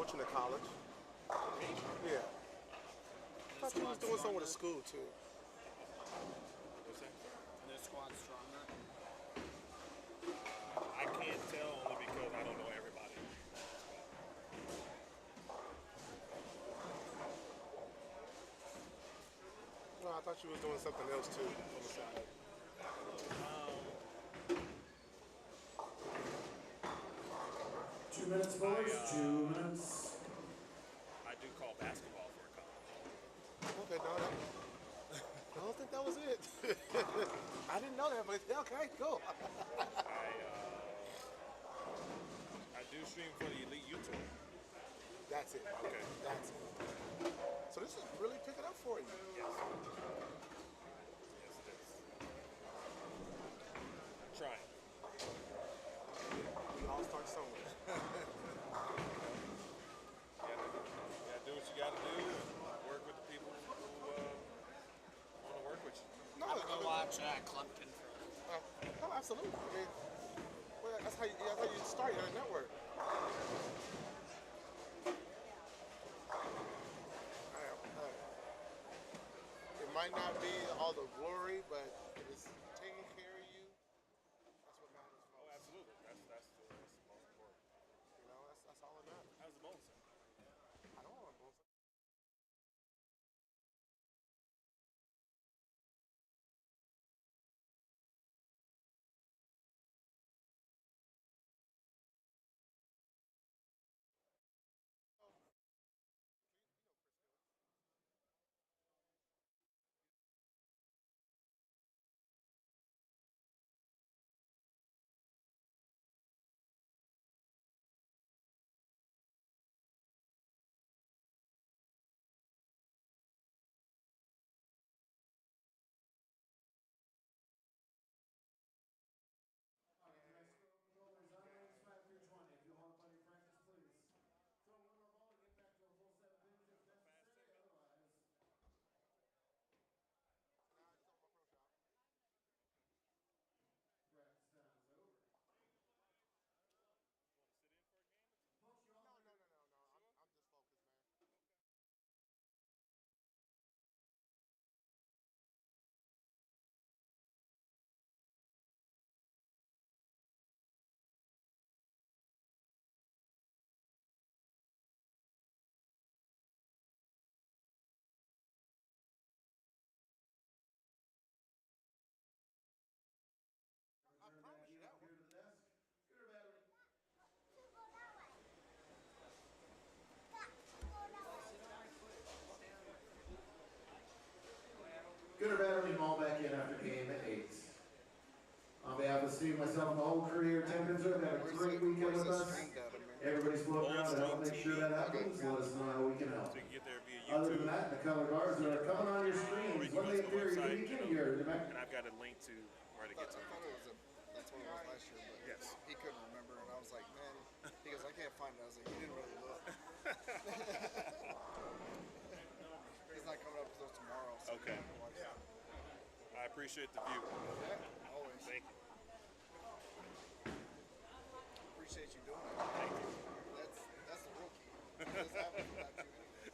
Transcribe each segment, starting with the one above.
coaching at college. Me? Yeah. I thought you was doing something with a school too. What's that? And their squad's stronger. I can't tell only because I don't know everybody. No, I thought you was doing something else too on the side. 2 minutes, boys. 2 minutes. I do call basketball for a college. Okay, no, I don't think that was it. I didn't know that, but okay, cool. I do stream for the Elite YouTube. That's it. Okay. That's it. So this is really picking up for you. Yes. Yes, it is. I'm trying. We all start somewhere. You gotta do what you gotta do and work with the people who want to work with you. No, I'm gonna watch Clemson for no, absolutely. I mean, well, that's how you start your network. It might not be all the glory, but if it's taking care of you, that's what matters most. Oh, absolutely. That's the most important. You know, that's all that matters. How's the bonus? I don't want to. If you hold up on your practice, please. Throw one more ball and get back to a full set of pins if necessary. Otherwise, practice time is over. You want to sit in for a game or something? No. I'm just focused, man. I promise you that Here one. to the desk. Scooter battery. Gooder battery all back in after game 8. On behalf of Steve, myself, and the whole career, Tenpins More, have a great weekend with us. Everybody's floating around to help make sure that happens. Let us know how we can help. So you can get there via YouTube. Other than that, the color guards are coming on your screens. One day in theory, you can hear it. And I've got a link to where to get to it. That's what it was last year, but Yes. he couldn't remember, and I was like, man, he goes, I can't find it. I was like, you didn't really look. He's not coming up until tomorrow. So Okay. I appreciate the view. Yeah, always. Thank you. Appreciate you doing it. Thank you. That's the real key. It doesn't happen without you anyway.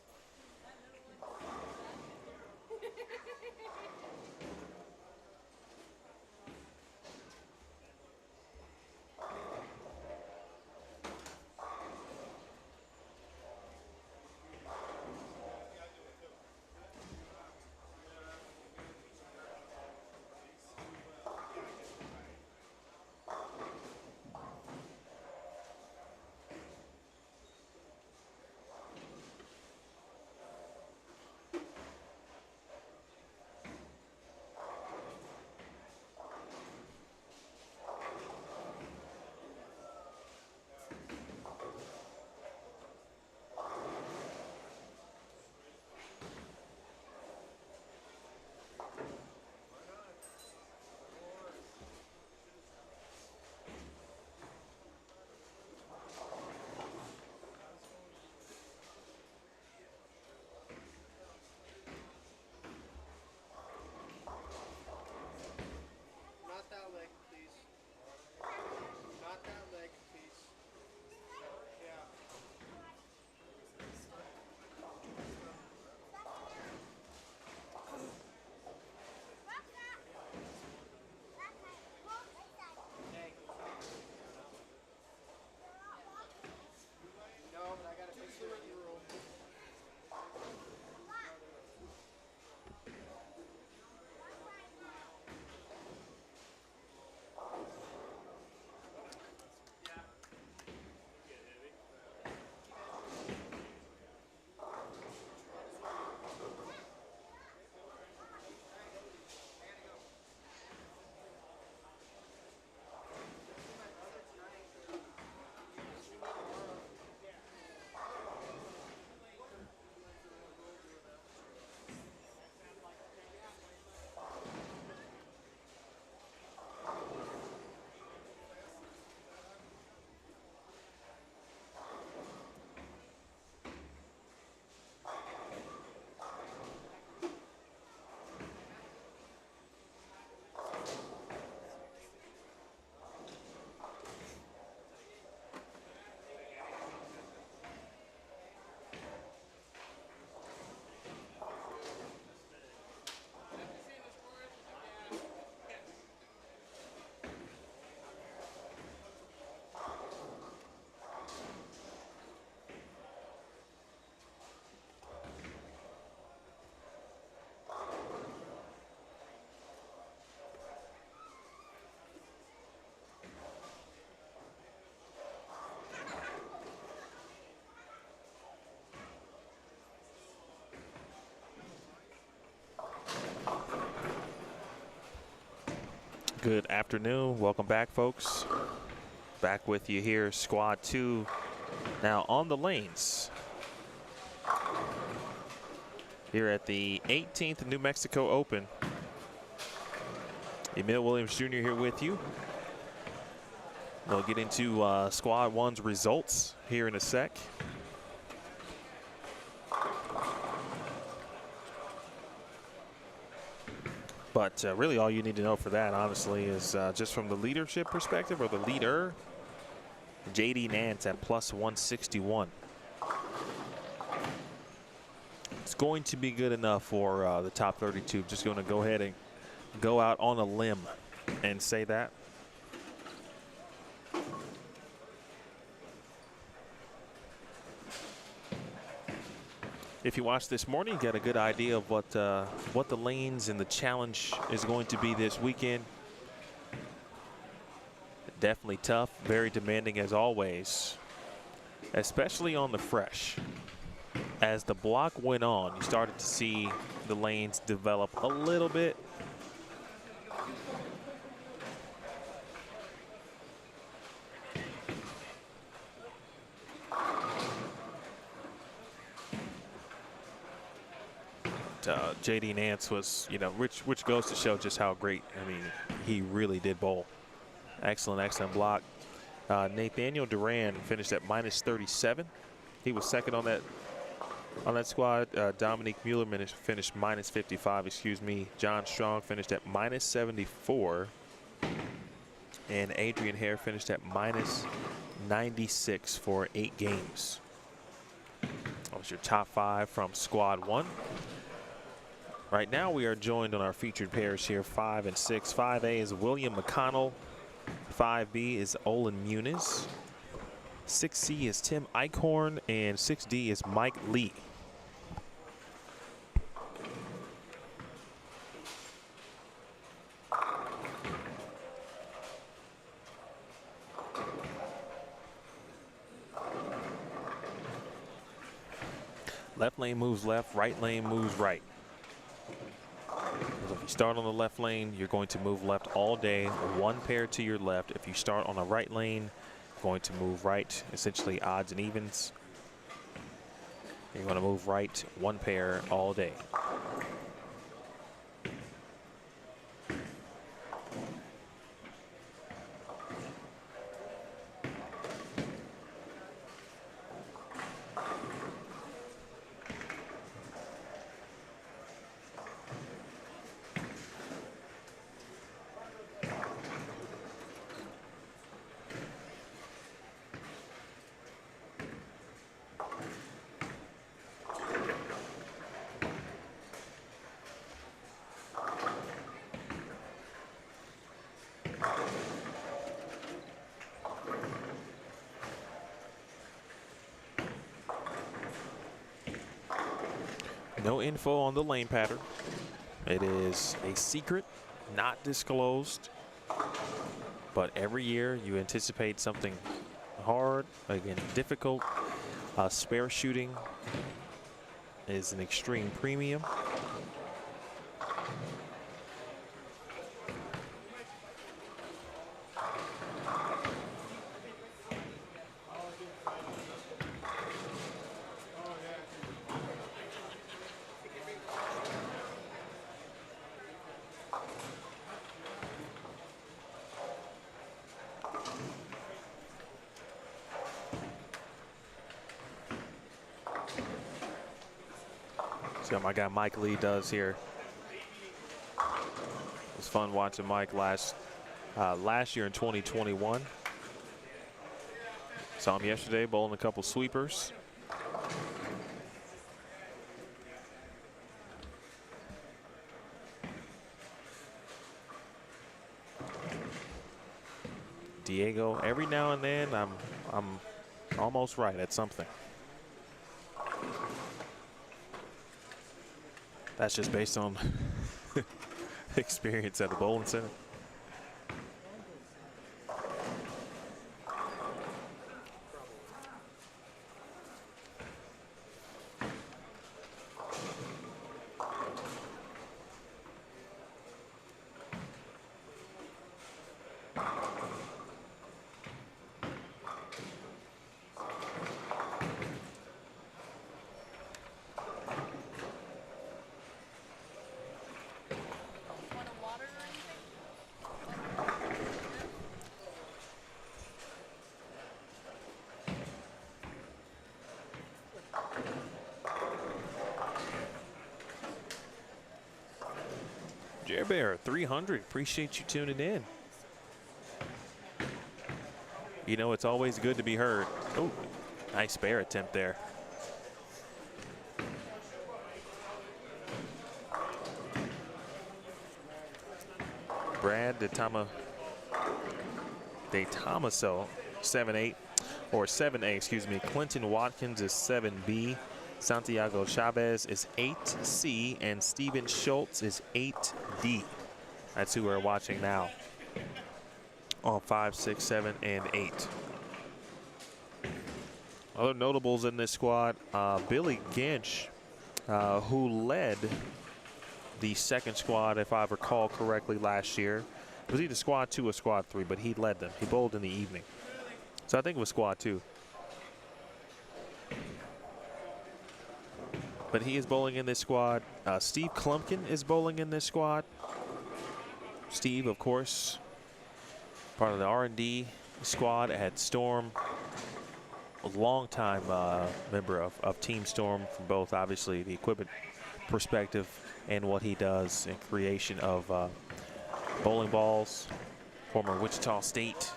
Good afternoon. Welcome back, folks. Back with you here, Squad 2. Now on the lanes. Here at the 18th New Mexico Open. Emil Williams Jr. here with you. We'll get into Squad 1's results here in a sec. But really all you need to know for that, honestly, is just from the leadership perspective, or the leader, J.D. Nance at plus 161. It's going to be good enough for the top 32. Just going to go ahead and go out on a limb and say that. If you watched this morning, you got a good idea of what the lanes and the challenge is going to be this weekend. Definitely tough, very demanding as always, especially on the fresh. As the block went on, you started to see the lanes develop a little bit. J.D. Nance was, you know, which goes to show just how great, I mean, he really did bowl. Excellent block. Nathaniel Duran finished at minus 37. He was second on that squad. Dominique Mueller finished minus 55, excuse me. John Strong finished at minus 74. And Adrian Hare finished at minus 96 for 8 games. That was your top 5 from Squad 1. Right now we are joined on our featured pairs here, 5 and 6. 5A is William McConnell. 5B is Olin Muniz. 6C is Tim Eichhorn, and 6D is Mike Lee. Left lane moves left, right lane moves right. So if you start on the left lane, you're going to move left all day, 1 pair to your left. If you start on the right lane, you're going to move right, essentially odds and evens. You're going to move right 1 pair all day. No info on the lane pattern. It is a secret, not disclosed. But every year you anticipate something hard, again, difficult. Spare shooting is an extreme premium. See what my guy Mike Lee does here. It was fun watching Mike last year in 2021. Saw him yesterday bowling a couple sweepers. Diego, every now and then I'm almost right at something. That's just based on experience at the bowling center. Jer Bear, 300. Appreciate you tuning in. You know, it's always good to be heard. Oh, nice spare attempt there. Brad DeTomaso, 7-8, or 7A, excuse me. Clinton Watkins is 7B. Santiago Chavez is 8C, and Steven Schultz is 8D. That's who we're watching now on 5, 6, 7, and 8. Other notables in this squad, Billy Ginch, who led the second squad, if I recall correctly, last year. It was either squad 2 or squad 3, but he led them. He bowled in the evening. So I think it was squad 2. But he is bowling in this squad. Steve Klumpkin is bowling in this squad. Steve, of course, part of the R&D squad at Storm. A long-time member of Team Storm from both, obviously, the equipment perspective and what he does in creation of bowling balls. Former Wichita State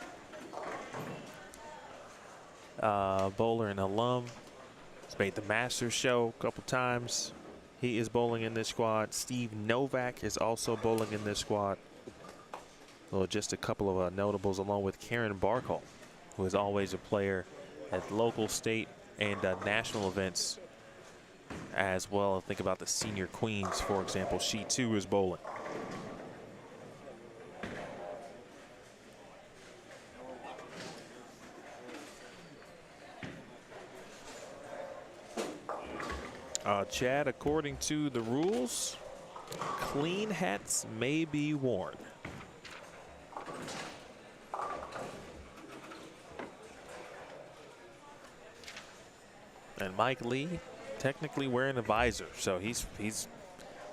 bowler and alum. He's made the Masters show a couple times. He is bowling in this squad. Steve Novak is also bowling in this squad. Well, just a couple of notables, along with Karen Barkle, who is always a player at local, state, and national events as well. Think about the Senior Queens, for example. She too is bowling. Chad, according to the rules, clean hats may be worn. And Mike Lee technically wearing a visor, so he doesn't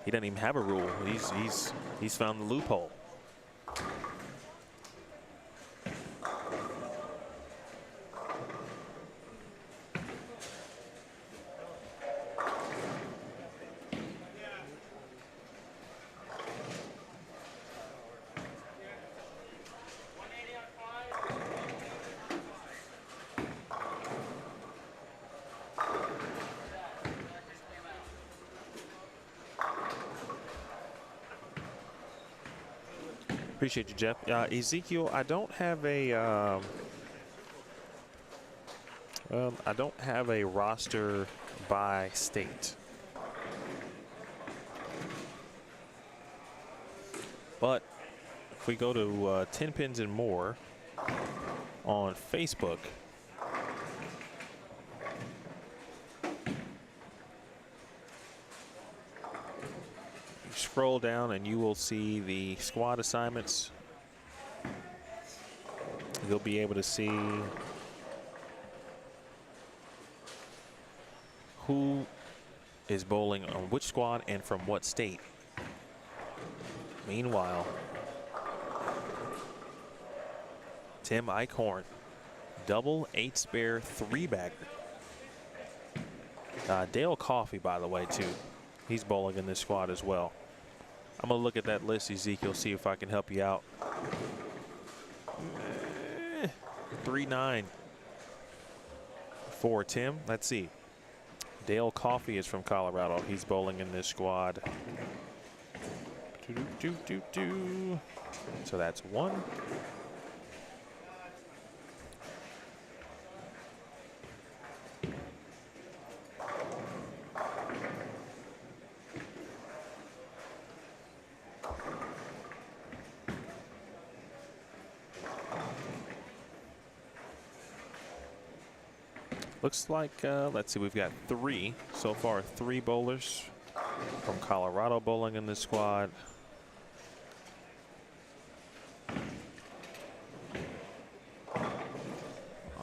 even have a rule. He's found the loophole. Appreciate you, Jeff. Ezekiel, I don't have a roster by state, but if we go to Tenpins and More on Facebook, scroll down and you will see the squad assignments. You'll be able to see who is bowling on which squad and from what state. Meanwhile, Tim Eichhorn, double 8 spare 3-bagger. Dale Coffey, by the way, too. He's bowling in this squad as well. I'm going to look at that list, Ezekiel, see if I can help you out. 3-9 for Tim. Let's see. Dale Coffey is from Colorado. He's bowling in this squad. So that's 1. Looks like, let's see, we've got 3 so far, 3 bowlers from Colorado bowling in this squad.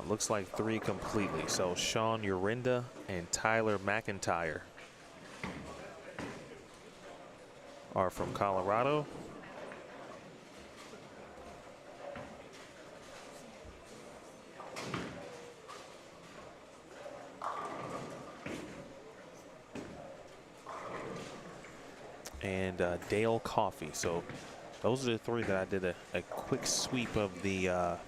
Looks like 3 completely. So Sean Urinda and Tyler McIntyre are from Colorado. and Dale Coffey. So those are the three that I did a quick sweep of the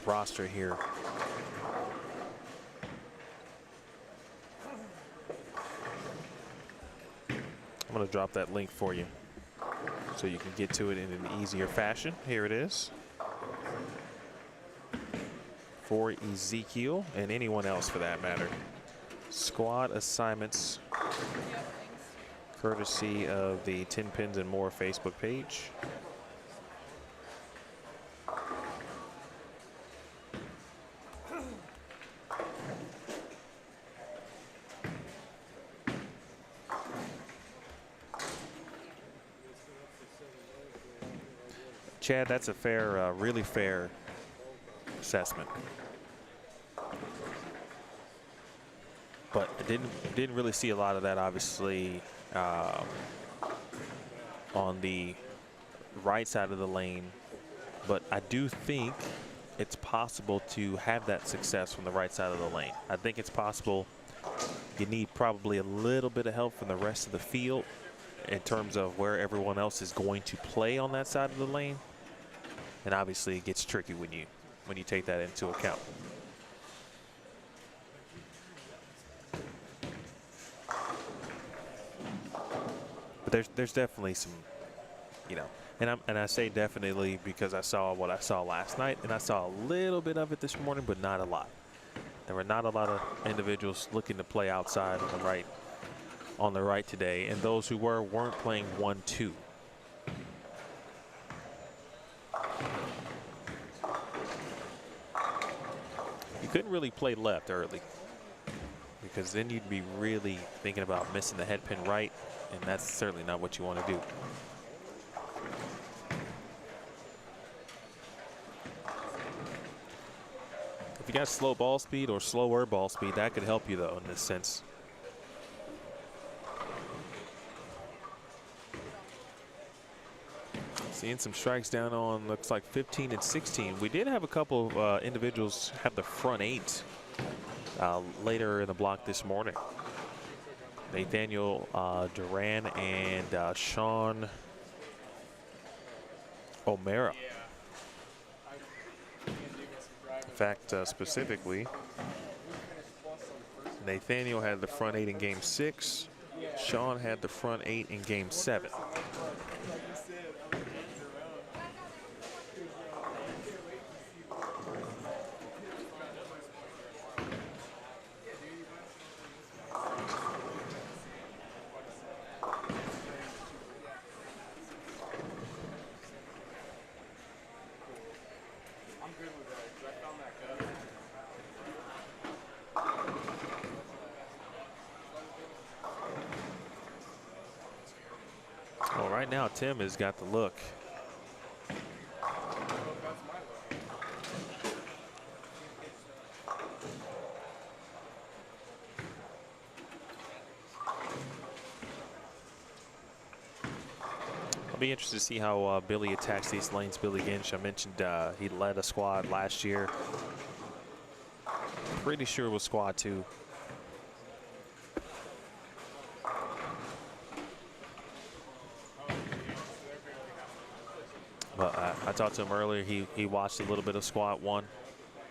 roster here. I'm going to drop that link for you so you can get to it in an easier fashion. Here it is. For Ezekiel and anyone else for that matter. Squad assignments courtesy of the Tenpins and More Facebook page. Chad, that's a fair, really fair assessment. But I didn't really see a lot of that, obviously, on the right side of the lane. But I do think it's possible to have that success from the right side of the lane. I think it's possible. You need probably a little bit of help from the rest of the field in terms of where everyone else is going to play on that side of the lane. And obviously it gets tricky when you take that into account. But there's definitely some, you know, and I say definitely because I saw what I saw last night, and I saw a little bit of it this morning, but not a lot. There were not a lot of individuals looking to play outside on the right today, and those who weren't playing 1-2. You couldn't really play left early because then you'd be really thinking about missing the head pin right, and that's certainly not what you want to do. If you got slow ball speed or slower ball speed, that could help you though in this sense. Seeing some strikes down on looks like 15 and 16. We did have a couple of individuals have the front eight later in the block this morning. Nathaniel Duran and Sean O'Mara. In fact, specifically, Nathaniel had the front eight in game 6. Sean had the front eight in game 7. Well, right now Tim has got the look. I'll be interested to see how Billy attacks these lanes. Billy Ginch, I mentioned he led a squad last year. Pretty sure it was squad 2. But I talked to him earlier. He watched a little bit of squad 1.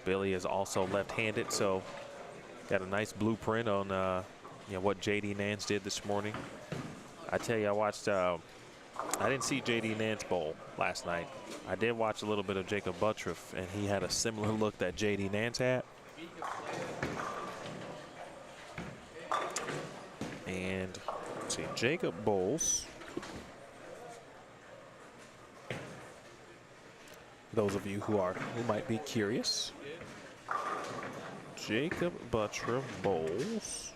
Billy is also left-handed, so got a nice blueprint on you know, what JD Nance did this morning. I tell you, I watched. I didn't see JD Nance bowl last night. I did watch a little bit of Jacob Buttriff, and he had a similar look that JD Nance had. And let's see, Jacob bowls. Those of you who might be curious, Jacob Buttriff bowls.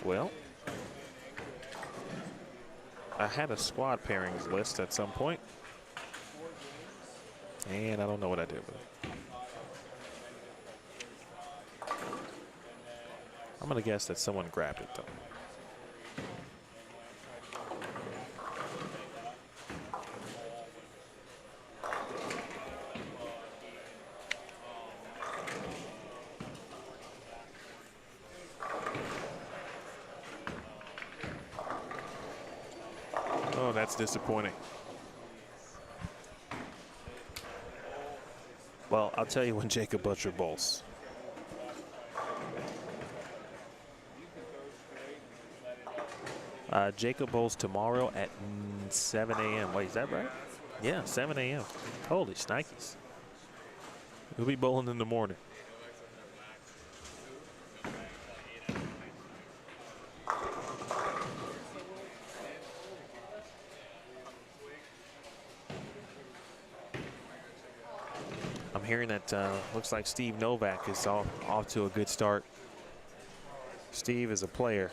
Well, I had a squad pairings list at some point. And I don't know what I did with it. I'm going to guess that someone grabbed it, though. Oh, that's disappointing. Well, I'll tell you when Jacob Butcher bowls. Jacob bowls tomorrow at 7 a.m. Wait, is that right? Yeah, 7 a.m. Holy shnikes. We'll be bowling in the morning. I'm hearing that looks like Steve Novak is off to a good start. Steve is a player.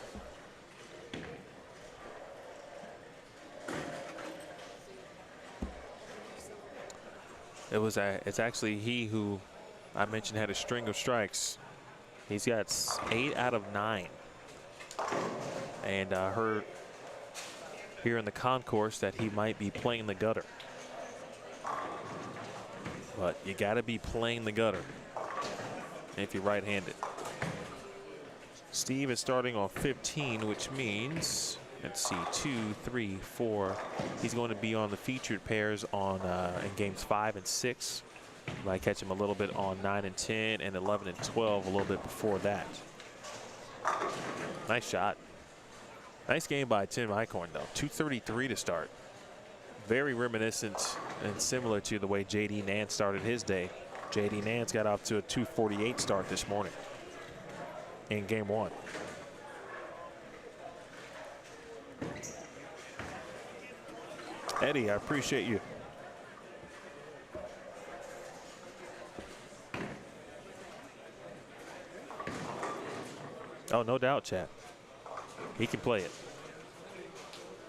It's actually he who I mentioned had a string of strikes. He's got 8 out of 9. And I heard here in the concourse that he might be playing the gutter. But you got to be playing the gutter if you're right-handed. Steve is starting off 15, which means, let's see, 2, 3, 4. He's going to be on the featured pairs on in games 5 and 6. Might catch him a little bit on 9 and 10 and 11 and 12 a little bit before that. Nice shot. Nice game by Tim Eichhorn, though. 233 to start. Very reminiscent and similar to the way J.D. Nance started his day. J.D. Nance got off to a 248 start this morning in game 1. Eddie, I appreciate you. Oh, no doubt, chat. He can play it.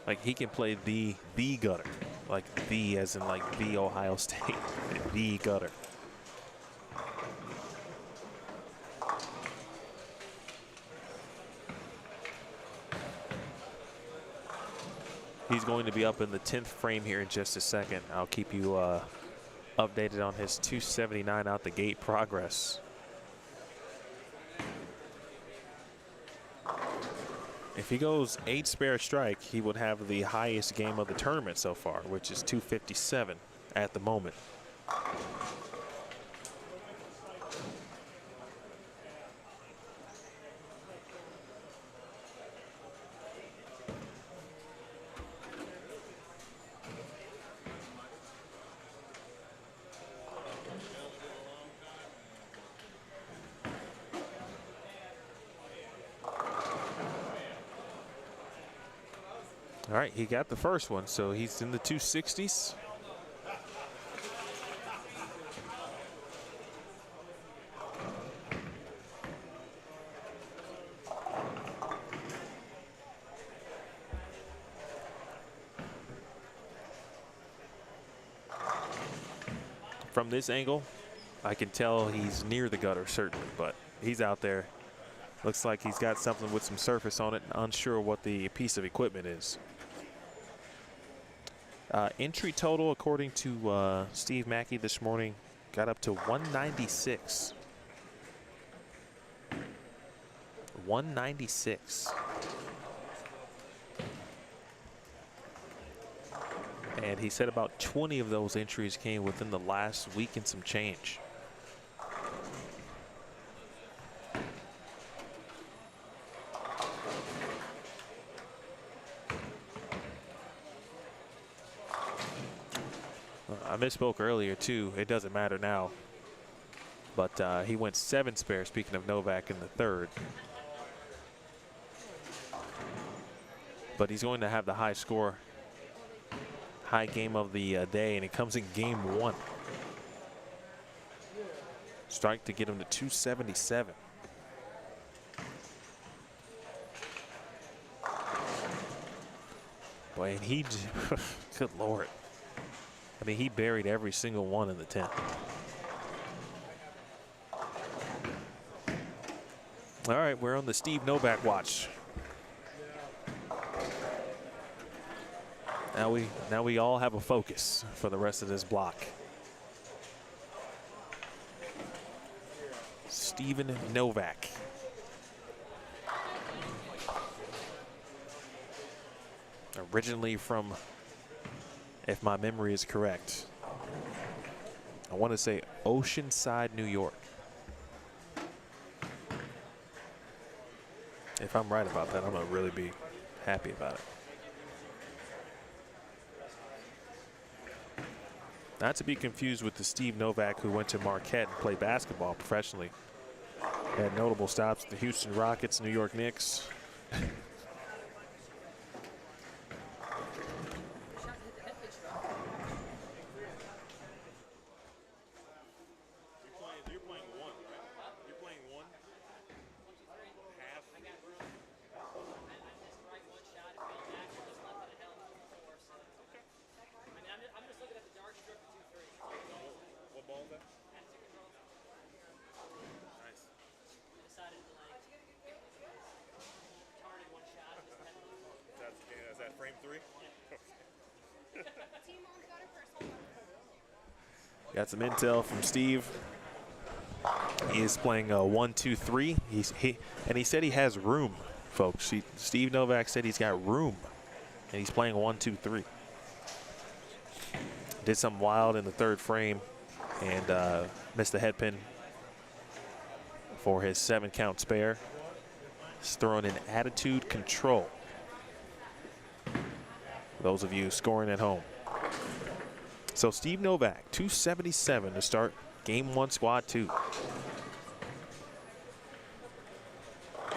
Like, he can play the gutter. Like, the as in like the Ohio State. The gutter. He's going to be up in the 10th frame here in just a second. I'll keep you updated on his 279 out the gate progress. If he goes 8 spare strike, he would have the highest game of the tournament so far, which is 257 at the moment. All right, he got the first one, so he's in the 260s. From this angle, I can tell he's near the gutter, certainly, but he's out there. Looks like he's got something with some surface on it, unsure what the piece of equipment is. Entry total, according to Steve Mackey this morning, got up to 196. 196. And he said about 20 of those entries came within the last week and some change. I misspoke earlier too. It doesn't matter now. But he went 7 spare, speaking of Novak, in the 3rd. But he's going to have the high score, high game of the day, and it comes in game 1. Strike to get him to 277. Boy, and he, good Lord. I mean, he buried every single one in the 10th. All right, we're on the Steve Novak watch. Now we all have a focus for the rest of this block. Steven Novak. Originally from, if my memory is correct, I want to say Oceanside, New York. If I'm right about that, I'm going to really be happy about it. Not to be confused with the Steve Novak who went to Marquette and played basketball professionally. Had notable stops at the Houston Rockets, New York Knicks. You're playing one, right? You're playing one. Half. What ball is that? Nice. Is that frame 3? Got some intel from Steve. He is playing a 1-2-3. And he said he has room, folks. Steve Novak said he's got room, and he's playing 1-2-3. Did something wild in the 3rd frame and missed the head pin for his 7-count spare. He's throwing in attitude control. For those of you scoring at home. So Steve Novak, 277 to start game 1, squad 2.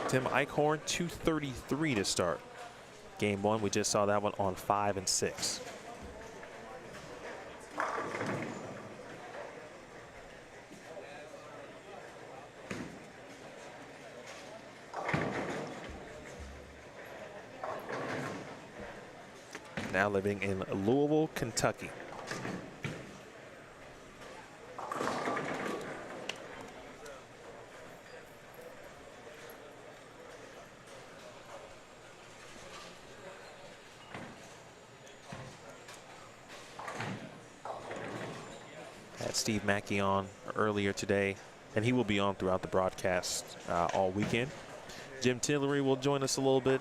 Tim Eichhorn, 233 to start game 1. We just saw that one on 5 and 6. Now living in Louisville, Kentucky. Had Steve Mackey on earlier today, and he will be on throughout the broadcast all weekend. Jim Tillery will join us a little bit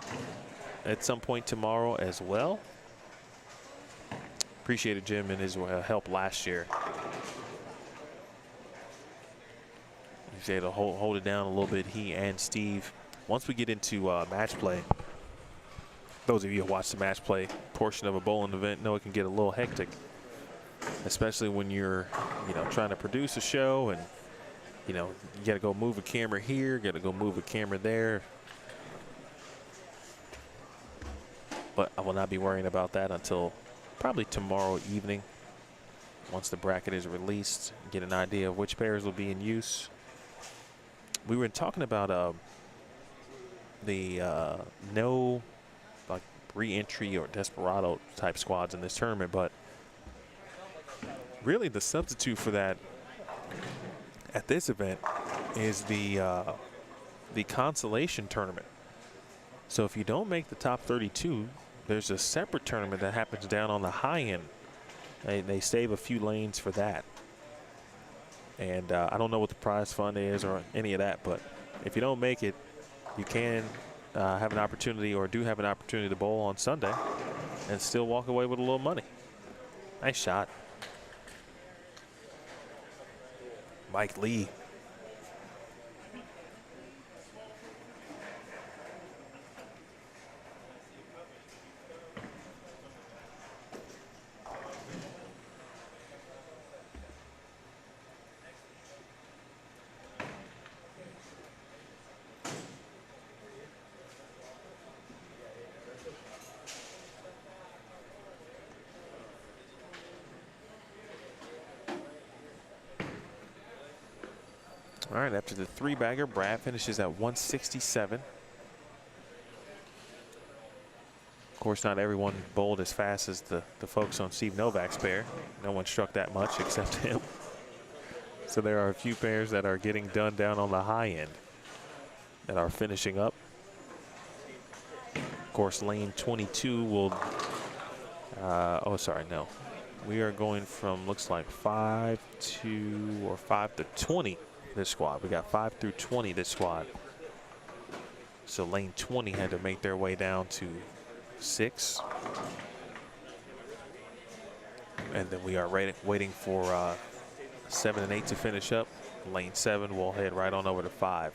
at some point tomorrow as well. Appreciated Jim and his help last year. He's able to hold it down a little bit, he and Steve. Once we get into match play, those of you who watch the match play portion of a bowling event know it can get a little hectic, especially when you're, trying to produce a show and, you got to go move a camera here, got to go move a camera there. But I will not be worrying about that until probably tomorrow evening, once the bracket is released, get an idea of which pairs will be in use. We were talking about the no like re-entry or desperado type squads in this tournament, but really the substitute for that at this event is the Consolation tournament. So if you don't make the top 32, there's a separate tournament that happens down on the high end. They save a few lanes for that. And I don't know what the prize fund is or any of that, but if you don't make it, you can have an opportunity, or do have an opportunity, to bowl on Sunday and still walk away with a little money. Nice shot. Mike Lee. All right, after the 3-bagger, Brad finishes at 167. Of course, not everyone bowled as fast as the folks on Steve Novak's pair. No one struck that much except him. So there are a few pairs that are getting done down on the high end that are finishing up. Of course, lane 22 will, oh, sorry, no. We are going from, looks like 5 to 20 this squad. We got 5 through 20 this squad. So lane 20 had to make their way down to 6. And then we are waiting for 7 and 8 to finish up. Lane 7 will head right on over to 5.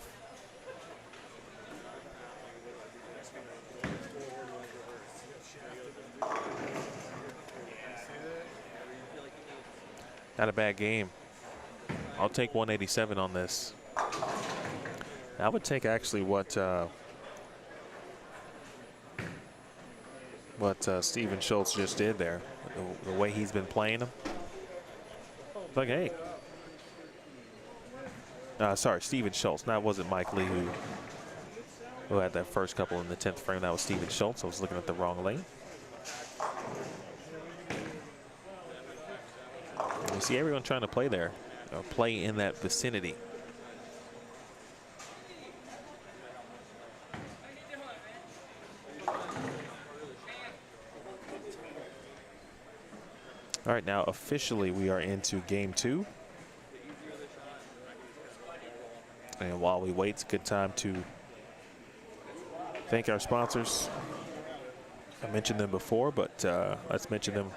Not a bad game. I'll take 187 on this. I would take actually what Steven Schultz just did there. The way he's been playing them. Like, hey. Sorry, Steven Schultz. That wasn't Mike Lee who had that first couple in the 10th frame. That was Steven Schultz. I was looking at the wrong lane. You see everyone trying to play there, or play in that vicinity. All right, now officially we are into game 2. And while we wait, it's a good time to thank our sponsors. I mentioned them before, but let's mention them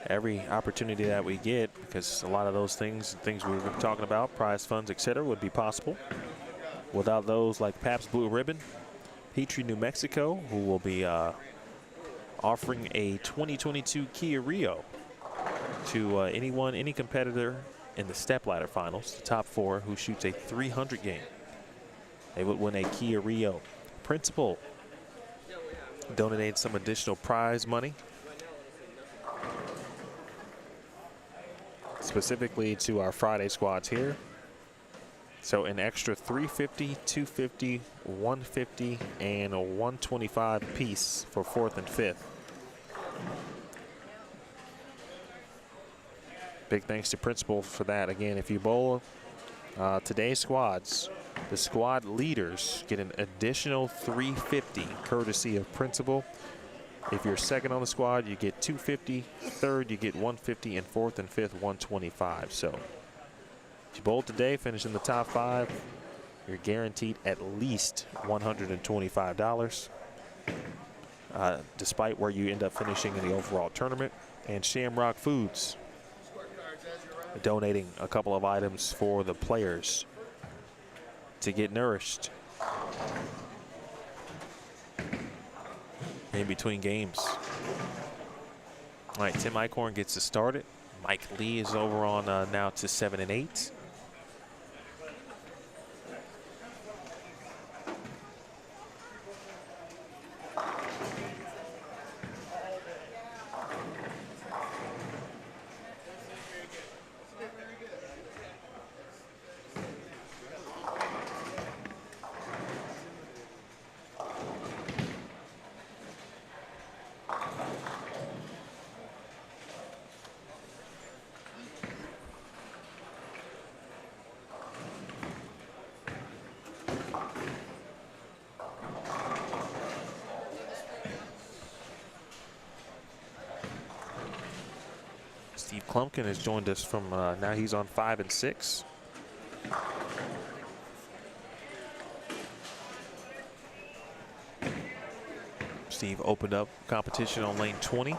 every opportunity that we get, because a lot of those things we've been talking about, prize funds, etc., would be possible without those like Pabst Blue Ribbon, Petrie, New Mexico, who will be offering a 2022 Kia Rio to any competitor in the stepladder finals, the top 4 who shoots a 300 game. They would win a Kia Rio. Principal donated some additional prize money, specifically to our Friday squads here. So an extra 350, 250, 150, and a 125 piece for 4th and 5th. Big thanks to Principal for that. Again, if you bowl today's squads, the squad leaders get an additional 350 courtesy of Principal. If you're second on the squad, you get 250. Third, you get 150, and 4th and 5th, 125. So if you bowl today, finish in the top 5, you're guaranteed at least $125, despite where you end up finishing in the overall tournament. And Shamrock Foods donating a couple of items for the players to get nourished in between games. All right, Tim Eichhorn gets us started. Mike Lee is over on now to 7 and 8. Steve Klumpkin has joined us from, now he's on 5 and 6. Steve opened up competition on lane 20.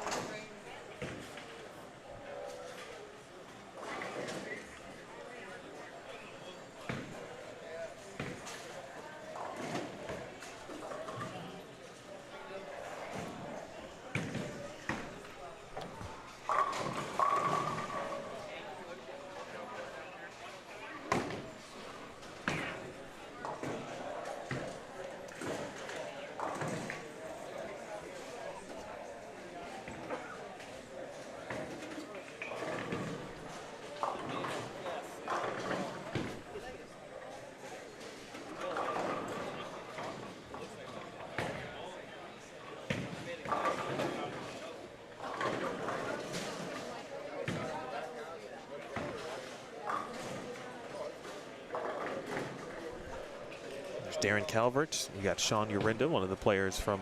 Darren Calvert. We got Sean Urinda, one of the players from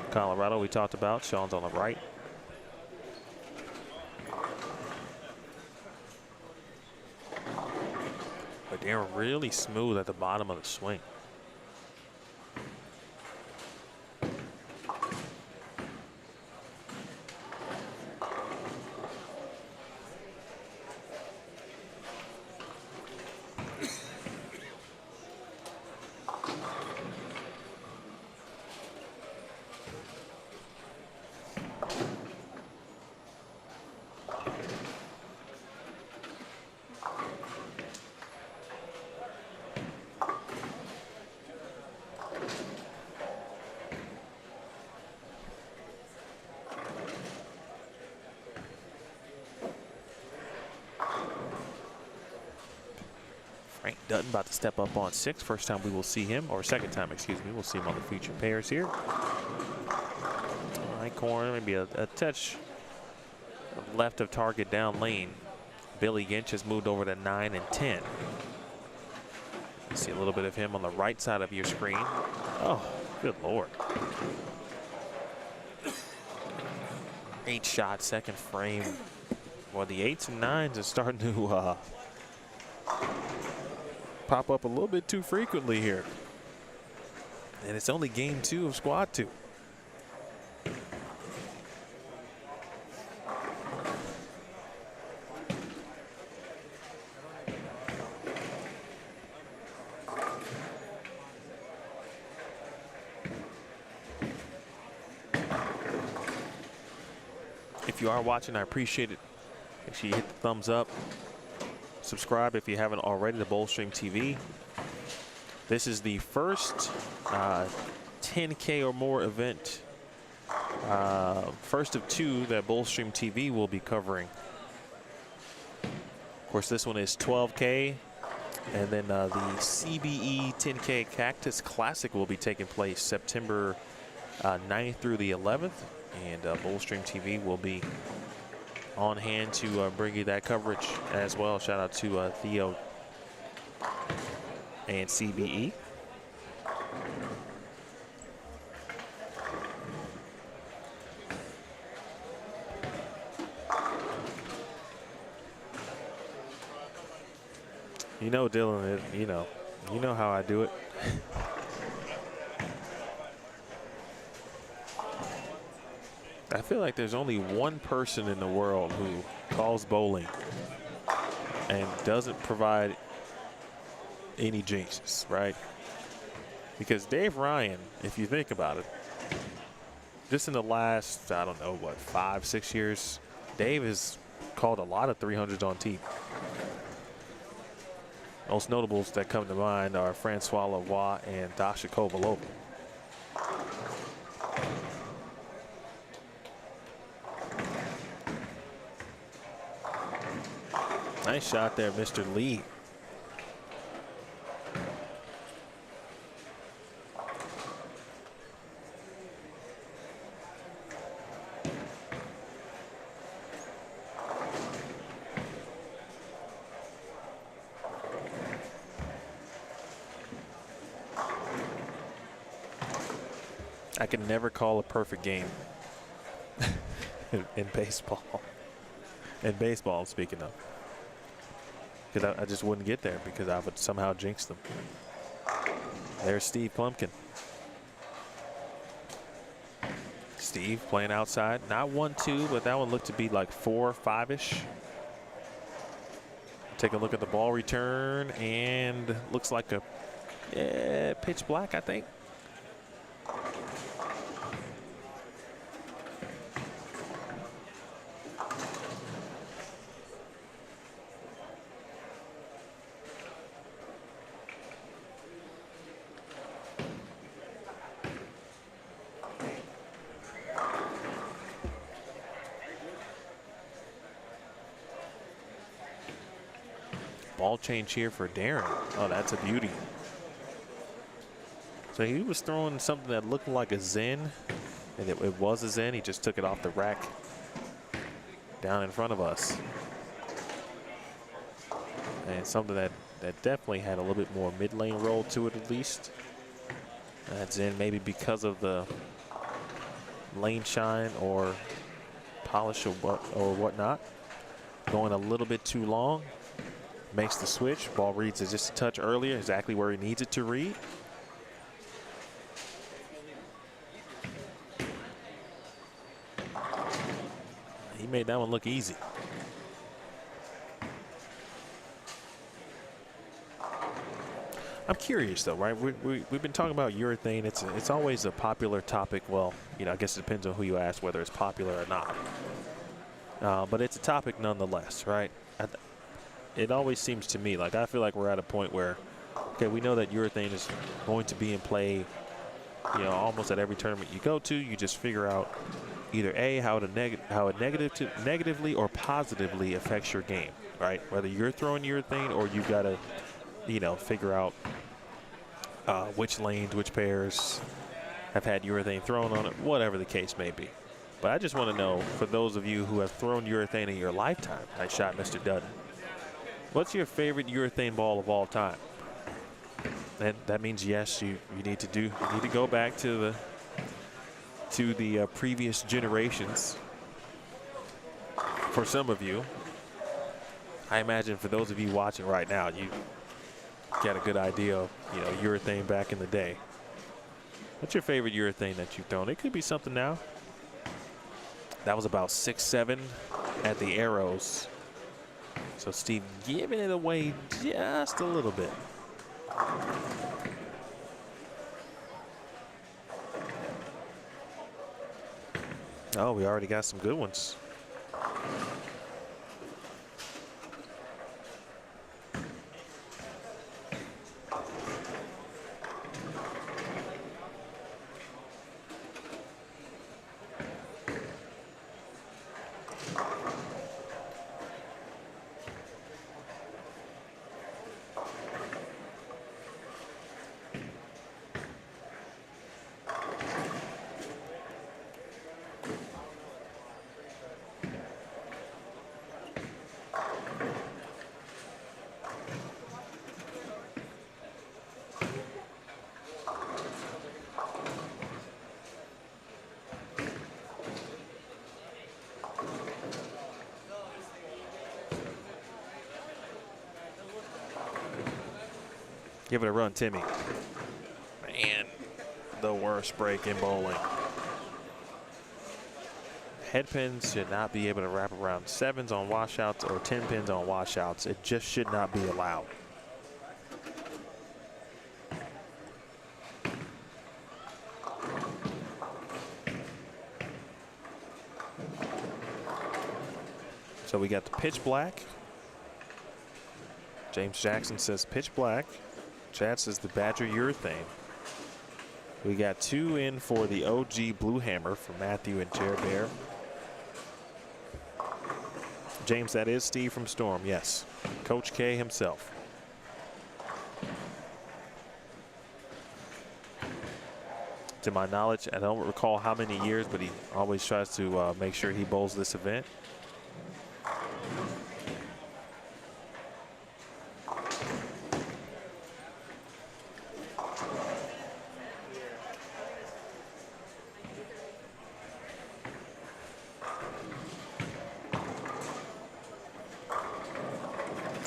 Colorado we talked about. Sean's on the right. But Darren really smooth at the bottom of the swing. Frank Dutton about to step up on 6. First time we will see him, or second time, excuse me, we'll see him on the featured pairs here. Right corner, maybe a touch left of target down lane. Billy Ginch has moved over to 9 and 10. See a little bit of him on the right side of your screen. Oh, good Lord. 8 shot, second frame. Well, the 8s and 9s are starting to pop up a little bit too frequently here. And it's only game 2 of squad 2. If you are watching, I appreciate it. Make sure you hit the thumbs up. Subscribe if you haven't already to Bowlstream TV. This is the first 10K or more event. First of 2 that Bowlstream TV will be covering. Of course, this one is 12K. And then the CBE 10K Cactus Classic will be taking place September 9th through the 11th. And Bowlstream TV will be on hand to bring you that coverage as well. Shout out to Theo and CBE. You know, Dylan, you know how I do it. I feel like there's only one person in the world who calls bowling and doesn't provide any jinxes, right? Because Dave Ryan, if you think about it, just in the last, I don't know, what, 5-6 years, Dave has called a lot of 300s on tee. Most notables that come to mind are Francois Lavoie and Dasha Kovalova. Nice shot there, Mr. Lee. I can never call a perfect game in baseball. In baseball, I'm speaking of. Because I just wouldn't get there because I would somehow jinx them. There's Steve Plumpkin. Steve playing outside. Not 1-2, but that one looked to be like 4-5-ish. Take a look at the ball return, and looks like a pitch black, I think. Ball change here for Darren. Oh, that's a beauty. So he was throwing something that looked like a Zen, and it was a Zen. He just took it off the rack down in front of us. And something that that definitely had a little bit more mid-lane roll to it at least. That's in maybe because of the lane shine or polish or whatnot. Going a little bit too long. Makes the switch. Ball reads it just a touch earlier, exactly where he needs it to read. He made that one look easy. I'm curious though, right? We've been talking about urethane. It's always a popular topic. Well, you know, I guess it depends on who you ask whether it's popular or not. But it's a topic nonetheless, right? It always seems to me like I feel like we're at a point where, okay, we know that urethane is going to be in play, you know, almost at every tournament you go to. You just figure out either A, how it negatively or positively affects your game, right? Whether you're throwing urethane or you've got to, you know, figure out which lanes, which pairs have had urethane thrown on it, whatever the case may be. But I just want to know, for those of you who have thrown urethane in your lifetime, nice shot, Mr. Dutton, what's your favorite urethane ball of all time? And that means yes, you need to go back to the previous generations. For some of you, I imagine for those of you watching right now, you get a good idea of, you know, urethane back in the day. What's your favorite urethane that you've thrown? It could be something now. That was about 6'7" at the Arrows. So Steve giving it away just a little bit. Oh, we already got some good ones. Give it a run, Timmy. Man, the worst break in bowling. Head pins should not be able to wrap around 7s on washouts or 10 pins on washouts. It just should not be allowed. So we got the pitch black. James Jackson says pitch black. Chad says the Badger urethane. We got 2 in for the OG Blue Hammer from Matthew and Jer Bear. James, that is Steve from Storm, yes. Coach K himself. To my knowledge, I don't recall how many years, but he always tries to make sure he bowls this event.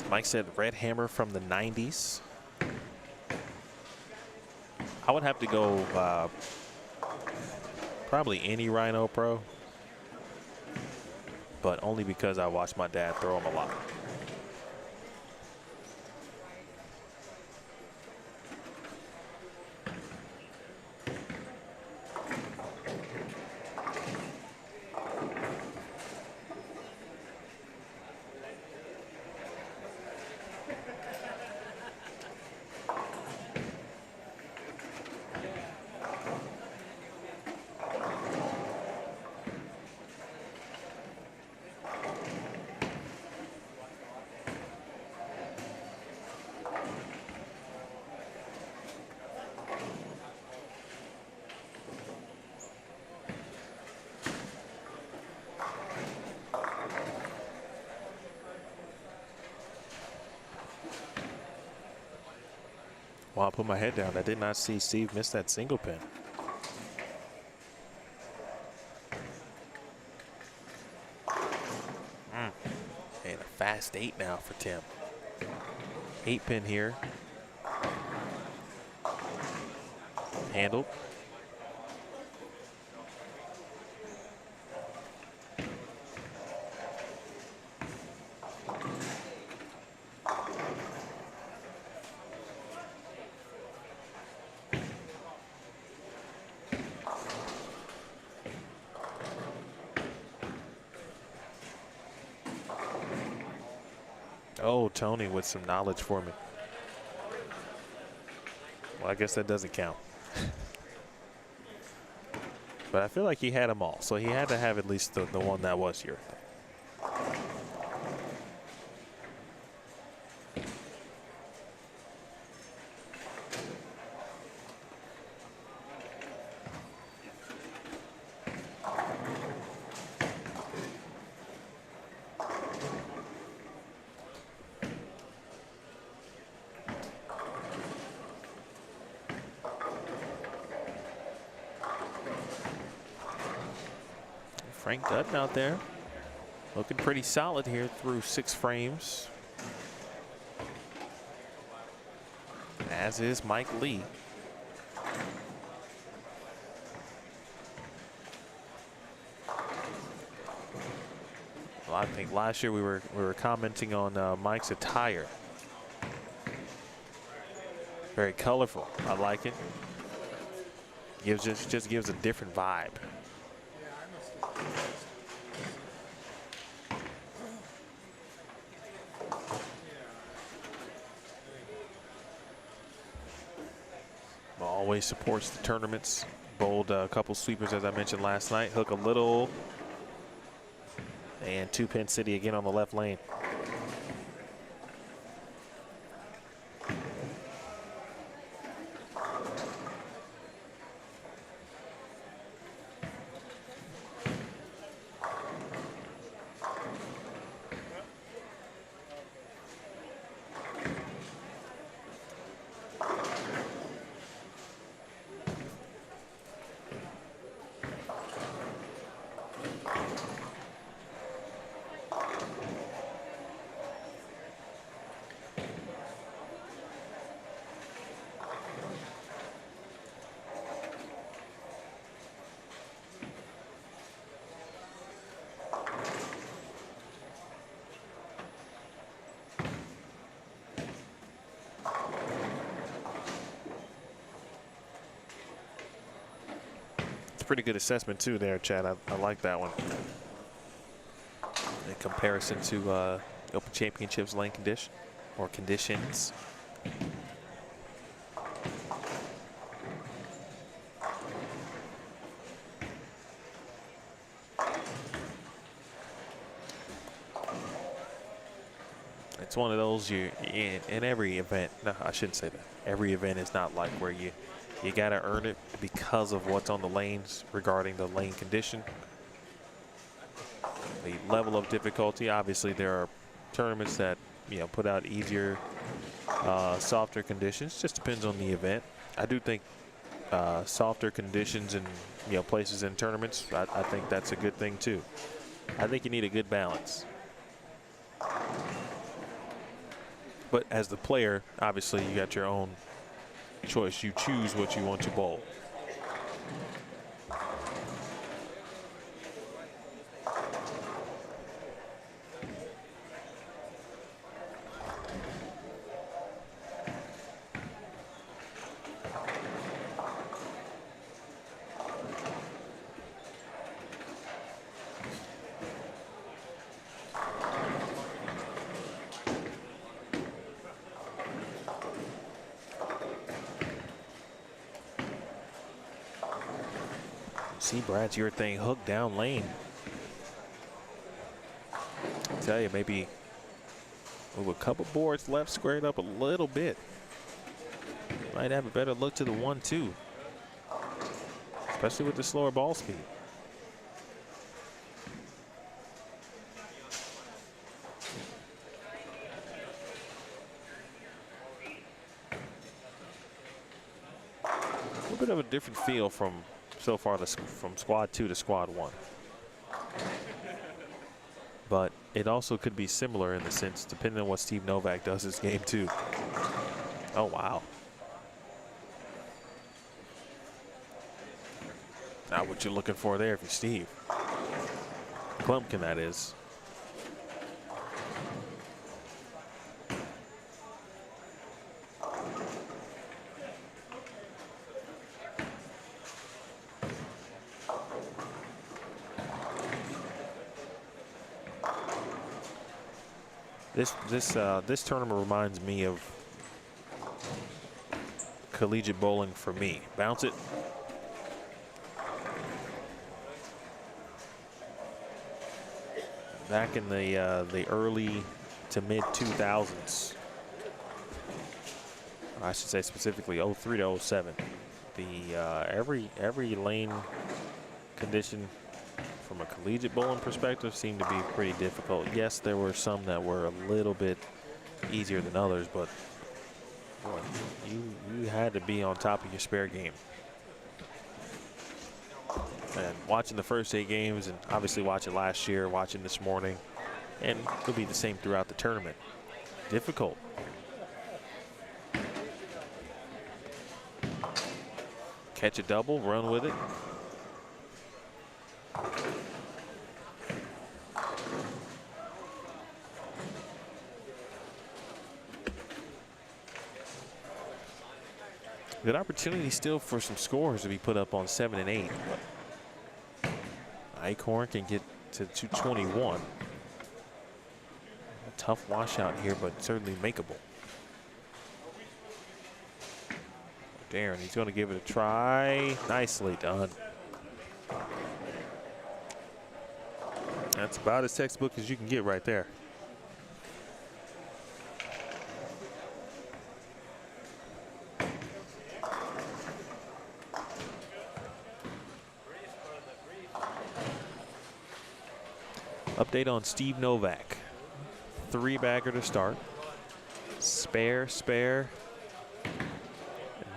Mike said red hammer from the 90s. I would have to go probably any Rhino Pro, but only because I watched my dad throw them a lot. While I put my head down, I did not see Steve miss that single pin. And a fast 8 now for Tim. 8 pin here. Handled. Oh, Tony with some knowledge for me. Well, I guess that doesn't count. But I feel like he had them all, so he had to have at least the one that was here. Frank Dutton out there looking pretty solid here through 6 frames. As is Mike Lee. Well, I think last year we were commenting on Mike's attire. Very colorful. I like it. Just gives a different vibe. Always supports the tournaments. Bowled a couple sweepers, as I mentioned last night. Hook a little. And 2-pin city again on the left lane. Pretty good assessment too there, Chad. I like that one. In comparison to Open Championships lane condition or conditions. It's one of those you in every event. No, I shouldn't say that. Every event is not like where you got to earn it because of what's on the lanes regarding the lane condition. The level of difficulty, obviously there are tournaments that, put out easier, softer conditions. Just depends on the event. I do think softer conditions and, places in tournaments, I think that's a good thing too. I think you need a good balance. But as the player, obviously you got your own choice. You choose what you want to bowl. See Brad's Urethane hook down lane. I tell you, maybe move a couple boards left, square it up a little bit. Might have a better look to the 1-2, especially with the slower ball speed. little bit of a different feel from so far from squad 2 to squad 1. But it also could be similar in the sense, depending on what Steve Novak does this game too. Oh, wow. Not what you're looking for there if you're Steve. Klumpkin, that is. This tournament reminds me of collegiate bowling for me. Bounce it. Back in the early to mid 2000s, I should say specifically 03 to 07. Every lane condition from a collegiate bowling perspective seemed to be pretty difficult. Yes, there were some that were a little bit easier than others, but boy, you had to be on top of your spare game. And watching the first 8 games, and obviously watching last year, watching this morning, and it'll be the same throughout the tournament. Difficult. Catch a double, run with it. Good opportunity still for some scores to be put up on 7 and 8. Eichhorn can get to 221. A tough washout here, but certainly makeable. Darren, he's going to give it a try. Nicely done. That's about as textbook as you can get right there. Update on Steve Novak. 3-bagger to start. Spare, spare,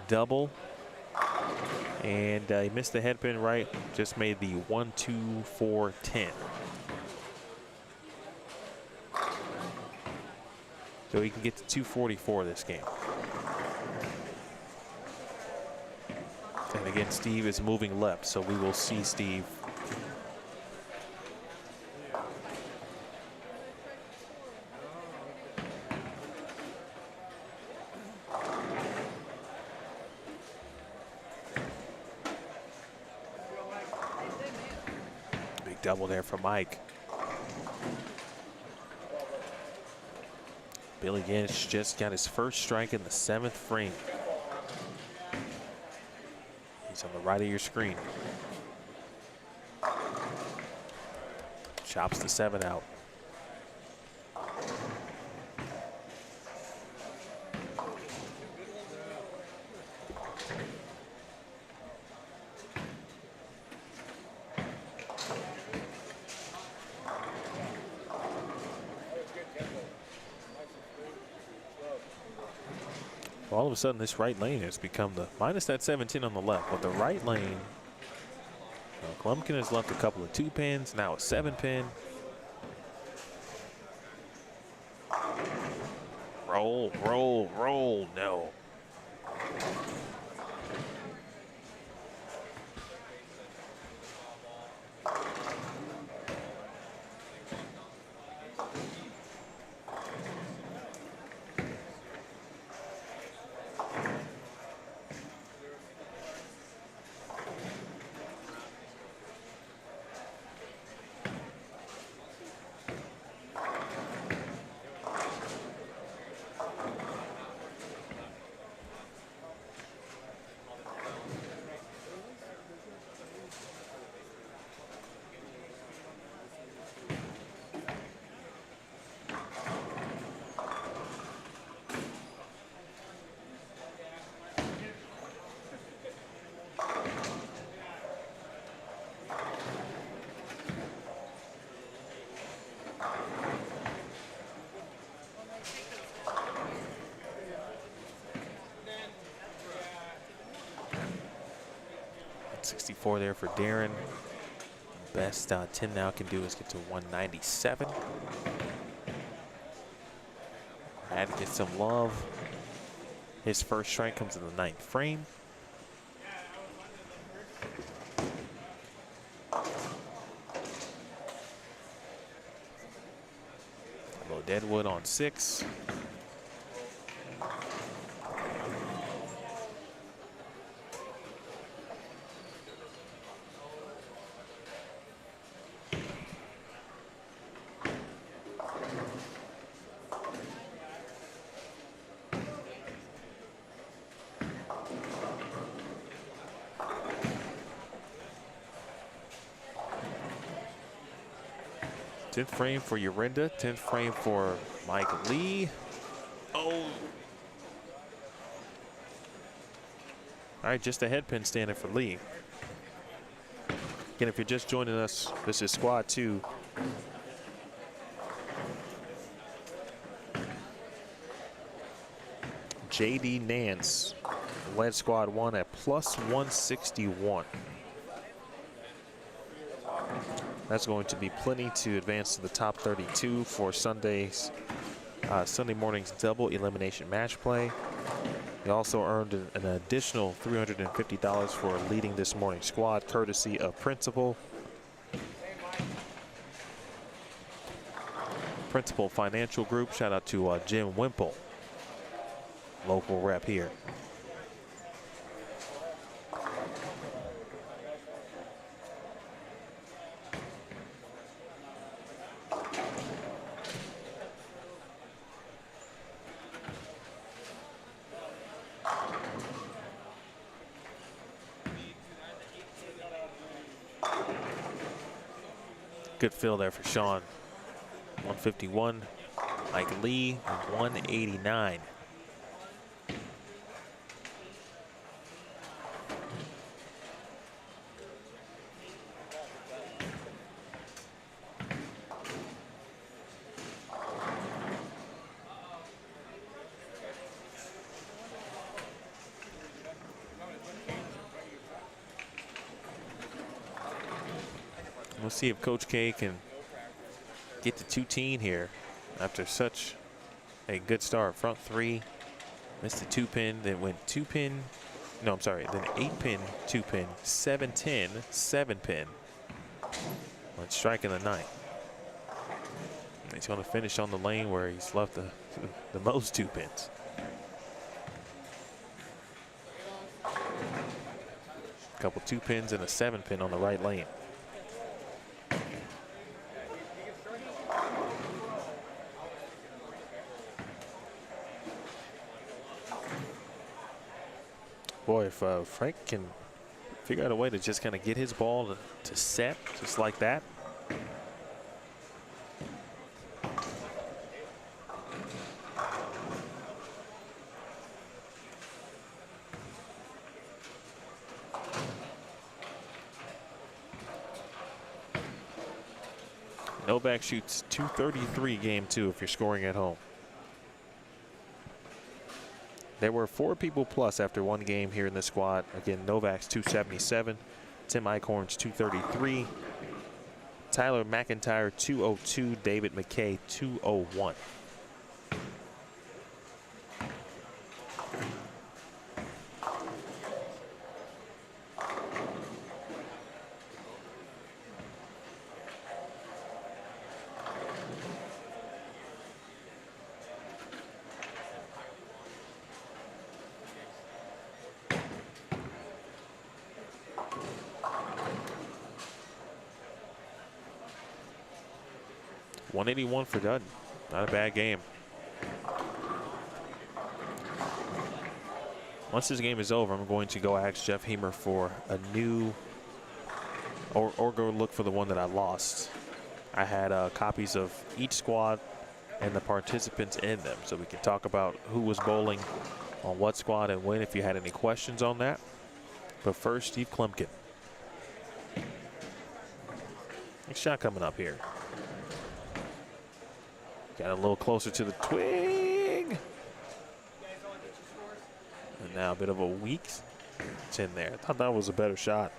double. And he missed the headpin right. Just made the 1-2-4-10. So he can get to 244 this game. And again, Steve is moving left, so we will see Steve. Big double there for Mike. Billy Ginch just got his first strike in the 7th frame. He's on the right of your screen. Chops the 7 out. All of a sudden, this right lane has become the minus that 17 on the left, but the right lane, Klumpkin has left a couple of 2-pins, now a 7-pin. Roll, roll, roll, no. 164 there for Darren. Best 10 now can do is get to 197. Had to get some love. His first strike comes in the 9th frame. Hello, Deadwood on 6. Tenth frame for Urinda, 10th frame for Mike Lee. Oh. All right, just a head pin standing for Lee. Again, if you're just joining us, this is Squad 2. JD Nance led Squad 1 at plus 161. That's going to be plenty to advance to the top 32 for Sunday morning's double elimination match play. He also earned an additional $350 for leading this morning's squad, courtesy of Principal Financial Group. Shout out to Jim Wimple, local rep here. Good fill there for Sean. 151. Mike Lee, 189. We'll see if Coach K can get to 2-teen here after such a good start. Front 3, missed the 2-pin, then went 2-pin. No, I'm sorry, then 8-pin, 2-pin, 7-10, 7-pin. Went strike in the 9th. He's going to finish on the lane where he's left the most 2-pins. A couple 2-pins and a 7-pin on the right lane. Boy, if Frank can figure out a way to just kind of get his ball to set just like that. Novak shoots 233 game 2 if you're scoring at home. There were 4 people plus after one game here in the squad. Again, Novak's 277, Tim Eichhorn's 233, Tyler McIntyre 202, David McKay 201. .181 for Dutton. Not a bad game. Once this game is over, I'm going to go ask Jeff Hemer for a new, or go look for the one that I lost. I had copies of each squad and the participants in them, so we can talk about who was bowling on what squad and when, if you had any questions on that. But first, Steve Klumpkin. Next shot coming up here. Got a little closer to the twig. And now a bit of a weak 10 there. I thought that was a better shot.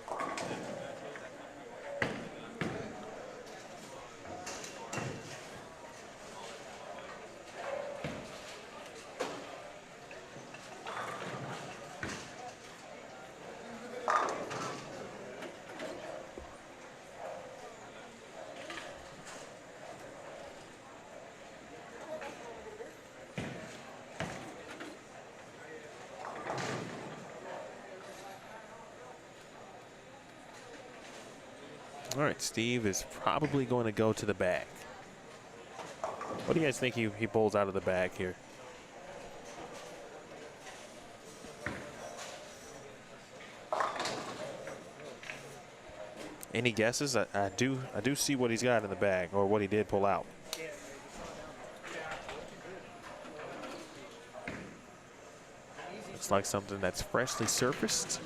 All right, Steve is probably going to go to the bag. What do you guys think he bowls out of the bag here? Any guesses? I do see what he's got in the bag, or what he did pull out. Looks like something that's freshly surfaced.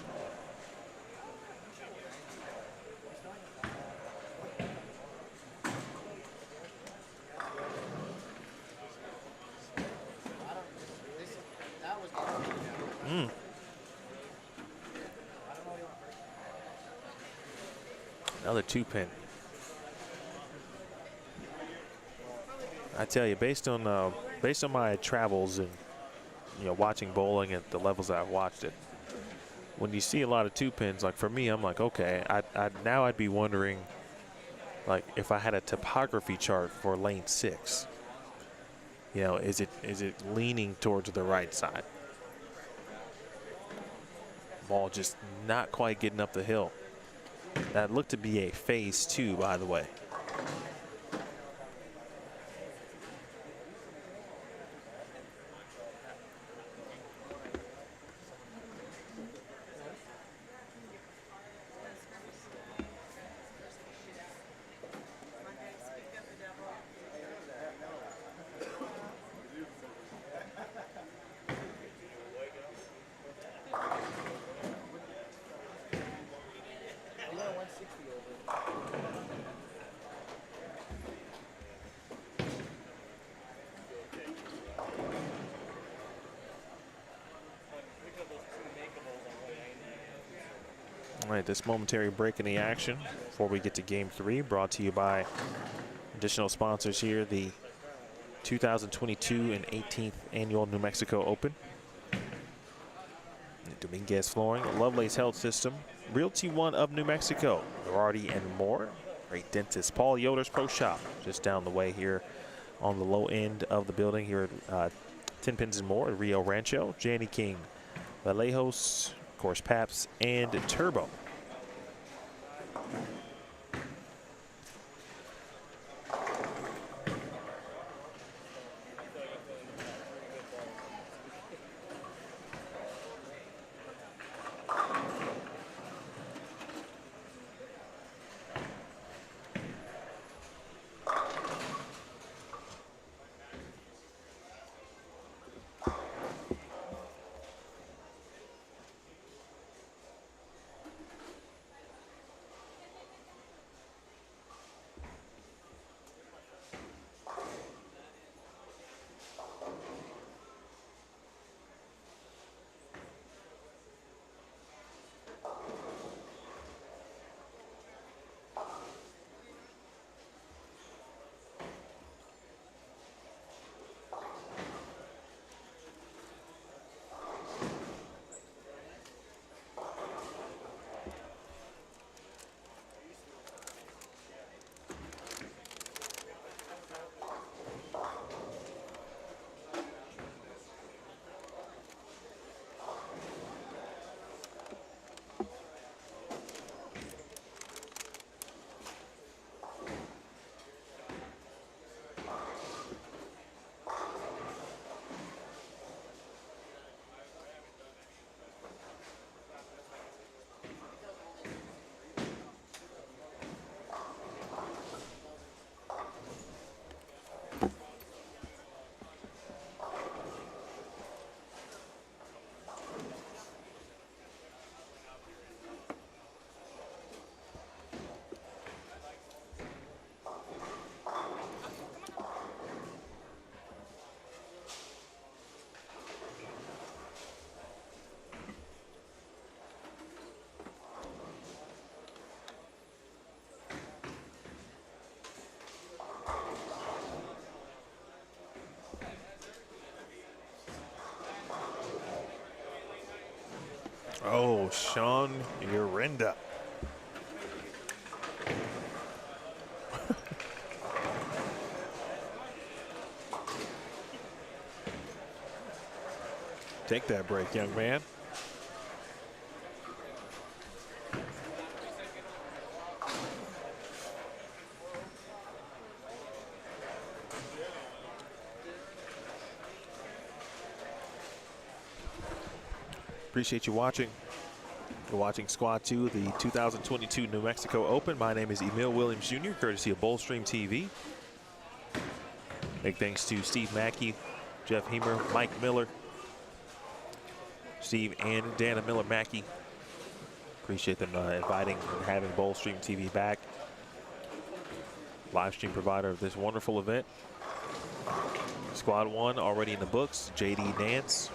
Another 2-pin. I tell you, based on my travels and watching bowling at the levels that I've watched it, when you see a lot of 2-pins, like for me, I'm like, okay, now I'd be wondering, like, if I had a topography chart for lane 6, is it leaning towards the right side? Ball just not quite getting up the hill. That looked to be a phase 2, by the way. All right, this momentary break in the action before we get to game 3, brought to you by additional sponsors here, the 2022 and 18th annual New Mexico Open, Dominguez Flooring, Lovelace Health System, Realty One of New Mexico, Girardi and More, great dentist Paul Yoder's Pro Shop, just down the way here on the low end of the building here at Tenpins More at Rio Rancho, Janny King, Vallejos, of course, Paps, and Turbo. Oh, Sean Urenda. Take that break, young man. Appreciate you watching. You're watching Squad 2 of the 2022 New Mexico Open. My name is Emil Williams Jr., courtesy of Bullstream TV. Big thanks to Steve Mackey, Jeff Hemer, Mike Miller, Steve and Dana Miller-Mackey. Appreciate them inviting and having Bullstream TV back. Live stream provider of this wonderful event. Squad 1 already in the books. JD Nance,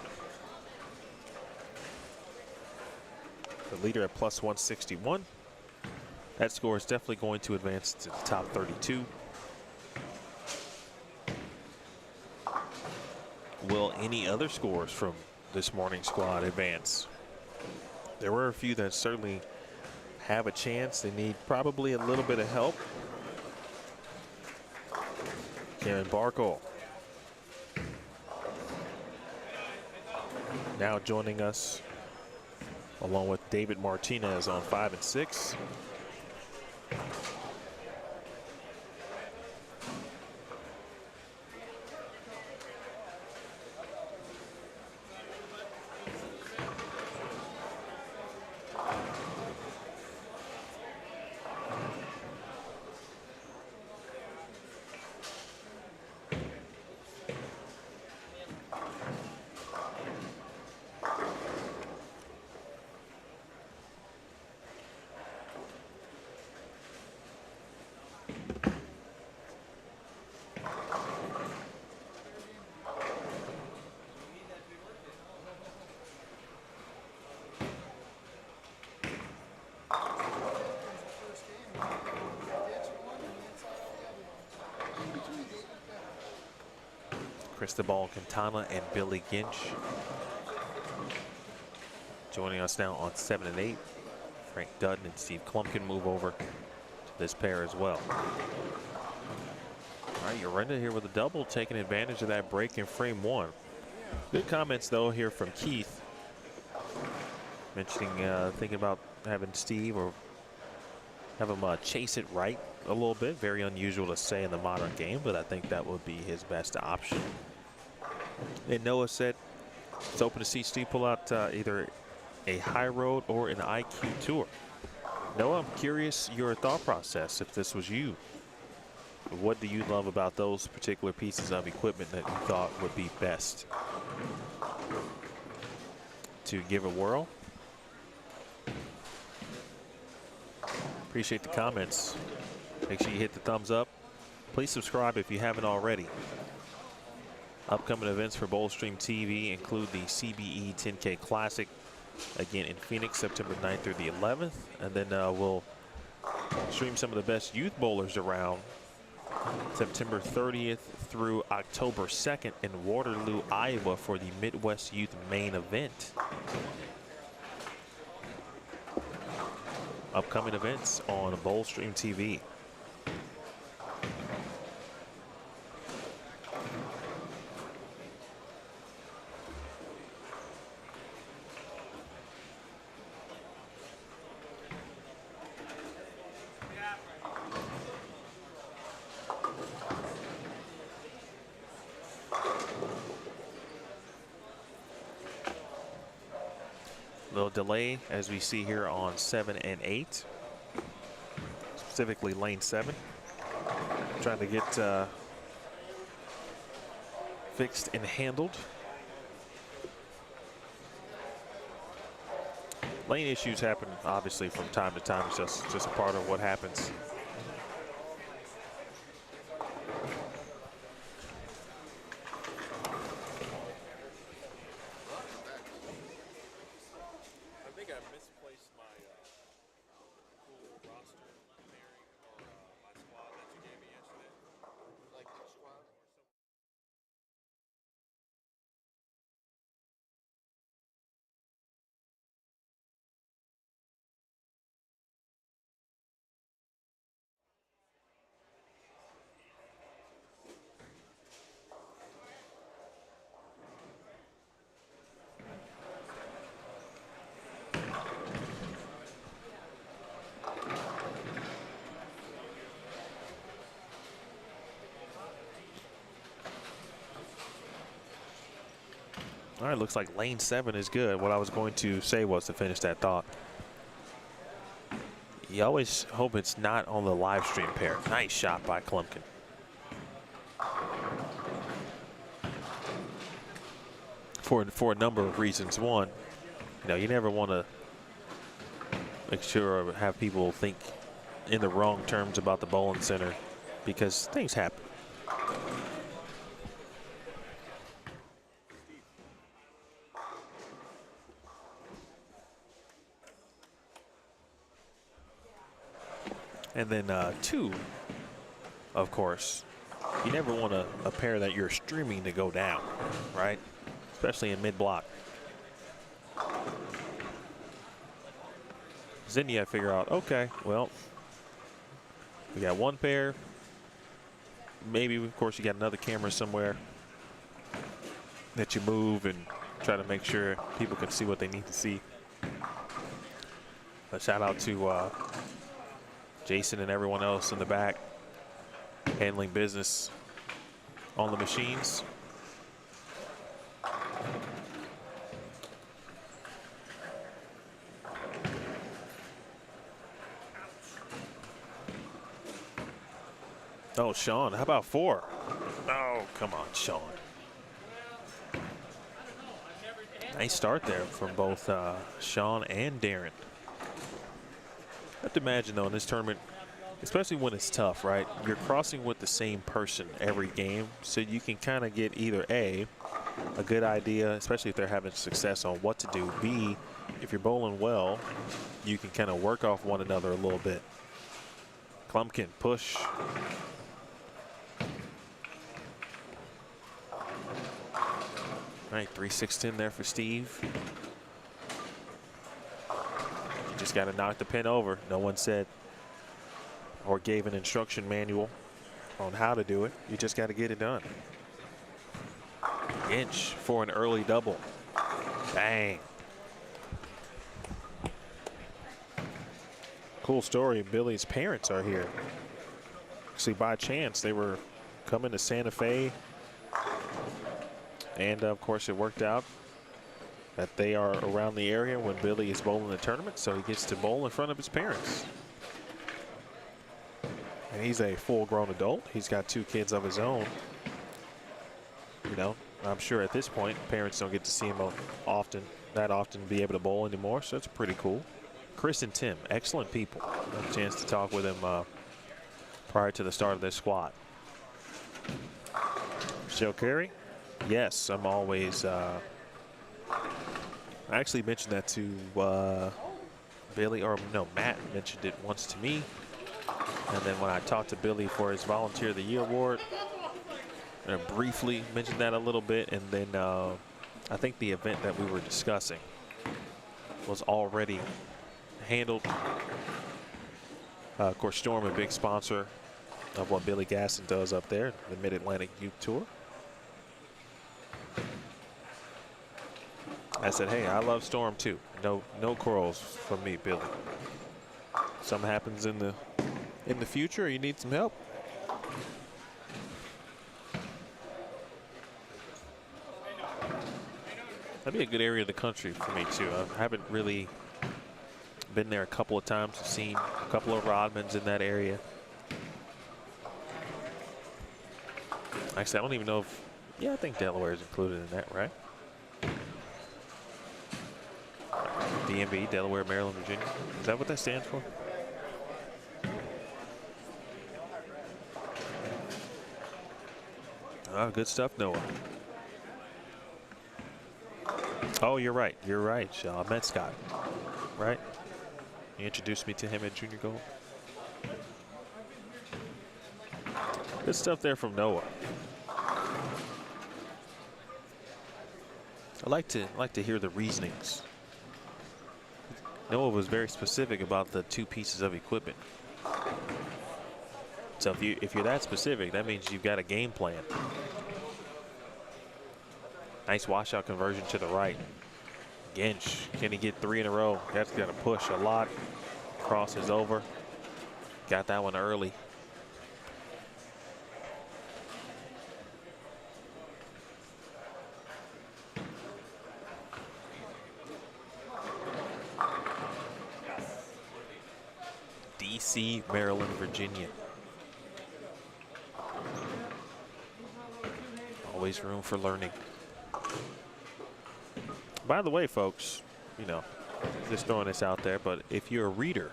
the leader at plus 161. That score is definitely going to advance to the top 32. Will any other scores from this morning's squad advance? There were a few that certainly have a chance. They need probably a little bit of help. Karen Barkle now joining us, along with David Martinez on 5 and 6. Cristobal Quintana and Billy Ginch joining us now on 7 and 8. Frank Dutton and Steve Klumpkin move over to this pair as well. All right, Urenda here with a double, taking advantage of that break in frame 1. Good comments though here from Keith, mentioning thinking about having Steve or have him chase it right a little bit. Very unusual to say in the modern game, but I think that would be his best option. And Noah said it's open to see Steve pull out either a high road or an IQ tour. Noah, I'm curious your thought process if this was you. What do you love about those particular pieces of equipment that you thought would be best to give a whirl? Appreciate the comments. Make sure you hit the thumbs up. Please subscribe if you haven't already. Upcoming events for Bullstream TV include the CBE 10K Classic, again in Phoenix, September 9th through the 11th. And then we'll stream some of the best youth bowlers around September 30th through October 2nd in Waterloo, Iowa for the Midwest Youth main event. Upcoming events on Bullstream TV. Little delay as we see here on 7 and 8, specifically lane 7. Trying to get fixed and handled. Lane issues happen obviously from time to time. It's just a part of what happens. All right, looks like lane 7 is good. What I was going to say was to finish that thought. You always hope it's not on the live stream pair. Nice shot by Klumpkin. For a number of reasons. One, you know, you never want to make sure or have people think in the wrong terms about the bowling center because things happen. And then 2, of course, you never want a pair that you're streaming to go down, right? Especially in mid-block. Then you have to figure out, okay, well, we got one pair. Maybe, of course, you got another camera somewhere that you move and try to make sure people can see what they need to see. A shout out to Jason and everyone else in the back handling business on the machines. Oh, Sean, how about 4? Oh, come on, Sean. Nice start there from both Sean and Darren. I have to imagine, though, in this tournament, especially when it's tough, right? You're crossing with the same person every game, so you can kind of get either A, a good idea, especially if they're having success on what to do. B, if you're bowling well, you can kind of work off one another a little bit. Klumpkin, push. All right, 3-6-10 there for Steve. You just got to knock the pin over. No one said or gave an instruction manual on how to do it. You just got to get it done. Inch for an early double. Bang. Cool story. Billy's parents are here. See, by chance, they were coming to Santa Fe. And of course, it worked out that they are around the area when Billy is bowling the tournament, so he gets to bowl in front of his parents. And he's a full-grown adult. He's got 2 kids of his own. You know, I'm sure at this point, parents don't get to see him that often be able to bowl anymore, so it's pretty cool. Chris and Tim, excellent people. I had a chance to talk with him prior to the start of this squad. Shell Carey? Yes, I'm always. I actually mentioned that to Billy, or no, Matt mentioned it once to me. And then when I talked to Billy for his Volunteer of the Year award, I briefly mentioned that a little bit. And then I think the event that we were discussing was already handled. Of course, Storm, a big sponsor of what Billy Gaston does up there, the Mid-Atlantic Youth Tour. I said, hey, I love Storm too. No quarrels from me, Billy. Something happens in the future, you need some help. That'd be a good area of the country for me too. I haven't really been there a couple of times. I've seen a couple of Rodmans in that area. Actually, I don't even know if, yeah, I think Delaware is included in that, right? DMV, Delaware, Maryland, Virginia. Is that what that stands for? Oh, good stuff, Noah. Oh, you're right. You're right, I met Scott, right? You introduced me to him at Junior Gold. Good stuff there from Noah. I like to hear the reasonings. Noah was very specific about the 2 pieces of equipment. So if you're that specific, that means you've got a game plan. Nice washout conversion to the right. Ginch, can he get 3 in a row? That's got to push a lot. Cross is over. Got that one early. DC, Maryland, Virginia. Always room for learning. By the way, folks, you know, just throwing this out there, but if you're a reader,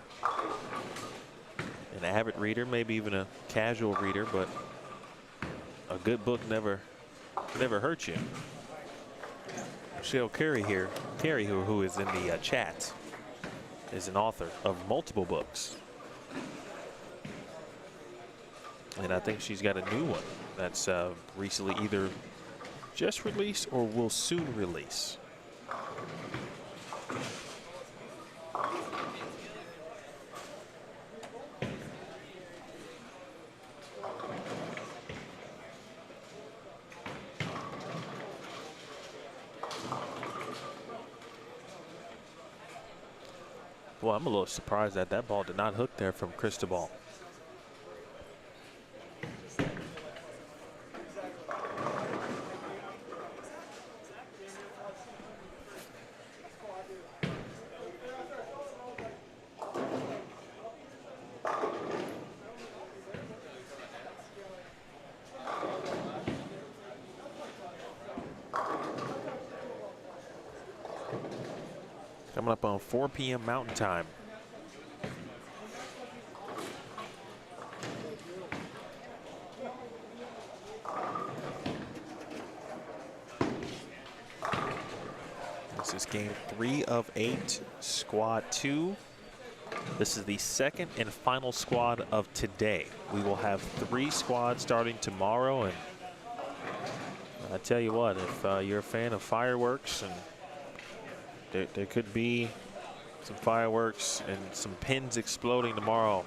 an avid reader, maybe even a casual reader, but a good book never hurts you. Michelle Carey here, who is in the chat, is an author of multiple books. And I think she's got a new one that's recently either just released or will soon release. Well, I'm a little surprised that that ball did not hook there from Cristobal. Coming up on 4 p.m. Mountain Time. This is game 3 of 8, squad 2. This is the second and final squad of today. We will have 3 squads starting tomorrow, and I tell you what, if you're a fan of fireworks, and there could be some fireworks and some pins exploding tomorrow.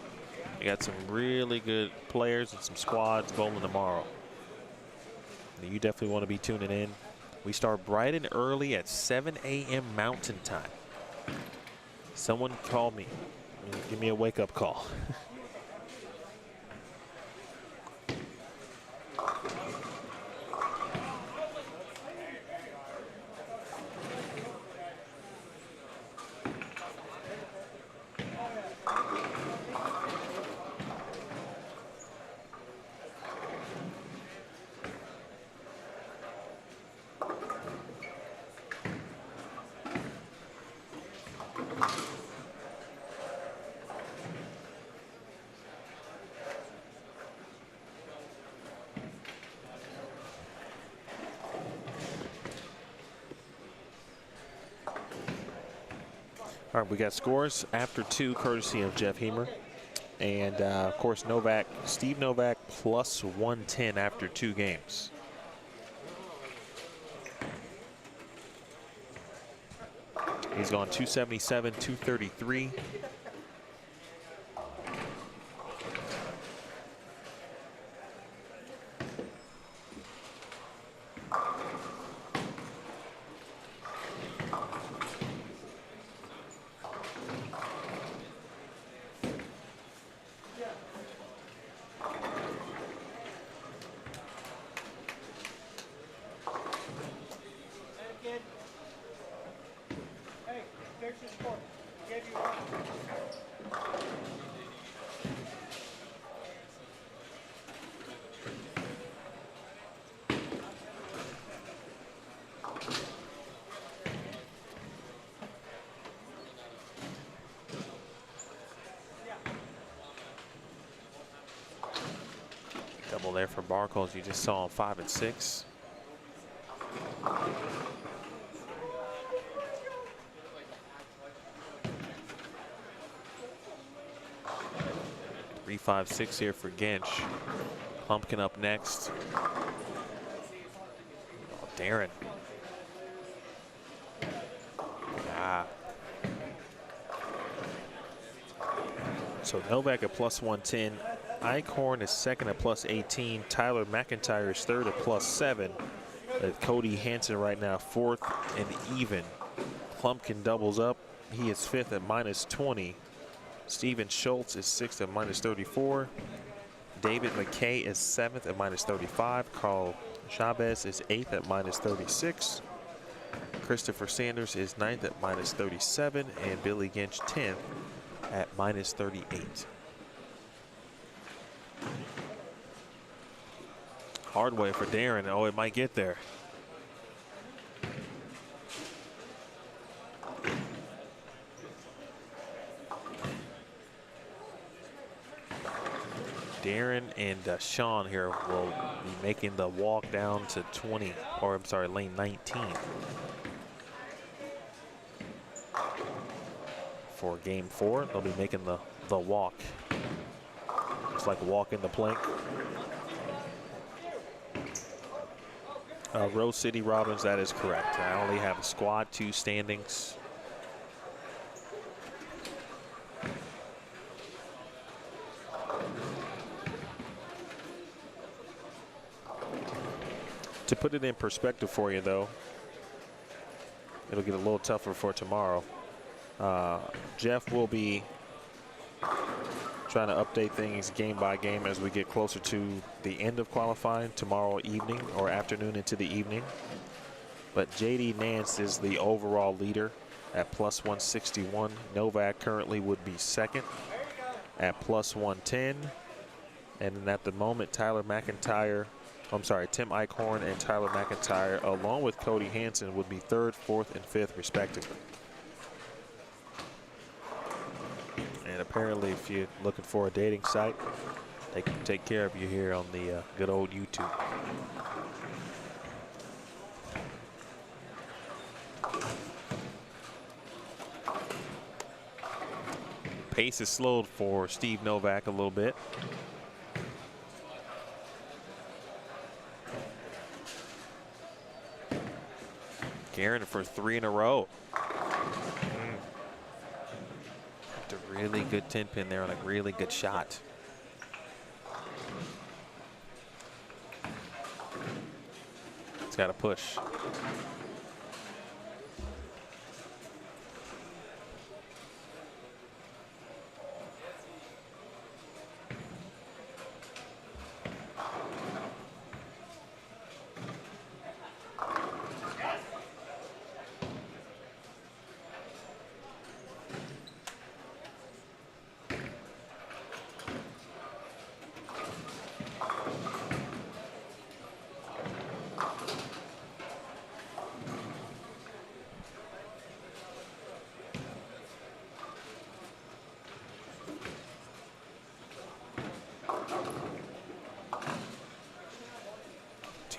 You got some really good players and some squads bowling tomorrow. You definitely want to be tuning in. We start bright and early at 7 a.m. Mountain Time. Someone call me. Give me a wake-up call. All right, we got scores after 2, courtesy of Jeff Hemer. And, of course, Novak, Steve Novak plus 110 after 2 games. He's gone 277, 233. Double there for Barclays. You just saw him 5 and 6. Three, 5, 6 here for Gensch. Pumpkin up next. Oh, Darren. Ah. So Novak at plus 110. Eichhorn is second at plus 18. Tyler McIntyre is third at plus 7. Cody Hansen right now fourth and even. Plumpkin doubles up. He is fifth at minus 20. Steven Schultz is sixth at minus 34. David McKay is seventh at minus 35. Carl Chavez is eighth at minus 36. Christopher Sanders is ninth at minus 37. And Billy Gensch 10th at minus 38. Hard way for Darren. Oh, it might get there. Darren and Sean here will be making the walk down to 20, or I'm sorry, lane 19 for game 4. They'll be making the walk. It's like walking the plank. Rose City Robbins, that is correct. I only have a squad 2 standings. To put it in perspective for you, though, it'll get a little tougher for tomorrow. Jeff will be trying to update things game by game as we get closer to the end of qualifying tomorrow evening or afternoon into the evening. But JD Nance is the overall leader at plus 161. Novak currently would be second at plus 110. And then at the moment, Tim Eichhorn and Tyler McIntyre, along with Cody Hansen, would be 3rd, 4th, and 5th, respectively. And apparently, if you're looking for a dating site, they can take care of you here on the good old YouTube. Pace has slowed for Steve Novak a little bit. Guerin for 3 in a row. A really good 10-pin there on a really good shot. It's got to push.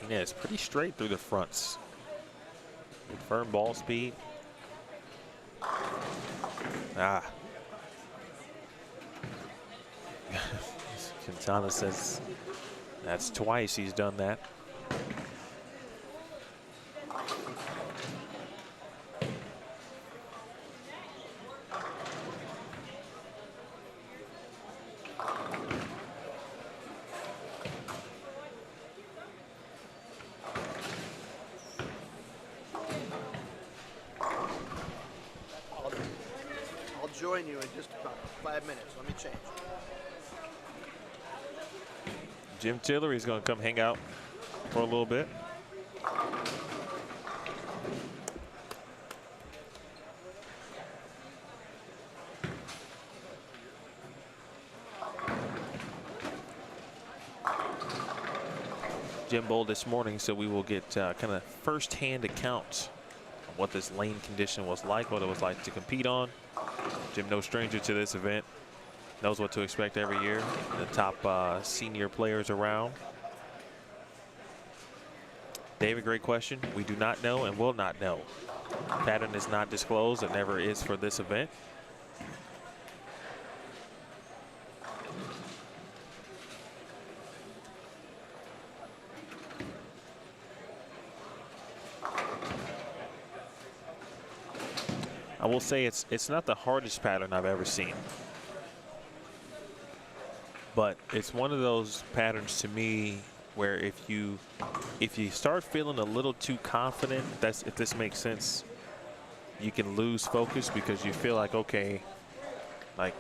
It's pretty straight through the fronts. Good firm ball speed. Quintana says that's twice he's done that. Join you in just about 5 minutes. Let me change. Jim Tillery is going to come hang out for a little bit. Jim bowled this morning, so we will get kind of first-hand account of what this lane condition was like, what it was like to compete on. Jim, no stranger to this event, knows what to expect every year. The top senior players around. David, great question. We do not know and will not know. Pattern is not disclosed. It never is for this event. I will say it's not the hardest pattern I've ever seen, but it's one of those patterns to me where if you start feeling a little too confident, if this makes sense, you can lose focus because you feel like, okay, like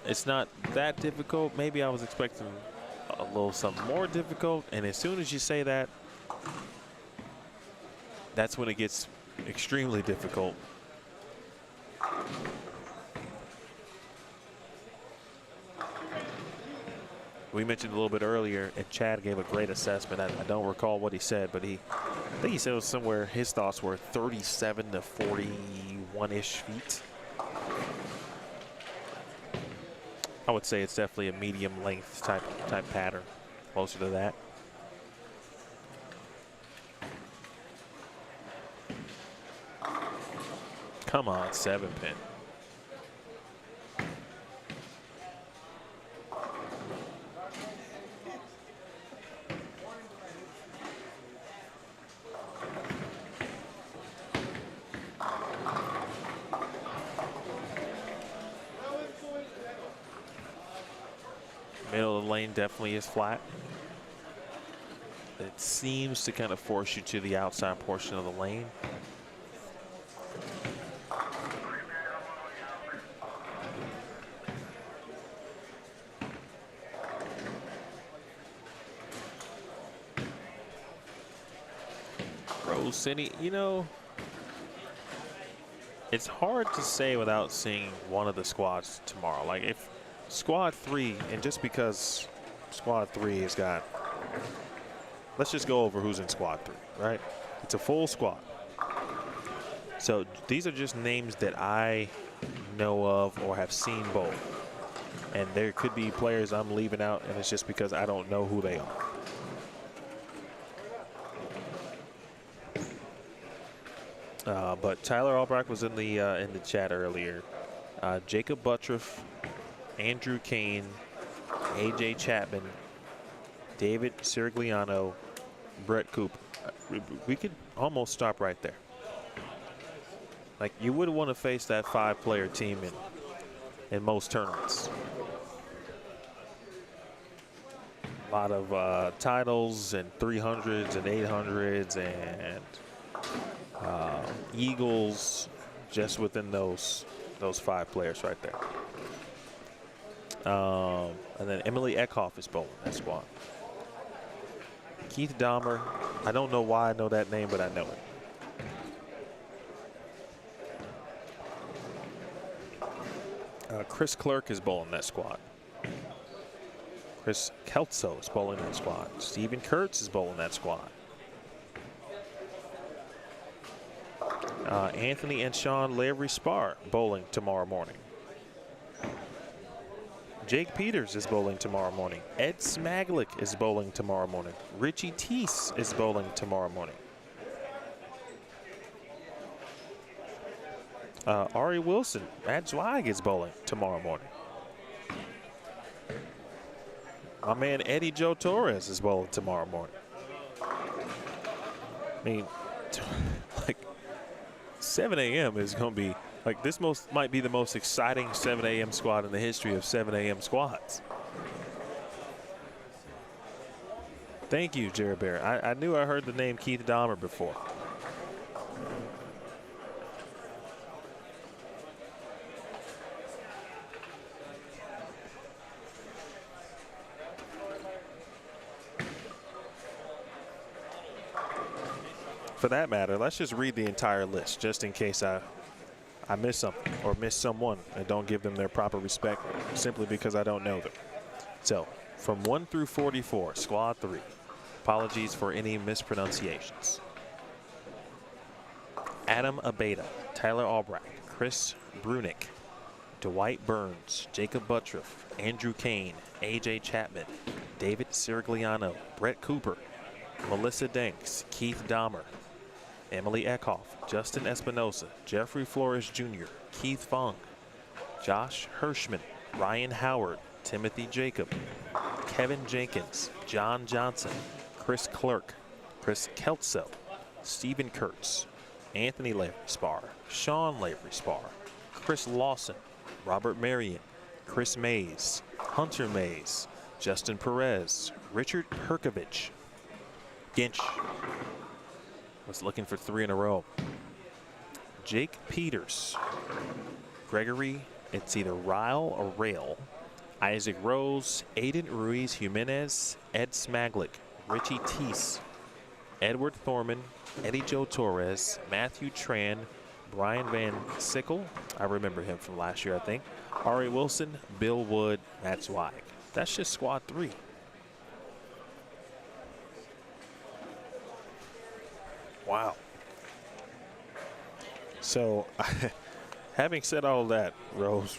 it's not that difficult. Maybe I was expecting a little something more difficult, and as soon as you say that, that's when it gets extremely difficult. we mentioned a little bit earlier, and Chad gave a great assessment. I don't recall what he said, but I think he said it was somewhere, his thoughts were 37 to 41-ish feet. I would say it's definitely a medium length type pattern, closer to that. Come on, 7-pin. Middle of the lane definitely is flat. It seems to kind of force you to the outside portion of the lane. Rose City, you know, it's hard to say without seeing one of the squads tomorrow. Like if Squad 3, and just because Squad 3 has got, let's just go over who's in Squad 3, right? It's a full squad. So these are just names that I know of or have seen both. And there could be players I'm leaving out, and it's just because I don't know who they are. But Tyler Albrecht was in the chat earlier. Jacob Buttriff, Andrew Kane, AJ Chapman, David Sirigliano, Brett Cooper. We could almost stop right there. Like, you wouldn't want to face that 5-player team in most tournaments. A lot of titles and 300s and 800s and Eagles just within those 5 players right there. And then Emily Eckhoff is bowling that squad. Keith Dahmer, I don't know why I know that name, but I know it. Chris Clerk is bowling that squad. Chris Kelso is bowling that squad. Stephen Kurtz is bowling that squad. Anthony and Sean Lavery Spar bowling tomorrow morning. Jake Peters is bowling tomorrow morning. Ed Smaglik is bowling tomorrow morning. Richie Teese is bowling tomorrow morning. Ari Wilson, Matt Zweig is bowling tomorrow morning. My man Eddie Joe Torres is bowling tomorrow morning. I mean, like 7 a.m. is going to be like this might be the most exciting 7 a.m. squad in the history of 7 a.m. squads. Thank you, Jared Bear. I knew I heard the name Keith Dahmer before. For that matter, let's just read the entire list just in case I miss something or miss someone and don't give them their proper respect simply because I don't know them. So, from 1 through 44, Squad 3. Apologies for any mispronunciations. Adam Abeda, Tyler Albrecht, Chris Brunick, Dwight Burns, Jacob Buttriff, Andrew Kane, AJ Chapman, David Sirigliano, Brett Cooper, Melissa Danks, Keith Dahmer, Emily Eckhoff, Justin Espinosa, Jeffrey Flores Jr., Keith Fong, Josh Hirschman, Ryan Howard, Timothy Jacob, Kevin Jenkins, John Johnson, Chris Clerk, Chris Kelso, Stephen Kurtz, Anthony Lavery Spar, Sean Lavery Spar, Chris Lawson, Robert Marion, Chris Mays, Hunter Mays, Justin Perez, Richard Herkovich, Ginch was looking for 3 in a row. Jake Peters, Gregory, it's either Ryle or Rail, Isaac Rose, Aiden Ruiz Jimenez, Ed Smaglik, Richie Teese, Edward Thorman, Eddie Joe Torres, Matthew Tran, Brian Van Sickle, I remember him from last year, I think, Ari Wilson, Bill Wood, Matt Zweig. That's just squad 3. Wow. So, having said all that, Rose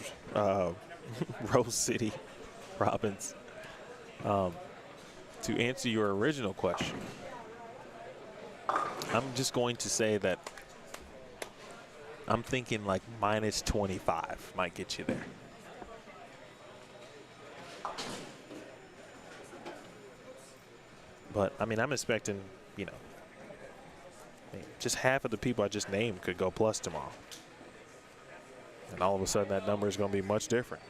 City Robbins, to answer your original question, I'm just going to say that I'm thinking like minus 25 might get you there. But, I mean, I'm expecting, you know, just half of the people I just named could go plus tomorrow. And all of a sudden that number is going to be much different.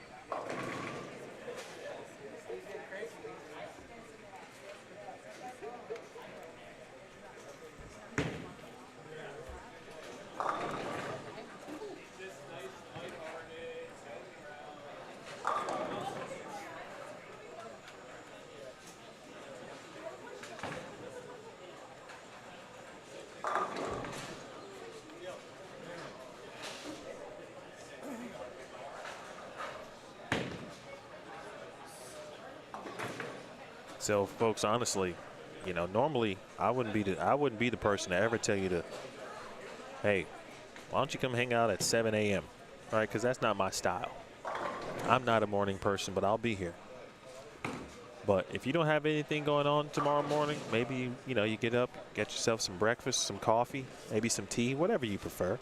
So, folks, honestly, you know, normally I wouldn't be the person to ever tell you to, hey, why don't you come hang out at 7 a.m. All right, because that's not my style. I'm not a morning person, but I'll be here. But if you don't have anything going on tomorrow morning, maybe you know you get up, get yourself some breakfast, some coffee, maybe some tea, whatever you prefer.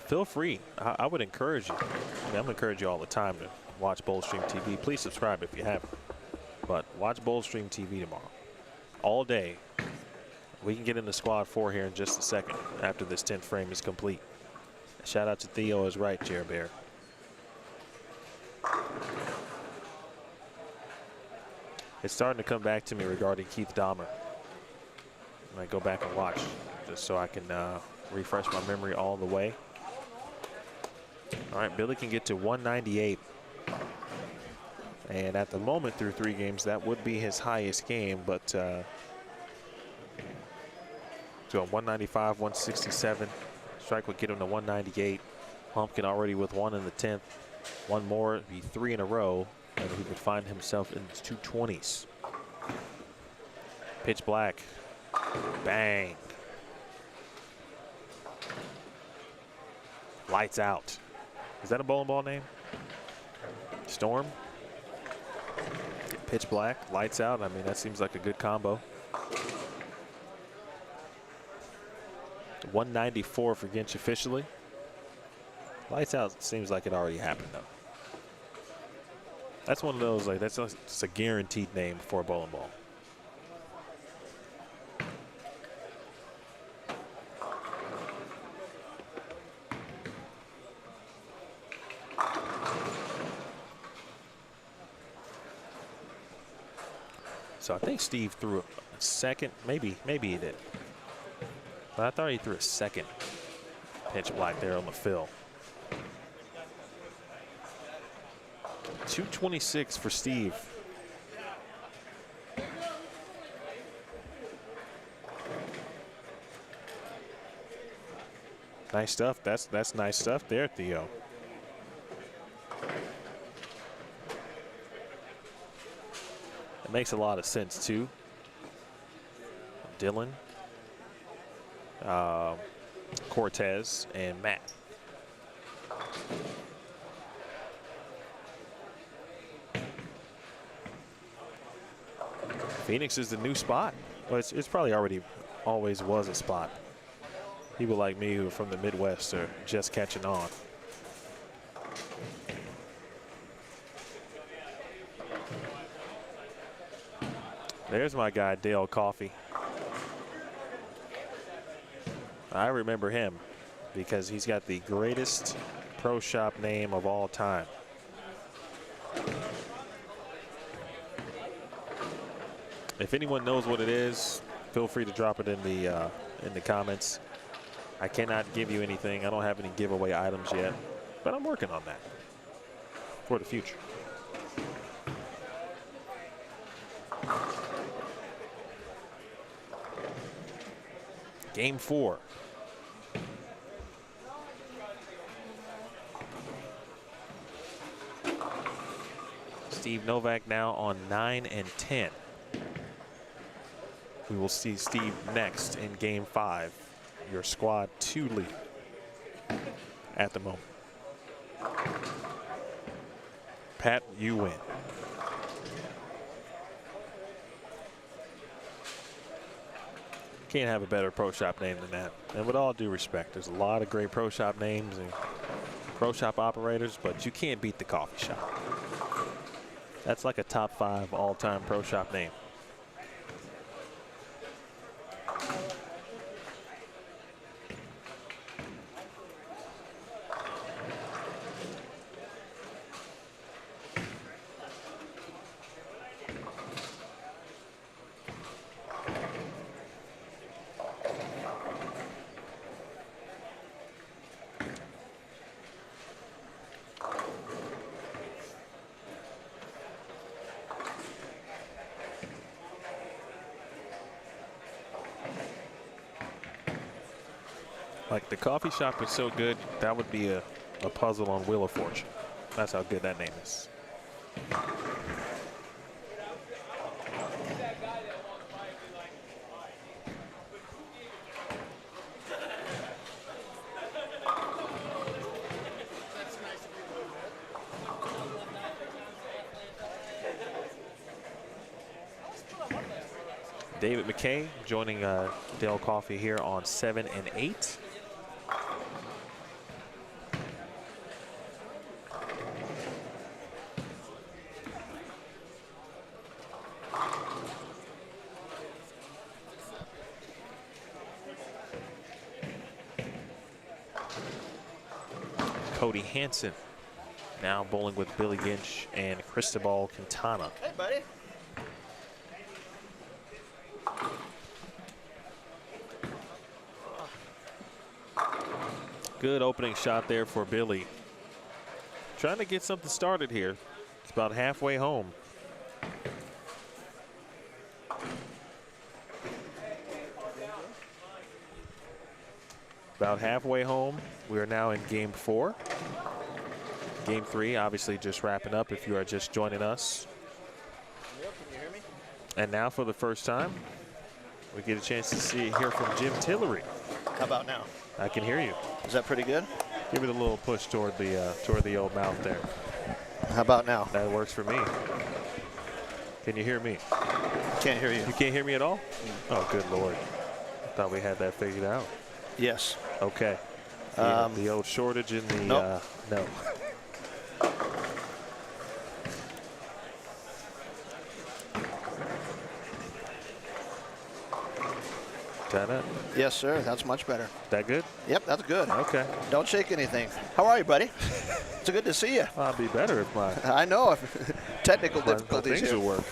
Feel free. I would encourage you. I mean, I'm gonna encourage you all the time to watch Bowl Stream TV. Please subscribe if you haven't. But watch Bowl Stream TV tomorrow. All day. We can get into squad 4 here in just a second after this 10th frame is complete. Shout out to Theo is right, Chair Bear. It's starting to come back to me regarding Keith Dahmer. I might go back and watch just so I can refresh my memory all the way. All right, Billy can get to 198. And at the moment, through 3 games, that would be his highest game. But so 195, 167. Strike would get him to 198. Pumpkin already with 1 in the 10th. One more, be 3 in a row, and he would find himself in the 220s. Pitch black. Bang. Lights out. Is that a bowling ball name? Storm. Pitch black, lights out. I mean, that seems like a good combo. 194 for Ginch officially. Lights out seems like it already happened, though. That's one of those, like, that's just a guaranteed name for a bowling ball. So I think Steve threw a second, maybe he did. But I thought he threw a second pitch black there on the fill. 226 for Steve. Nice stuff. That's nice stuff there, Theo. It makes a lot of sense too. Dylan, Cortez, and Matt. Phoenix is the new spot. Well, it's probably always was a spot. People like me who are from the Midwest are just catching on. There's my guy, Dale Coffey. I remember him because he's got the greatest pro shop name of all time. If anyone knows what it is, feel free to drop it in the comments. I cannot give you anything. I don't have any giveaway items yet, but I'm working on that for the future. Game 4. Steve Novak now on 9 and 10. We will see Steve next in game 5. Your squad 2 lead at the moment. Pat, you win. Can't have a better pro shop name than that. And with all due respect, there's a lot of great pro shop names and pro shop operators, but you can't beat the coffee shop. That's like a top 5 all-time pro shop name. Like the coffee shop is so good, that would be a puzzle on Wheel of Fortune. That's how good that name is. David McKay joining Dale Coffee here on 7 and 8. Cody Hansen now bowling with Billy Ginch and Cristobal Quintana. Hey, buddy. Good opening shot there for Billy. Trying to get something started here. It's about halfway home. About halfway home. We are now in game 4. Game 3 obviously just wrapping up if you are just joining us. Can you hear me? And now for the first time, we get a chance to hear from Jim Tillery. How about now? I can hear you. Is that pretty good? Give it a little push toward the old mouth there. How about now? That works for me. Can you hear me? Can't hear you. You can't hear me at all? Oh, good Lord. Thought we had that figured out. Yes. Okay. The old shortage in the Nope. no. That Yes, sir. That's much better. that good? Yep, that's good. Okay. Don't shake anything. How are you, buddy? It's good to see you. I'll be better if my I know. Technical my difficulties things here. will work.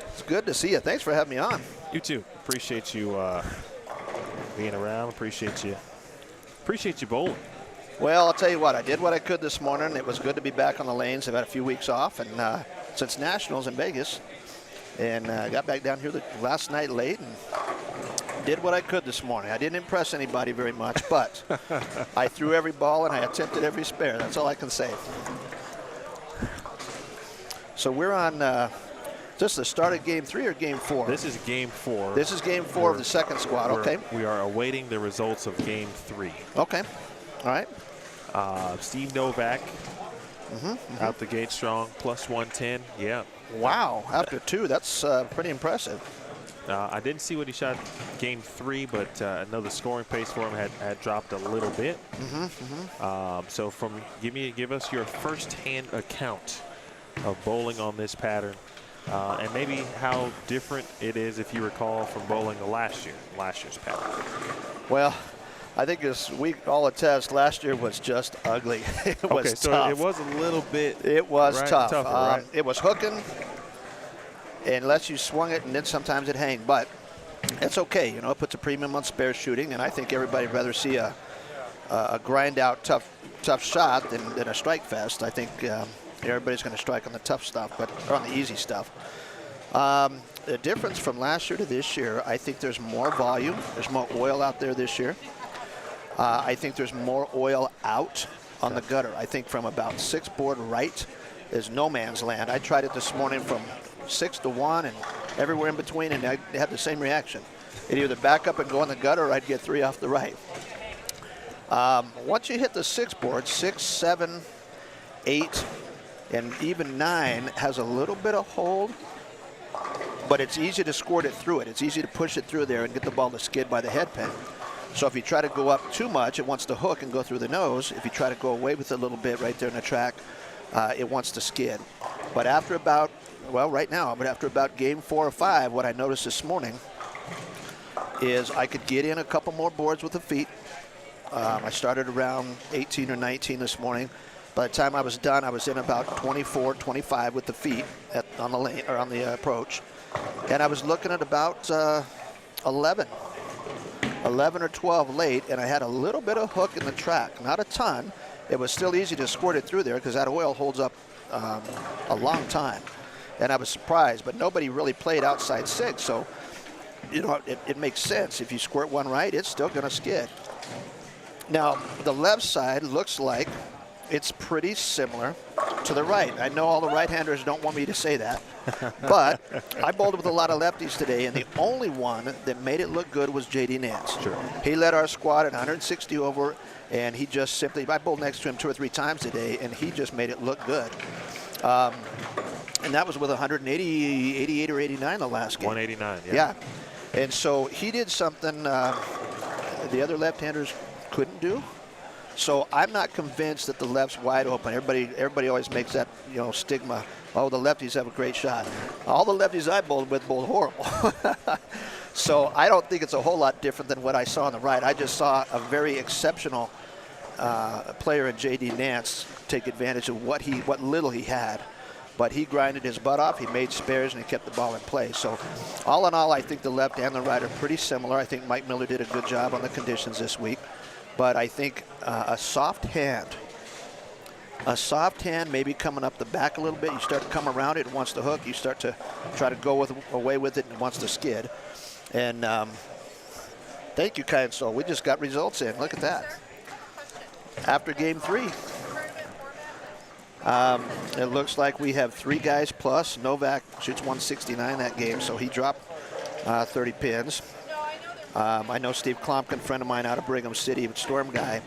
It's good to see you. Thanks for having me on. You too. Appreciate you being around. Appreciate you bowling. Well, I'll tell you what. I did what I could this morning. It was good to be back on the lanes. I've had a few weeks off, and since Nationals in Vegas, and got back down here last night late and did what I could this morning. I didn't impress anybody very much, but I threw every ball and I attempted every spare. That's all I can say. So we're on. Is this the start of game 3 or game 4? This is game 4. This is game 4 of the second squad. Okay. We are awaiting the results of game 3. Okay. All right. Steve Novak out the gate strong, plus 110. Yeah. Wow. After 2, that's pretty impressive. I didn't see what he shot game 3, but I know the scoring pace for him had dropped a little bit. So give us your first-hand account of bowling on this pattern, and maybe how different it is if you recall from bowling last year's pattern. Well, I think as we all attest, last year was just ugly. It was okay, so tough. it was a little bit. It was tough. Tougher, right? It was hooking, unless you swung it, and then sometimes it hang. But it's okay. You know, it puts a premium on spare shooting, and I think everybody would rather see a grind-out, tough shot than a strike fest. I think everybody's going to strike on the tough stuff, or on the easy stuff. The difference from last year to this year, I think there's more volume. There's more oil out there this year. I think there's more oil out on the gutter. I think from about 6 board right is no man's land. I tried it this morning from 6 to 1 and everywhere in between, and I had the same reaction. It'd either back up and go in the gutter, or I'd get 3 off the right. Once you hit the 6 board, 6, 7, 8, and even 9 has a little bit of hold, but it's easy to squirt it through it. It's easy to push it through there and get the ball to skid by the head pin. So if you try to go up too much, it wants to hook and go through the nose. If you try to go away with it a little bit right there in the track, it wants to skid. But after about, well, right now, but after about game 4 or 5, what I noticed this morning is I could get in a couple more boards with the feet. I started around 18 or 19 this morning. By the time I was done, I was in about 24, 25 with the feet on the lane, or on the approach. And I was looking at about 11 or 12 late, and I had a little bit of hook in the track. Not a ton. It was still easy to squirt it through there because that oil holds up a long time. And I was surprised, but nobody really played outside 6, so you know, it makes sense. If you squirt one right, it's still going to skid. Now, the left side looks like it's pretty similar to the right. I know all the right-handers don't want me to say that, but I bowled with a lot of lefties today, and the only one that made it look good was J.D. Nance. Sure. He led our squad at 160 over, and he just simply, I bowled next to him 2 or 3 times today, and he just made it look good. And that was with 180, 88 or 89 the last game. 189, yeah. Yeah. And so he did something the other left-handers couldn't do. So I'm not convinced that the left's wide open. Everybody always makes that, you know, stigma. Oh, the lefties have a great shot. All the lefties I bowled with bowled horrible. So I don't think it's a whole lot different than what I saw on the right. I just saw a very exceptional player in J.D. Nance take advantage of what little he had. But he grinded his butt off, he made spares, and he kept the ball in play. So all in all, I think the left and the right are pretty similar. I think Mike Miller did a good job on the conditions this week. But I think a soft hand, maybe coming up the back a little bit. You start to come around it, it wants to hook. You start to try to go away with it, and it wants to skid. And thank you, Kai and Sol. We just got results in. Look at that. After game 3. It looks like we have 3 guys plus. Novak shoots 169 that game, so he dropped 30 pins. I know Steve Klompkin, friend of mine out of Brigham City, Storm guy,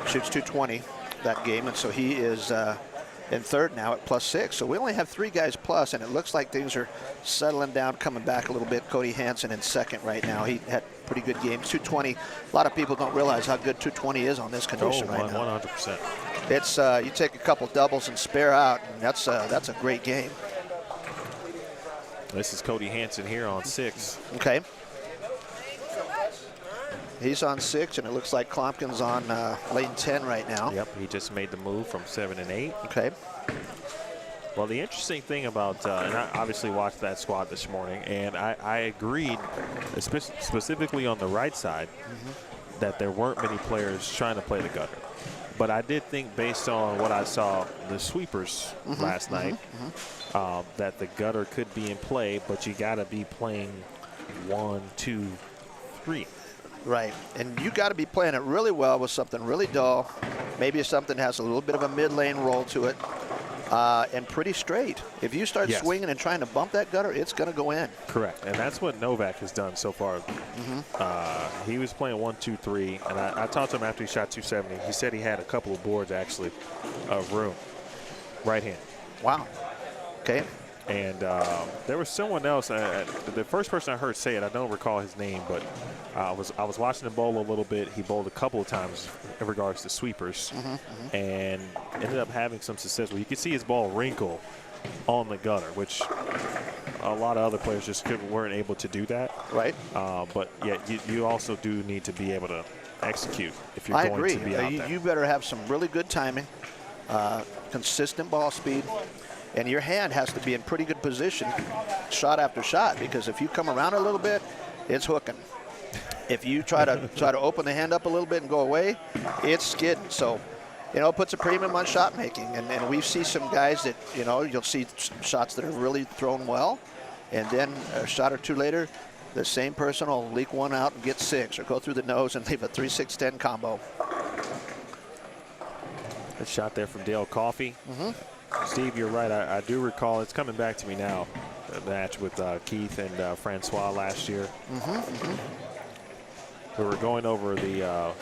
shoots 220 that game, and so he is in 3rd now at +6. So we only have 3 guys plus, and it looks like things are settling down, coming back a little bit. Cody Hansen in 2nd right now. He had pretty good games. 220. A lot of people don't realize how good 220 is on this condition right now. 100%. It's you take a couple doubles and spare out, and that's a great game. This is Cody Hansen here on 6. Okay. He's on 6, and it looks like Klompkin's on lane 10 right now. Yep, he just made the move from 7 and 8. Okay. Well, the interesting thing about, and I obviously watched that squad this morning, and I agreed, specifically on the right side, that there weren't many players trying to play the gutter. But I did think, based on what I saw the sweepers last night, that the gutter could be in play, but you got to be playing 1, 2, 3. Right, and you got to be playing it really well with something really dull, maybe something that has a little bit of a mid-lane roll to it, and pretty straight. If you start swinging and trying to bump that gutter, it's going to go in. Correct, and that's what Novak has done so far. He was playing 1, 2, 3, and I talked to him after he shot 270. He said he had a couple of boards, actually, of room. Right hand. Wow. Okay. And there was someone else. The first person I heard say it, I don't recall his name, but I was watching him bowl a little bit. He bowled a couple of times in regards to sweepers, and ended up having some success. Well, you could see his ball wrinkle on the gutter, which a lot of other players just weren't able to do that. Right. But yeah, you also do need to be able to execute if you're going to be out there. You better have some really good timing, consistent ball speed. And your hand has to be in pretty good position shot after shot, because if you come around a little bit, it's hooking. If you try to open the hand up a little bit and go away, it's skidding. So, you know, it puts a premium on shot making. And we see some guys that, you know, you'll see shots that are really thrown well, and then a shot or two later, the same person will leak one out and get 6, or go through the nose and leave a 3-6-10 combo. Good shot there from Dale Coffey. Steve, you're right. I do recall, it's coming back to me now, the match with Keith and Francois last year. We were going over the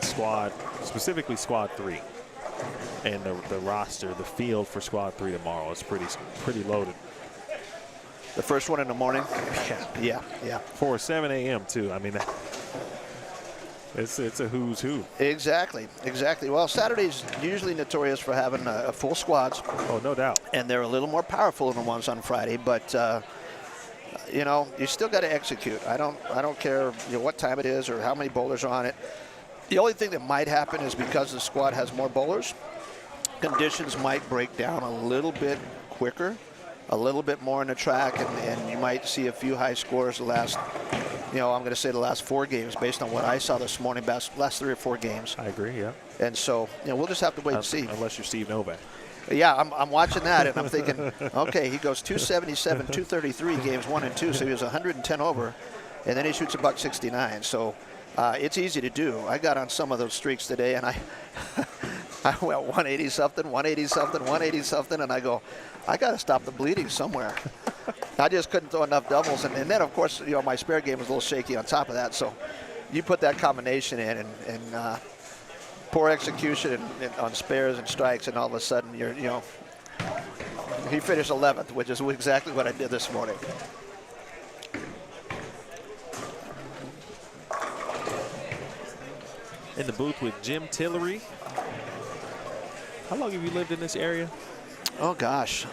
squad, specifically Squad 3, and the roster, the field for Squad 3 tomorrow is pretty loaded. The first one in the morning? Yeah. For 7 a.m. too. I mean, it's a who's who. Exactly. Well, Saturday's usually notorious for having full squads. Oh, no doubt. And they're a little more powerful than the ones on Friday, but you know, you still got to execute. I don't care what time it is or how many bowlers are on it. The only thing that might happen is because the squad has more bowlers, conditions might break down a little bit quicker, a little bit more in the track, and you might see a few high scores the last, I'm going to say the last 4 games based on what I saw this morning, last 3 or 4 games. I agree, yeah. And so, we'll just have to wait and see. Unless you're Steve Novak. Yeah, I'm watching that, and I'm thinking, okay, he goes 277, 233 games 1 and 2, so he was 110 over, and then he shoots a .169. So it's easy to do. I got on some of those streaks today, and I went 180 something, 180 something, 180 something, and I go, I got to stop the bleeding somewhere. I just couldn't throw enough doubles, and then of course, my spare game was a little shaky on top of that. So you put that combination in, and poor execution on spares and strikes, and all of a sudden he finished 11th, which is exactly what I did this morning. In the booth with Jim Tillery. How long have you lived in this area? Oh gosh,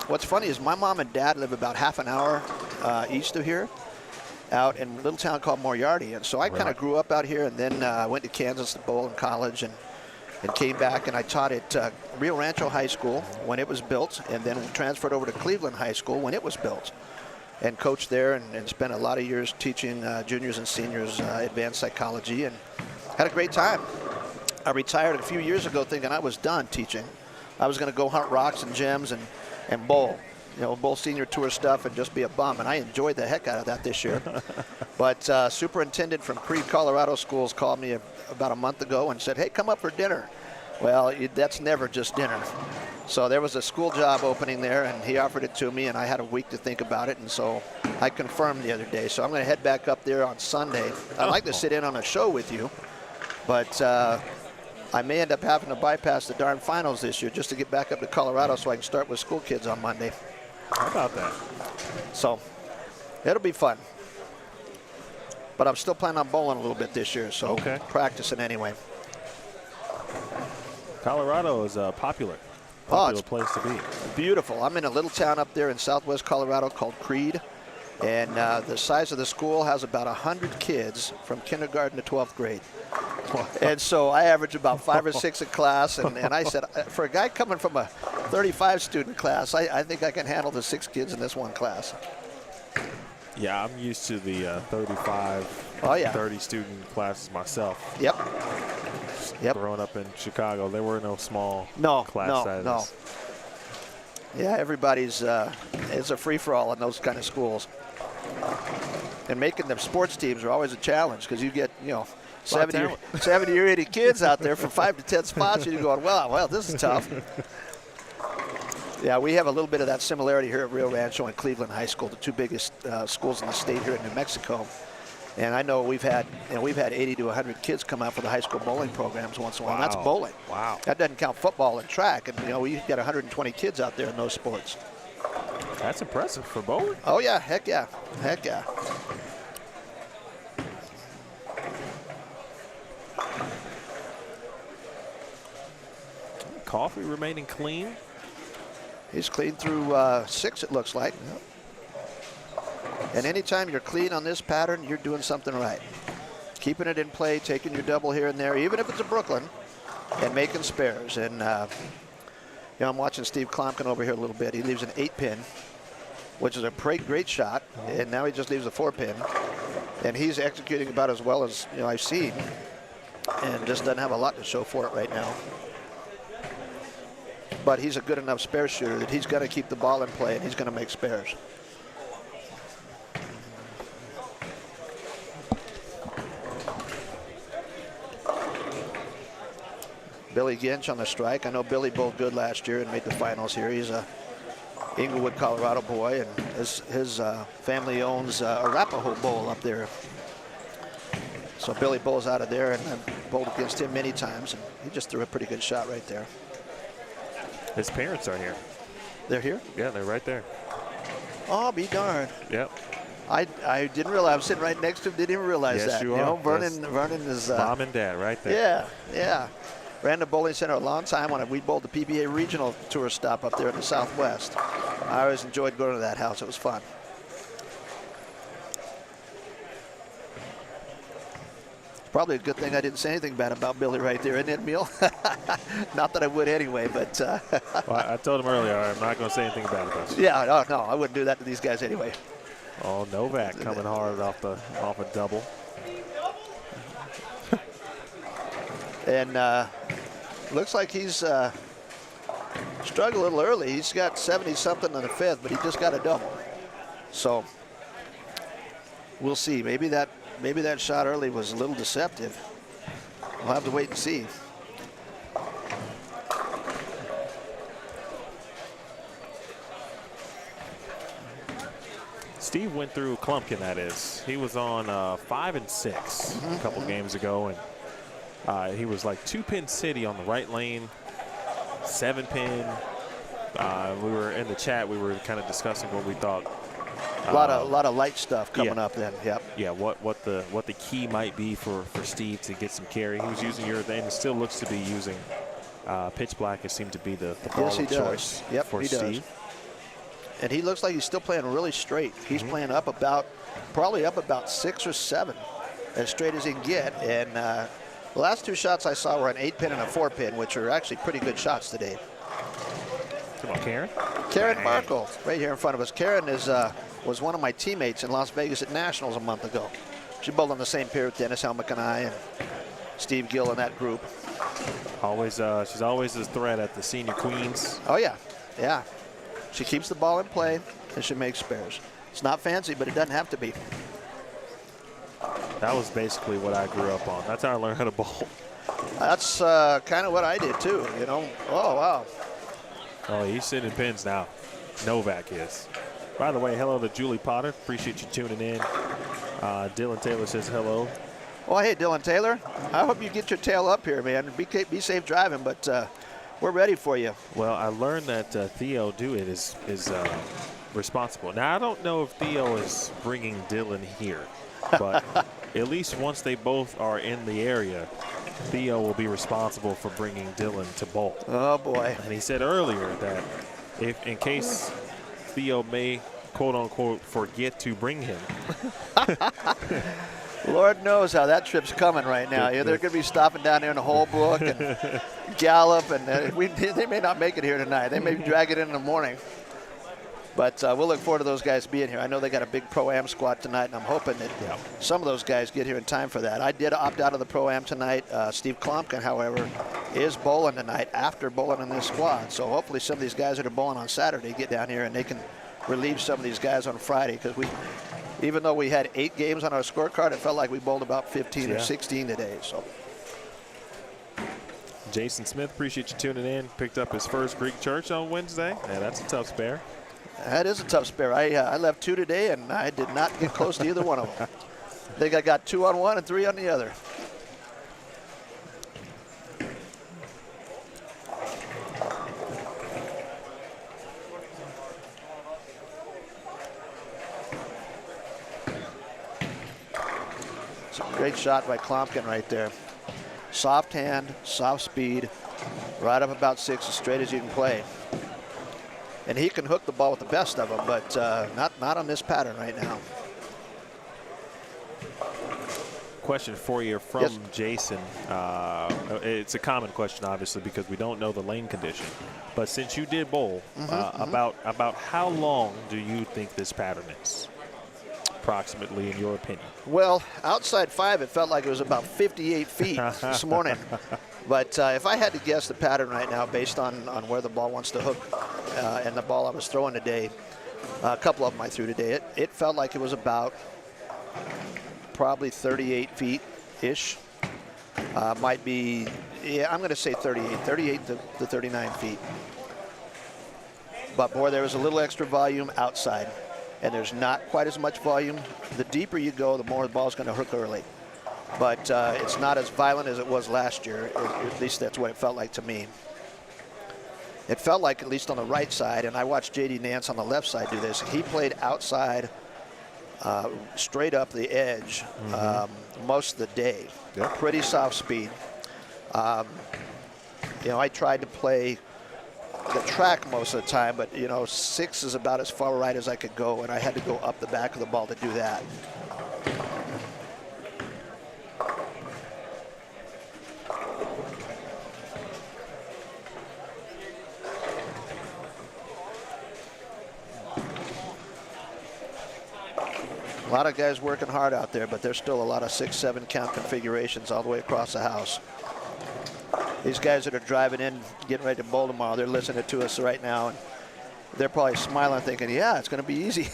what's funny is my mom and dad live about half an hour east of here, out in a little town called Moriarty, and so I kind of grew up out here, and then went to Kansas to bowl in college, and came back, and I taught at Rio Rancho High School when it was built, and then transferred over to Cleveland High School when it was built, and coached there, and spent a lot of years teaching juniors and seniors advanced psychology, and had a great time. I retired a few years ago thinking I was done teaching. I was going to go hunt rocks and gems and bowl. Bowl senior tour stuff and just be a bum, and I enjoyed the heck out of that this year. But superintendent from Creed, Colorado schools called me about a month ago and said, hey, come up for dinner. Well, that's never just dinner. So there was a school job opening there, and he offered it to me, and I had a week to think about it, and so I confirmed the other day. So I'm going to head back up there on Sunday. I'd like to sit in on a show with you, but I may end up having to bypass the darn finals this year just to get back up to Colorado so I can start with school kids on Monday. How about that? So it'll be fun. But I'm still planning on bowling a little bit this year, so practicing anyway. Colorado is a popular place to be. Beautiful. I'm in a little town up there in southwest Colorado called Creed, and the size of the school has about 100 kids from kindergarten to 12th grade. And so I average about 5 or 6 a class, and I said, for a guy coming from a 35 student class, I think I can handle the 6 kids in this one class. Yeah, I'm used to the 35, 30 student classes myself. Yep. Growing up in Chicago, there were no small class sizes. No. Yeah, everybody's, it's a free-for-all in those kind of schools. And making them sports teams are always a challenge because you get, 70 or 80 kids out there for 5 to 10 spots, and you're going, well, this is tough. Yeah, we have a little bit of that similarity here at Rio Rancho and Cleveland High School, the 2 biggest schools in the state here in New Mexico. And I know we've had 80 to 100 kids come out for the high school bowling programs once in a while. And that's bowling. Wow. That doesn't count football and track. And we got 120 kids out there in those sports. That's impressive for bowling. Oh yeah, heck yeah. Coffee remaining clean. He's clean through 6, it looks like. And anytime you're clean on this pattern, you're doing something right. Keeping it in play, taking your double here and there, even if it's a Brooklyn, and making spares. And I'm watching Steve Klompkin over here a little bit. He leaves an 8-pin, which is a great shot, and now he just leaves a 4-pin. And he's executing about as well as I've seen, and just doesn't have a lot to show for it right now. But he's a good enough spare shooter that he's going to keep the ball in play, and he's going to make spares. Billy Ginch on the strike. I know Billy bowled good last year and made the finals here. He's a Inglewood, Colorado boy, and his family owns Arapahoe Bowl up there. So Billy bowls out of there, and I bowled against him many times, and he just threw a pretty good shot right there. His parents are here. They're here? Yeah, they're right there. Oh, be darned. Yep. I didn't realize. I was sitting right next to him. Didn't even realize Yes, that. you are. know, Vernon is. Mom and Dad right there. Yeah. Ran the bowling center a long time when we bowled the PBA regional tour stop up there in the Southwest. I always enjoyed going to that house. It was fun. Probably a good thing I didn't say anything bad about Billy right there, isn't it, Emil? Not that I would anyway, but. Well, I told him earlier I'm not going to say anything bad about you. Yeah, no, I wouldn't do that to these guys anyway. Oh, Novak coming hard off a double. And looks like he's struggled a little early. He's got 70-something in the fifth, but he just got a double. So we'll see. Maybe that shot early was a little deceptive. We'll have to wait and see. Steve went through Klumpkin, that is. He was on 5 and 6 a couple games ago, and he was like 2-pin city on the right lane, 7-pin. We were in the chat. We were kind of discussing what we thought. A lot of light stuff coming up then. Yep. Yeah. What the key might be for Steve to get some carry. He was using urethane and still looks to be using pitch black. It seemed to be the ball of choice for Steve. And he looks like he's still playing really straight. He's playing probably up about 6 or 7, as straight as he can get. And the last 2 shots I saw were an 8-pin and a 4-pin, which are actually pretty good shots today. Come on, Karen. Karen Markle, right here in front of us. Karen was one of my teammates in Las Vegas at Nationals a month ago. She bowled on the same pair with Dennis Helmick and I and Steve Gill in that group. She's always a threat at the senior queens. Oh, yeah. She keeps the ball in play, and she makes spares. It's not fancy, but it doesn't have to be. That was basically what I grew up on. That's how I learned how to bowl. That's kind of what I did, too, you know. Oh, wow. Oh, he's sitting pins now. Novak is. By the way, hello to Julie Potter. Appreciate you tuning in. Dylan Taylor says hello. Oh, hey, Dylan Taylor. I hope you get your tail up here, man. Be safe driving, but we're ready for you. Well, I learned that Theo Dewitt is responsible. Now, I don't know if Theo is bringing Dylan here, but at least once they both are in the area, Theo will be responsible for bringing Dylan to bowl. Oh, boy. And he said earlier that if in case Theo may, quote-unquote, forget to bring him. Lord knows how that trip's coming right now. Yeah, they're going to be stopping down there in the Holbrook and Gallup, and they may not make it here tonight. They may drag it in the morning. But we'll look forward to those guys being here. I know they got a big Pro-Am squad tonight, and I'm hoping that some of those guys get here in time for that. I did opt out of the Pro-Am tonight. Steve Klumpkin, however, is bowling tonight after bowling in this squad. So hopefully some of these guys that are bowling on Saturday get down here and they can relieve some of these guys on Friday, because even though we had 8 games on our scorecard, it felt like we bowled about 15 or 16 today. So. Jason Smith, appreciate you tuning in. Picked up his first Greek church on Wednesday. Yeah, that's a tough spare. That is a tough spare. I left 2 today, and I did not get close to either one of them. I think I got 2 on one and 3 on the other. It's a great shot by Klumpkin right there. Soft hand, soft speed, right up about 6, as straight as you can play. And he can hook the ball with the best of them, but not on this pattern right now. Question for you from Jason. It's a common question, obviously, because we don't know the lane condition. But since you did bowl, about how long do you think this pattern is, approximately, in your opinion? Well, outside 5, it felt like it was about 58 feet this morning. But if I had to guess the pattern right now, based on where the ball wants to hook and the ball I was throwing today, a couple of them I threw today, it felt like it was about probably 38 feet-ish. might be, yeah, I'm going to say 38 to 39 feet. But boy, there was a little extra volume outside, and there's not quite as much volume. The deeper you go, the more the ball's going to hook early. But it's not as violent as it was last year. At least that's what it felt like to me. It felt like, at least on the right side, and I watched J.D. Nance on the left side do this. He played outside, straight up the edge most of the day. Yep. Pretty soft speed. You know, I tried to play the track most of the time, but, you know, 6 is about as far right as I could go, and I had to go up the back of the ball to do that. A lot of guys working hard out there, but there's still a lot of 6-7 count configurations all the way across the house. These guys that are driving in, getting ready to bowl tomorrow, they're listening to us right now, and they're probably smiling, thinking, yeah, it's going to be easy.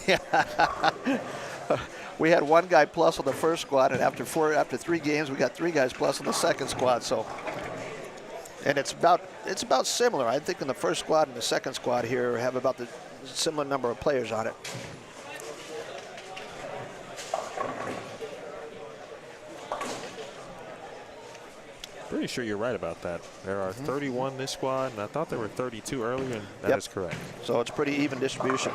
We had one guy plus on the first squad, and after 3 games, we got 3 guys plus on the second squad. So, and it's about similar. I think in the first squad and the second squad here have about the similar number of players on it. Pretty sure you're right about that. There are 31 this squad, and I thought there were 32 earlier, and that is correct. So it's pretty even distribution.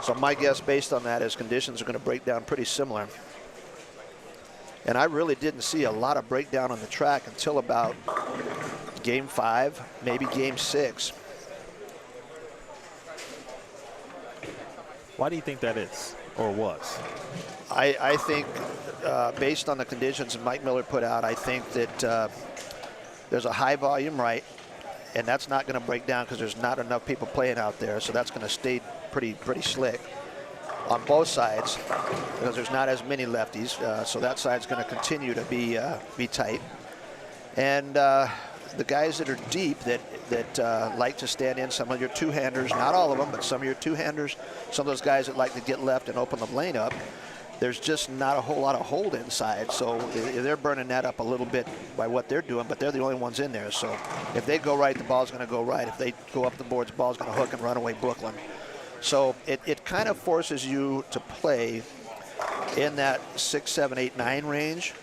So my guess based on that is conditions are going to break down pretty similar. And I really didn't see a lot of breakdown on the track until about game 5, maybe game 6. Why do you think that is, or was? I think based on the conditions Mike Miller put out, I think that there's a high volume right, and that's not going to break down because there's not enough people playing out there, so that's going to stay pretty slick on both sides because there's not as many lefties, so that side's going to continue to be tight. And the guys that are deep that like to stand in, some of your two-handers, not all of them, but some of your two-handers, some of those guys that like to get left and open the lane up, there's just not a whole lot of hold inside, so they're burning that up a little bit by what they're doing, but they're the only ones in there. So if they go right, the ball's going to go right. If they go up the boards, the ball's going to hook and run away Brooklyn. So it kind of forces you to play in that 6, 7, 8, 9 range,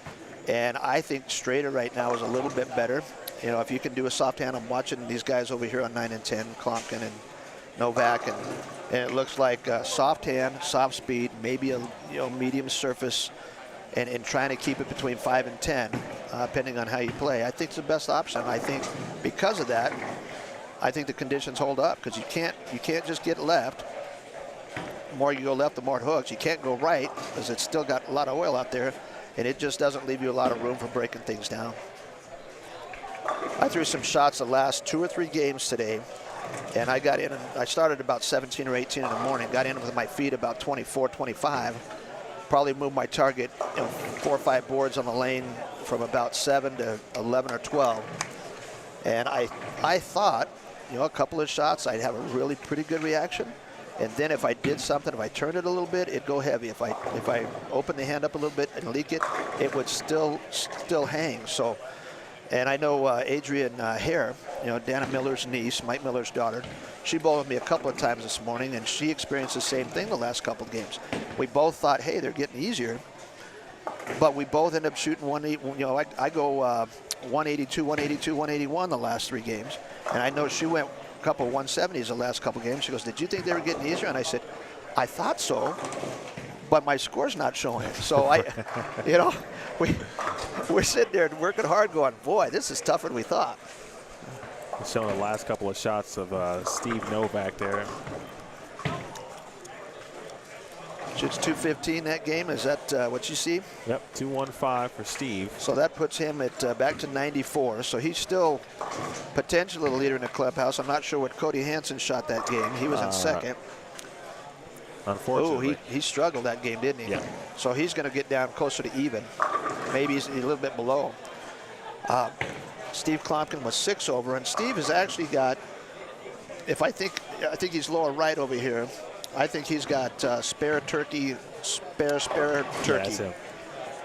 and I think straighter right now is a little bit better. You know, if you can do a soft hand, I'm watching these guys over here on 9 and 10, Klompkin and Novak, and it looks like soft hand, soft speed, maybe a medium surface, and trying to keep it between 5 and 10, depending on how you play. I think it's the best option. I think because of that, I think the conditions hold up because you can't just get left. The more you go left, the more it hooks. You can't go right because it's still got a lot of oil out there, and it just doesn't leave you a lot of room for breaking things down. I threw some shots the last 2 or 3 games today, and I got in, and I started about 17 or 18 in the morning, got in with my feet about 24, 25, probably moved my target 4 or 5 boards on the lane from about 7 to 11 or 12. And I thought, a couple of shots, I'd have a really pretty good reaction. And then if I did something, if I turned it a little bit, it'd go heavy. If I opened the hand up a little bit and leak it, it would still hang. So. And I know Adrian Hare, Dana Miller's niece, Mike Miller's daughter, she bowled with me a couple of times this morning, and she experienced the same thing the last couple of games. We both thought, hey, they're getting easier, but we both end up shooting 180. I go 182, 182, 181 the last 3 games, and I know she went a couple 170s the last couple of games. She goes, did you think they were getting easier? And I said, I thought so, but my score's not showing it. So we're sitting there and working hard going, boy, this is tougher than we thought. Showing the last couple of shots of Steve Novak there. Shoots 215 that game. Is that what you see? Yep, 215 for Steve. So that puts him at back to 94. So he's still potentially the leader in the clubhouse. I'm not sure what Cody Hansen shot that game. He was in second. Unfortunately. Oh, he struggled that game, didn't he? Yeah. So he's going to get down closer to even. Maybe he's a little bit below. Steve Klompkin was 6 over, and Steve has actually got, I think he's lower right over here. I think he's got spare turkey. Yeah, that's him.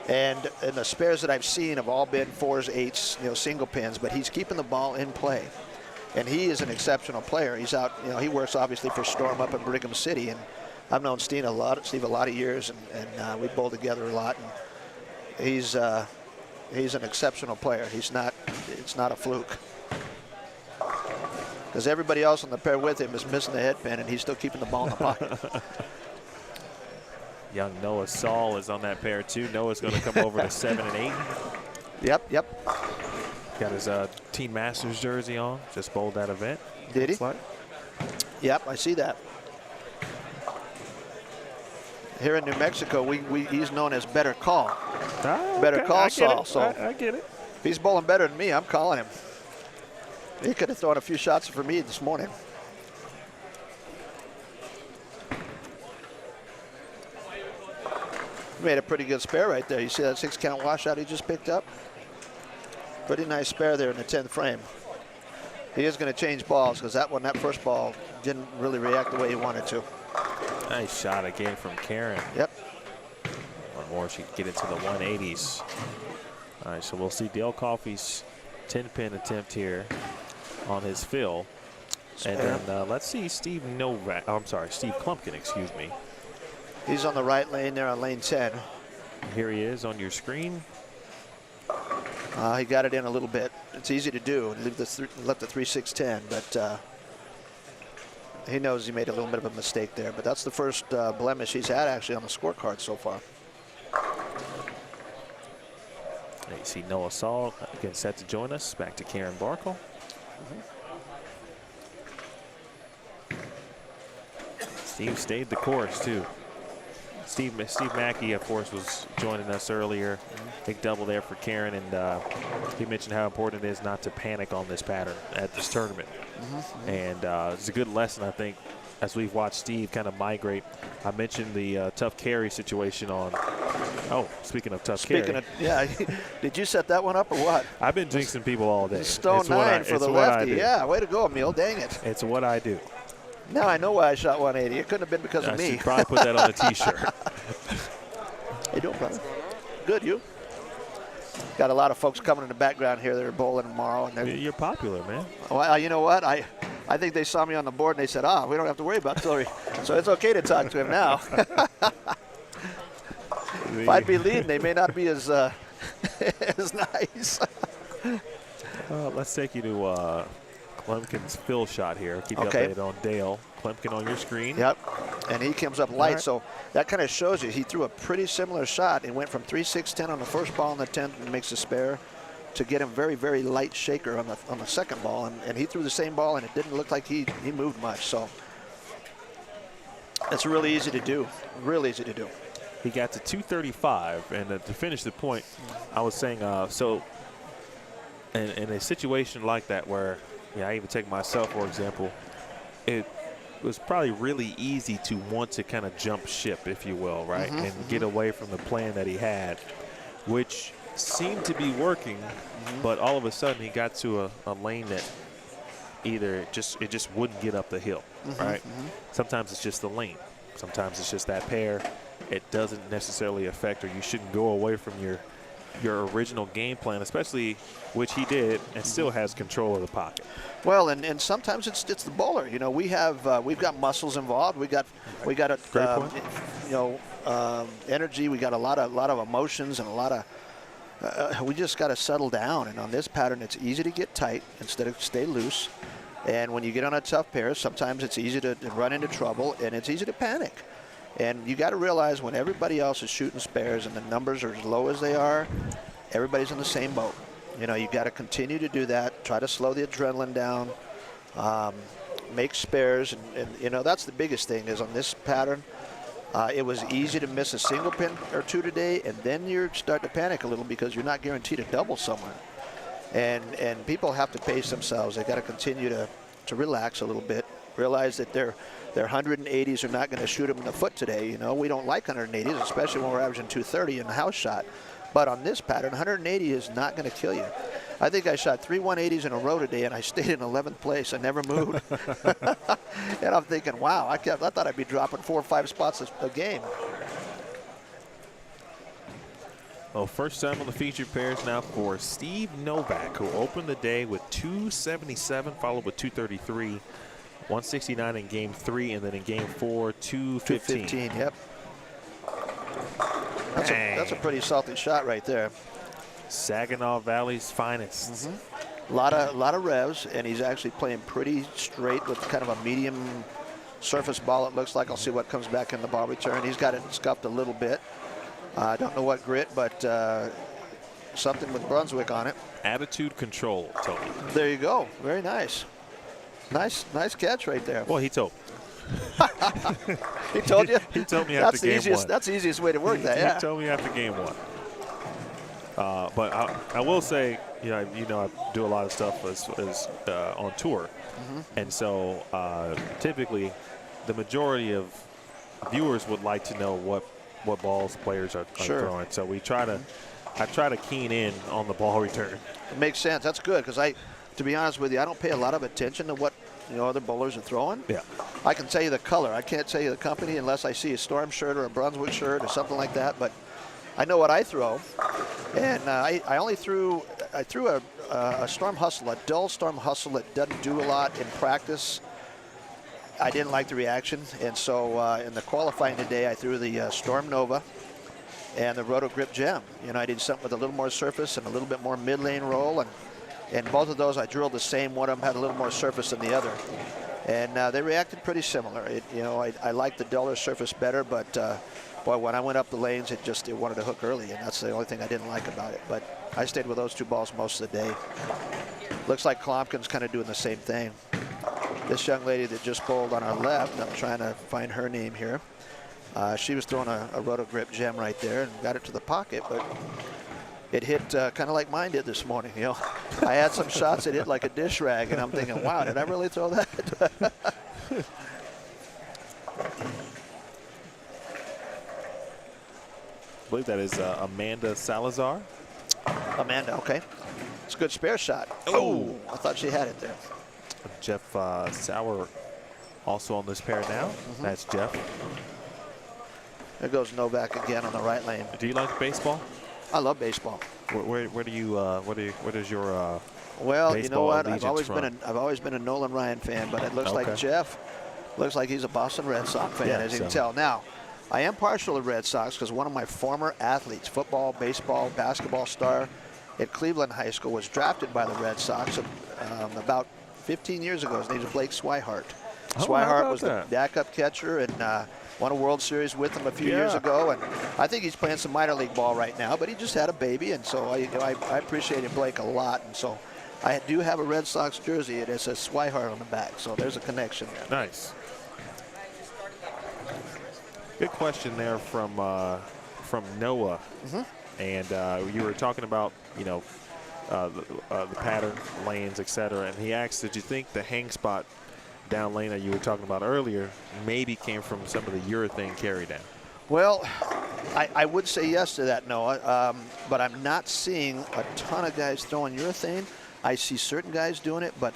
And the spares that I've seen have all been 4s, 8s, you know, single pins, but he's keeping the ball in play. And he is an exceptional player. He's out, you know, he works obviously for Storm up in Brigham City, and I've known Steve a lot of years, and we bowl together a lot. And he's an exceptional player. It's not a fluke. Because everybody else on the pair with him is missing the head pin, and he's still keeping the ball in the pocket. Young Noah Saul is on that pair too. Noah's going to come over to 7 and 8. Yep. Got his Teen Masters jersey on. Just bowled that event. Did he? Like. Yep, I see that. Here in New Mexico, he's known as Better Call. Better okay. Call Saul. So I get it. if he's bowling better than me, I'm calling him. He could have thrown a few shots for me this morning. Made a pretty good spare right there. You see that 6-count washout he just picked up? Pretty nice spare there in the 10th frame. He is going to change balls because that first ball didn't really react the way he wanted to. Nice shot again from Karen. Yep. One more, she can get into the 180s. All right, so we'll see Dale Coffey's 10-pin attempt here on his fill. And then let's see Steve Klumpkin, excuse me. He's on the right lane there on lane 10. Here he is on your screen. He got it in a little bit. It's easy to do. Left the 3-6-10, but he knows he made a little bit of a mistake there. But that's the first blemish he's had actually on the scorecard so far. You see Noah Saul again set to join us. Back to Karen Barkle. Steve stayed the course too. Steve Mackey, of course, was joining us earlier. Big double there for Karen, and he mentioned how important it is not to panic on this pattern at this tournament. And it's a good lesson, I think, as we've watched Steve kind of migrate. I mentioned the tough carry situation on. Oh, speaking of tough carry. Yeah, did you set that one up or what? I've been jinxing people all day. Stone 9 for the lefty. Yeah, way to go, Emil. Dang it. It's what I do. Now I know why I shot 180. It couldn't have been because of me. I should probably put that on a T-shirt. Hey, doing, brother? Good, you? Got a lot of folks coming in the background here that are bowling tomorrow. And you're popular, man. Well, you know what? I think they saw me on the board and they said, we don't have to worry about Tillery. So it's okay to talk to him now. If I'd be leading, they may not be as nice. Let's take you to Klumpkin's fill shot here. Keep you updated on Dale. Klumpkin on your screen. Yep, and he comes up light, so that kind of shows you he threw a pretty similar shot and went from 3-6-10 on the first ball in the 10th and makes a spare to get him very, very light shaker on the second ball, and he threw the same ball and it didn't look like he moved much. So it's really easy to do, real easy to do. He got to 235, and to finish the point, I was saying, so in a situation like that where, I even take myself, for example, it was probably really easy to want to kind of jump ship, if you will, right? And get away from the plan that he had, which seemed to be working, but all of a sudden he got to a lane that either it just wouldn't get up the hill, right? Sometimes it's just the lane. Sometimes it's just that pair. It doesn't necessarily affect, or you shouldn't go away from your original game plan, especially which he did, and still has control of the pocket. Well, and sometimes it's the bowler. We've got muscles involved. We got energy. We got a lot of emotions and a lot of. We just got to settle down. And on this pattern, it's easy to get tight instead of stay loose. And when you get on a tough pair, sometimes it's easy to run into trouble, and it's easy to panic. And you got to realize when everybody else is shooting spares and the numbers are as low as they are, everybody's in the same boat. You got to continue to do that. Try to slow the adrenaline down. Make spares, and that's the biggest thing is on this pattern. It was easy to miss a single pin or two today, and then you start to panic a little because you're not guaranteed a double somewhere. And people have to pace themselves. They got to continue to relax a little bit. Realize that their 180s are not going to shoot them in the foot today. We don't like 180s, especially when we're averaging 230 in the house shot. But on this pattern, 180 is not going to kill you. I think I shot 3 180s in a row today, and I stayed in 11th place. I never moved. And I'm thinking, wow, I thought I'd be dropping 4 or 5 spots a game. Well, first time on the featured pairs now for Steve Novak, who opened the day with 277, followed with 233, 169 in game 3, and then in game 4, 215. 215, yep. That's a pretty salty shot right there. Saginaw Valley's finest. Mm-hmm. Lot of revs, and he's actually playing pretty straight with kind of a medium surface ball, it looks like. I'll see what comes back in the ball return. He's got it scuffed a little bit. I don't know what grit, but something with Brunswick on it. Attitude control, Tony. There you go. Very nice. Nice catch right there. Well, he told. He told you? He told me after game 1. That's the easiest way to work that, yeah. He told me after game 1. But I will say, I do a lot of stuff as on tour. Mm-hmm. And so typically the majority of viewers would like to know what balls players are throwing. So I try to keen in on the ball return. It makes sense. That's good because to be honest with you, I don't pay a lot of attention to what other bowlers are throwing. Yeah. I can tell you the color. I can't tell you the company unless I see a Storm shirt or a Brunswick shirt or something like that. But I know what I throw, and I threw a Storm Hustle, a dull Storm Hustle that doesn't do a lot in practice. I didn't like the reaction, and so in the qualifying today, I threw the Storm Nova and the Roto Grip Gem. I did something with a little more surface and a little bit more mid-lane roll, and both of those I drilled the same. One of them had a little more surface than the other, and they reacted pretty similar. I like the duller surface better, but boy, when I went up the lanes, it wanted to hook early, and that's the only thing I didn't like about it. But I stayed with those two balls most of the day. Looks like Klompkin's kind of doing the same thing. This young lady that just bowled on our left, I'm trying to find her name here. She was throwing a Roto Grip Gem right there and got it to the pocket, but it hit kind of like mine did this morning. I had some shots that hit like a dish rag, and I'm thinking, wow, did I really throw that? I believe that is Amanda Salazar. Amanda, okay. It's a good spare shot. Oh, I thought she had it there. Jeff Sauer also on this pair now. Mm-hmm. That's Jeff. There goes Novak again on the right lane. Do you like baseball? I love baseball. Where do you what is your well, you know what? I've always been a Nolan Ryan fan, but it looks like Jeff looks like he's a Boston Red Sox fan, as you can tell. Now, I am partial to Red Sox because one of my former athletes, football, baseball, basketball star at Cleveland High School, was drafted by the Red Sox about 15 years ago. His name is Blake Swihart. Swihart was the backup catcher and won a World Series with him a few years ago. And I think he's playing some minor league ball right now, but he just had a baby. And so I appreciated Blake a lot. And so I do have a Red Sox jersey. It says Swihart on the back. So there's a connection there. Nice. Good question there from Noah. Mm-hmm. And you were talking about, the pattern, lanes, etc. And he asked, did you think the hang spot down lane that you were talking about earlier maybe came from some of the urethane carry down? Well, I would say yes to that, Noah. But I'm not seeing a ton of guys throwing urethane. I see certain guys doing it, but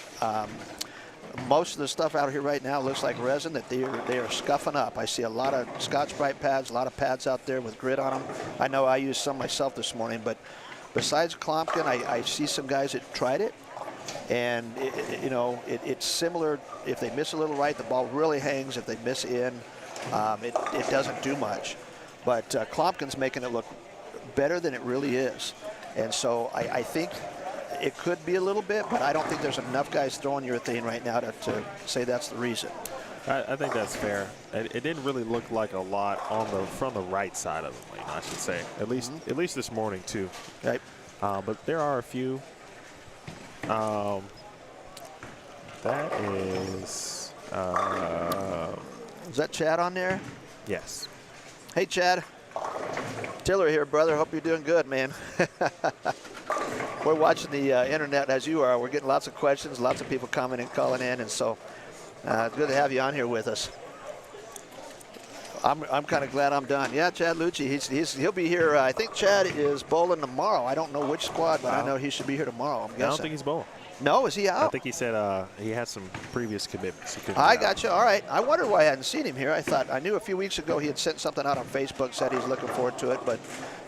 most of the stuff out here right now looks like resin that they are scuffing up. I see a lot of Scotch-Brite pads, a lot of pads out there with grit on them. I know I used some myself this morning, but besides Klompkin, I see some guys that tried it, and it's similar. If they miss a little right, the ball really hangs. If they miss in, it doesn't do much. But Klompkin's making it look better than it really is, and so I think it could be a little bit, but I don't think there's enough guys throwing urethane right now to say that's the reason. I think that's fair. It didn't really look like a lot from the right side of the lane, I should say. At least this morning too. Right. But there are a few. That is. Is that Chad on there? Yes. Hey, Chad. Tillery here, brother. Hope you're doing good, man. We're watching the internet as you are. We're getting lots of questions, lots of people commenting, calling in, and so it's good to have you on here with us. I'm kind of glad I'm done. Yeah, Chad Lucci, he'll be here. I think Chad is bowling tomorrow. I don't know which squad, but I know he should be here tomorrow. I'm guessing. I don't think he's bowling. No, is he out? I think he said he had some previous commitments. He couldn't I get out. got you. All right. I wondered why I hadn't seen him here. I knew a few weeks ago he had sent something out on Facebook, said he's looking forward to it, but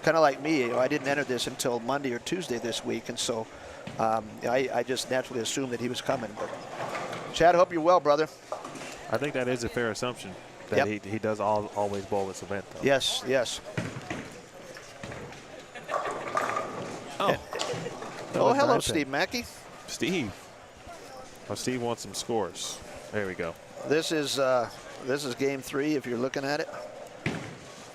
kind of like me, I didn't enter this until Monday or Tuesday this week, and so I just naturally assumed that he was coming. But Chad, hope you're well, brother. I think that is a fair assumption that he does always bowl this event, though. Yes, yes. Oh, Oh, hello, Steve Mackey. Steve. Oh, Steve wants some scores. There we go. This is game 3 if you're looking at it.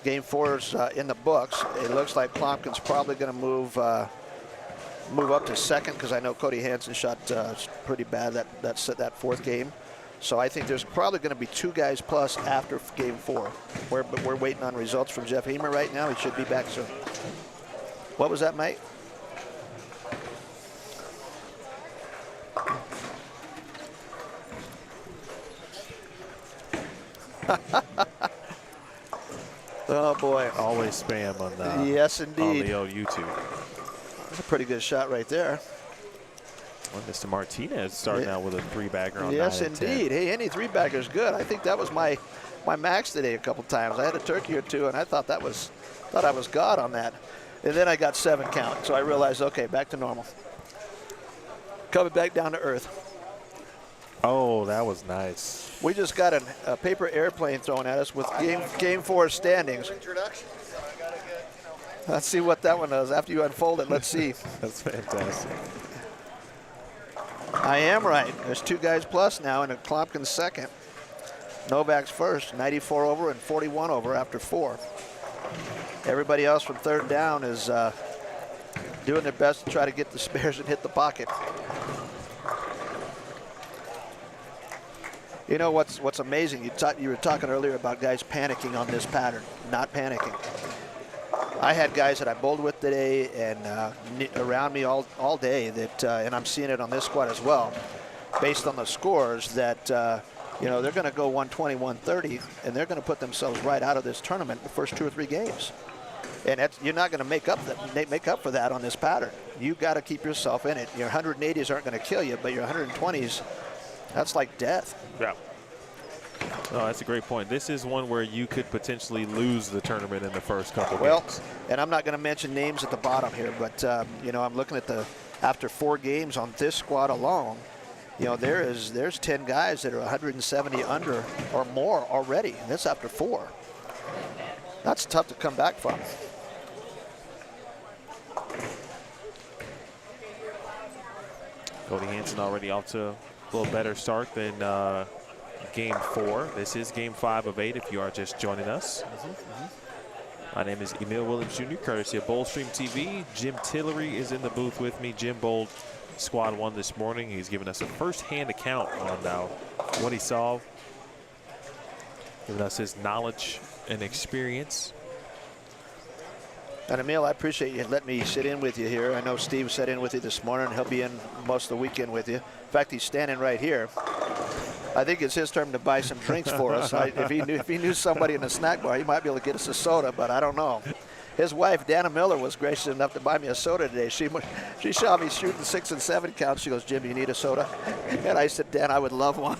Game 4 is in the books. It looks like Klompkin's probably going to move up to second because I know Cody Hansen shot pretty bad that 4th game. So I think there's probably going to be 2 guys plus after game 4. We're waiting on results from Jeff Hemer right now. He should be back soon. What was that, mate? Oh boy! Always spam on yes, on indeed. the old YouTube. That's a pretty good shot right there. Well, Mr. Martinez starting out with a 3-bagger on Yes, 9 and 10. indeed. Hey, any 3-bagger is good. I think that was my max today a couple times. I had a turkey or 2, and I thought I was God on that. And then I got 7 count, so I realized, okay, back to normal. Coming back down to earth. Oh, that was nice. We just got a paper airplane thrown at us with game 4 standings. Let's see what that one does. After you unfold it, let's see. That's fantastic. I am right. There's 2 guys plus now, and Klompkin's second. Novak's first, 94 over and 41 over after 4. Everybody else from third down is doing their best to try to get the spares and hit the pocket. You know what's amazing? You were talking earlier about guys panicking on this pattern, not panicking. I had guys that I bowled with today and around me all day that, and I'm seeing it on this squad as well, based on the scores that they're going to go 120, 130, and they're going to put themselves right out of this tournament the first 2 or 3 games. And you're not going to make up for that on this pattern. You've got to keep yourself in it. Your 180s aren't going to kill you, but your 120s, that's like death. Yeah. No, that's a great point. This is one where you could potentially lose the tournament in the first couple games. And I'm not going to mention names at the bottom here, but I'm looking at after 4 games on this squad alone. There's 10 guys that are 170 under or more already. And that's after 4. That's tough to come back from. Cody Hansen already off to a little better start than game 4. This is game 5 of 8 if you are just joining us. My name is Emil Williams Jr., courtesy of Bowlstream TV. Jim Tillery is in the booth with me. Jim bowled squad 1 this morning. He's given us a first-hand account on what he saw, giving us his knowledge and experience. And Emil, I appreciate you letting me sit in with you here. I know Steve sat in with you this morning. He'll be in most of the weekend with you. In fact, he's standing right here. I think it's his turn to buy some drinks for us. If he knew somebody in the snack bar, he might be able to get us a soda, but I don't know. His wife, Dana Miller, was gracious enough to buy me a soda today. She saw me shooting 6 and 7 counts. She goes, "Jim, you need a soda?" And I said, "Dan, I would love one."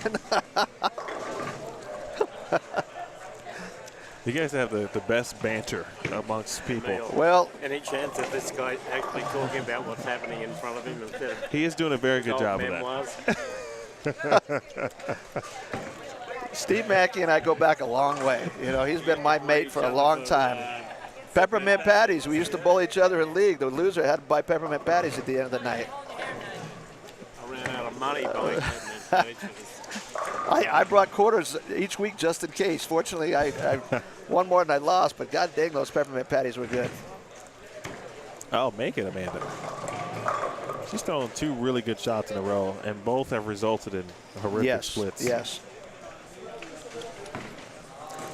You guys have the best banter amongst people. Well, any chance of this guy actually talking about what's happening in front of him instead of he is doing a very good job of that. Steve Mackey and I go back a long way. He's been my mate for a long time. Peppermint patties. We used to bowl each other in league. The loser had to buy peppermint patties at the end of the night. I ran out of money buying peppermint patties. I brought quarters each week just in case. Fortunately, I won more than I lost, but god dang, those peppermint patties were good. I'll make it, Amanda. She's thrown 2 really good shots in a row, and both have resulted in horrific splits. Yes.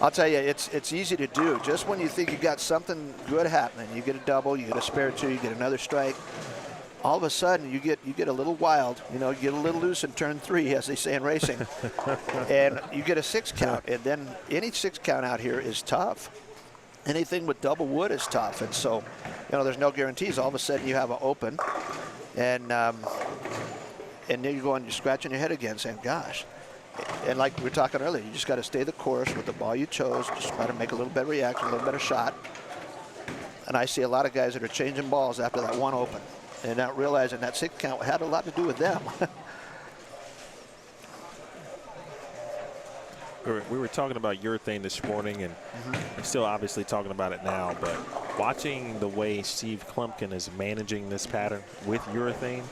I'll tell you, it's easy to do. Just when you think you got something good happening, you get a double, you get a spare 2, you get another strike. All of a sudden, you get a little wild. You get a little loose in turn 3, as they say in racing, and you get a 6 count. And then any 6 count out here is tough. Anything with double wood is tough, and so there's no guarantees. All of a sudden, you have an open, and and then you're going, you're scratching your head again saying, gosh. And like we were talking earlier, you just got to stay the course with the ball you chose, just try to make a little better reaction, a little better shot. And I see a lot of guys that are changing balls after that one open and not realizing that 6 count had a lot to do with them. We were talking about urethane this morning, and we're still obviously talking about it now, but watching the way Steve Klumpkin is managing this pattern with urethane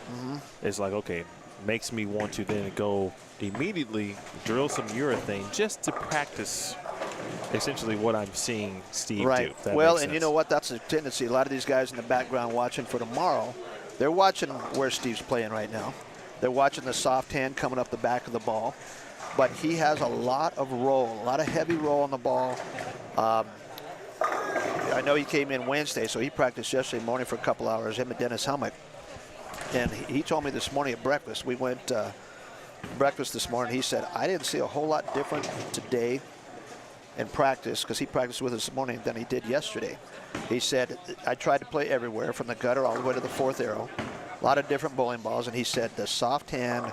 is like, okay, makes me want to then go immediately drill some urethane just to practice essentially what I'm seeing Steve do. Well, and you know what? That's a tendency. A lot of these guys in the background watching for tomorrow, they're watching where Steve's playing right now. They're watching the soft hand coming up the back of the ball. But he has a lot of roll, a lot of heavy roll on the ball. I know he came in Wednesday, so he practiced yesterday morning for a couple hours, him and Dennis Helmick. And he told me this morning at breakfast, we went breakfast this morning, he said, I didn't see a whole lot different today in practice, because he practiced with us this morning, than he did yesterday. He said, I tried to play everywhere, from the gutter all the way to the 4th arrow. A lot of different bowling balls, and he said the soft hand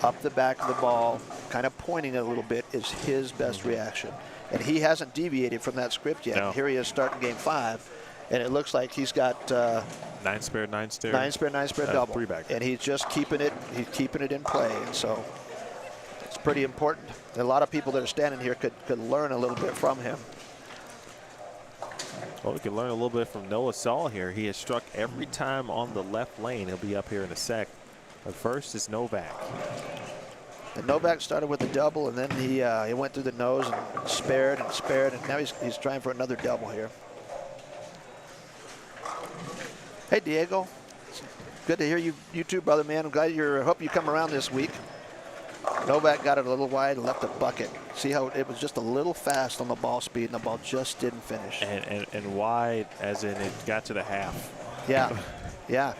up the back of the ball, kind of pointing it a little bit, is his best reaction. And he hasn't deviated from that script yet. No. Here he is starting game 5, and it looks like he's got 9 spare, 9 stair. 9 spare, 9 spare double. 3 back. And he's just keeping it in play. And so it's pretty important. A lot of people that are standing here could learn a little bit from him. Well, we can learn a little bit from Noah Saul here. He has struck every time on the left lane. He'll be up here in a sec. But first is Novak. And Novak started with a double, and then he went through the nose and spared, and now he's trying for another double here. Hey, Diego. It's good to hear you too, brother, man. I'm glad hope you come around this week. Novak got it a little wide and left a bucket. See how it was just a little fast on the ball speed, and the ball just didn't finish. And wide, as in it got to the half. Yeah, yeah.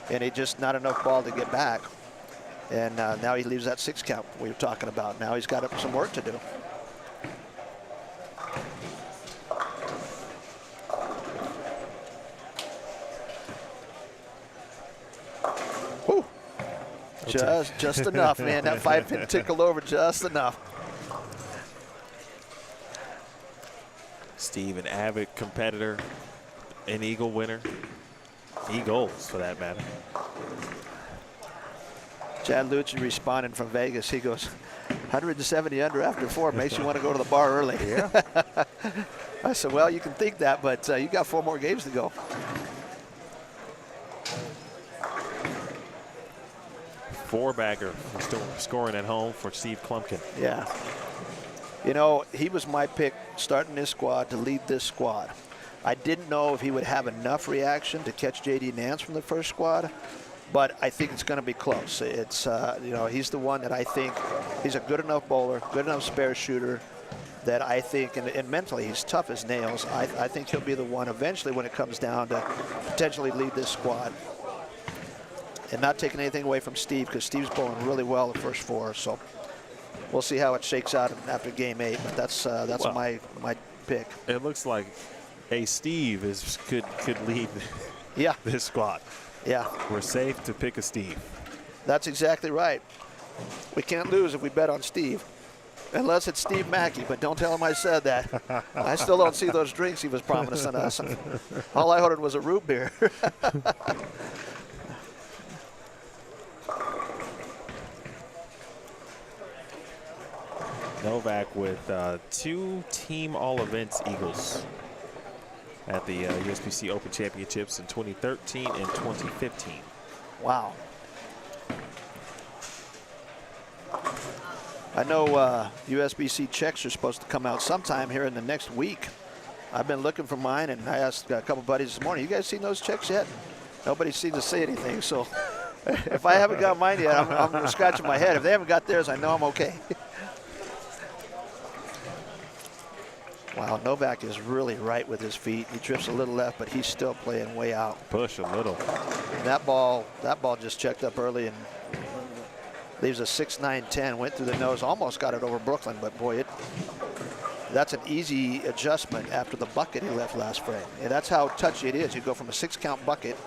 And it just not enough ball to get back. And now he leaves that 6 count we were talking about. Now he's got some work to do. Whew. Just enough, man. That 5-pin tickled over just enough. Steve, an avid competitor, an Eagle winner. Eagles, for that matter. Chad Lucci responding from Vegas. He goes, 170 under after 4 makes you want to go to the bar early. Yeah. I said, well, you can think that, but you got 4 more games to go. Four-bagger scoring at home for Steve Klumpkin. Yeah. You know, he was my pick starting this squad to lead this squad. I didn't know if he would have enough reaction to catch J.D. Nance from the first squad, but I think it's going to be close. It's, you know, he's the one that I think he's a good enough bowler, good enough spare shooter that I think, and mentally he's tough as nails. I think he'll be the one eventually when it comes down to potentially lead this squad. And not taking anything away from Steve, because Steve's bowling really well the first 4. So we'll see how it shakes out after game 8. But that's well, my pick. It looks like Steve could lead this squad. Yeah. We're safe to pick a Steve. That's exactly right. We can't lose if we bet on Steve. Unless it's Steve Mackey, but don't tell him I said that. I still don't see those drinks he was promising us. All I ordered was a root beer. Novak with 2 team all-events Eagles at the USBC Open Championships in 2013 and 2015. Wow. I know USBC checks are supposed to come out sometime here in the next week. I've been looking for mine, and I asked a couple buddies this morning, you guys seen those checks yet? Nobody seems to say anything, so if I haven't got mine yet, I'm scratching my head. If they haven't got theirs, I know I'm okay. Wow, Novak is really right with his feet. He drifts a little left, but he's still playing way out. Push a little. And that ball just checked up early and leaves a 6-9-10. Went through the nose, almost got it over Brooklyn, but boy, that's an easy adjustment after the bucket he left last frame. And that's how touchy it is. You go from a 6-count bucket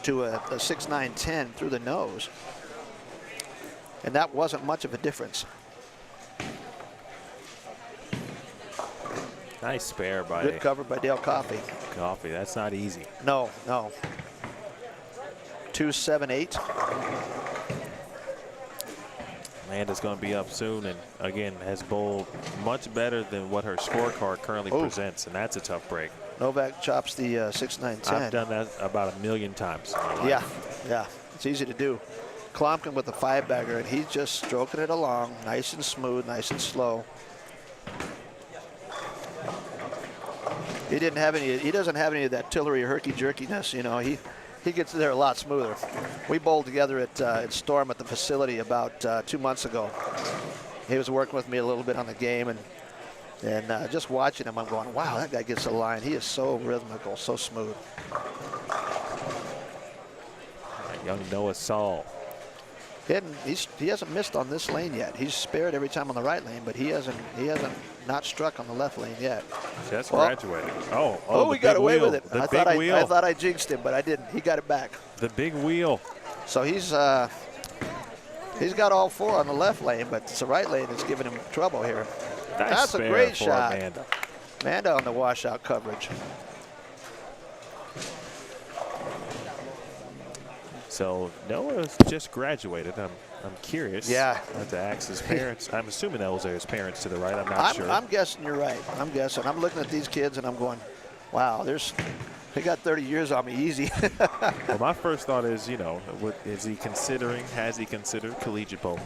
to a 6-9-10 through the nose. and that wasn't much of a difference. Nice spare by Good cover by Dale Coffey. Coffey. That's not easy. No, no. 2-7-8. Amanda's going to be up soon, and again has bowled much better than what her scorecard currently presents, and that's a tough break. Novak chops the 6-9-10. I've done that about 1,000,000 times. In my life. Yeah, yeah, it's easy to do. Klompkin with the 5-bagger, and he's just stroking it along, nice and smooth, nice and slow. He didn't have any. He doesn't have any of that Tillery herky-jerkiness. You know, he gets there a lot smoother. We bowled together at Storm at the facility about 2 months ago. He was working with me a little bit on the game, and just watching him, I'm going, wow, that guy gets the line. He is so rhythmical, so smooth. Young Noah Saul. He hasn't missed on this lane yet. He's spared every time on the right lane, but he hasn't not struck on the left lane yet. Just graduated. Oh, we got away with it. The I thought I jinxed him, but I didn't. He got it back. The big wheel. So he's got all 4 on the left lane, but it's the right lane that's giving him trouble here. That's a great shot. Amanda. Amanda on the washout coverage. So Noah's just graduated. I'm curious. Yeah. I have to ask his parents. I'm assuming those are his parents to the right. I'm not sure. I'm guessing you're right. I'm guessing. I'm looking at these kids and I'm going, wow, they got 30 years on me easy. Well, my first thought is, you know, has he considered collegiate bowling?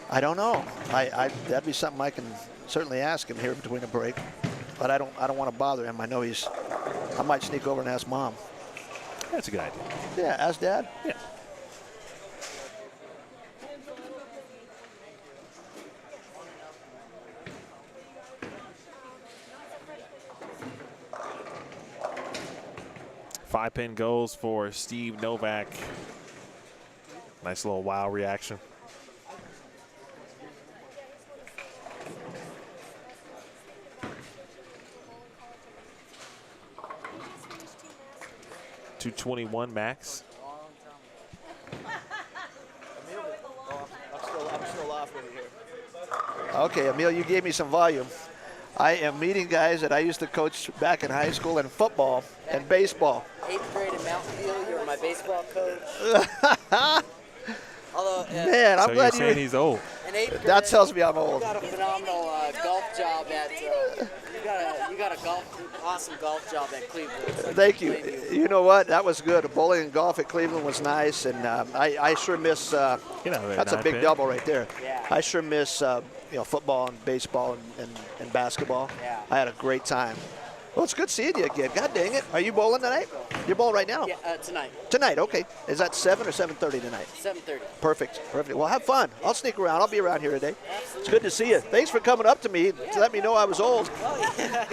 I don't know. That'd be something I can certainly ask him here between a break, but I don't want to bother him. I know I might sneak over and ask Mom. That's a good idea. Yeah, ask Dad. Yeah. Five-pin goes for Steve Novak. Nice little wow reaction. .221 max. I'm still off with you here. Okay, Emil, you gave me some volume. I am meeting guys that I used to coach back in high school in football and baseball. 8th grade in Mountain View, you were my baseball coach. Although, man, I'm glad you're saying he's old. In 8th grade, that tells me I'm old. You got a phenomenal golf job at. You got an awesome golf job at Cleveland. Thank you. You know what? That was good. Bowling and golf at Cleveland was nice, and I sure miss. That's a big double right there. Yeah. I sure miss football and baseball and basketball. Yeah. I had a great time. Well, it's good seeing you again. God dang it. Are you bowling tonight? You're bowling right now? Yeah, tonight. Tonight, okay. Is that 7 or 7:30 tonight? 7:30. Perfect. Well, have fun. I'll sneak around. I'll be around here today. Absolutely. It's good to see you. Thanks for coming up to me to let me know I was old.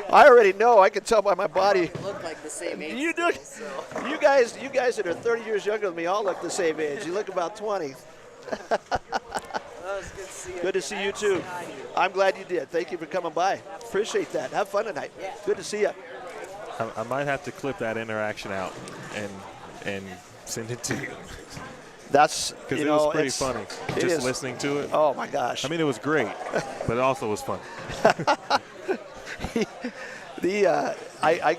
I already know. I can tell by my body. You look like the same age. You do. So. You guys that are 30 years younger than me all look the same age. You look about 20. Well, it's good to see you. Good to see you too. I'm glad you did. Thank you for coming by. Appreciate that. Have fun tonight. Yeah. Good to see you. I might have to clip that interaction out and send it to you. That's because it was pretty funny. Just listening to it. Oh my gosh. I mean, it was great, but it also was fun. I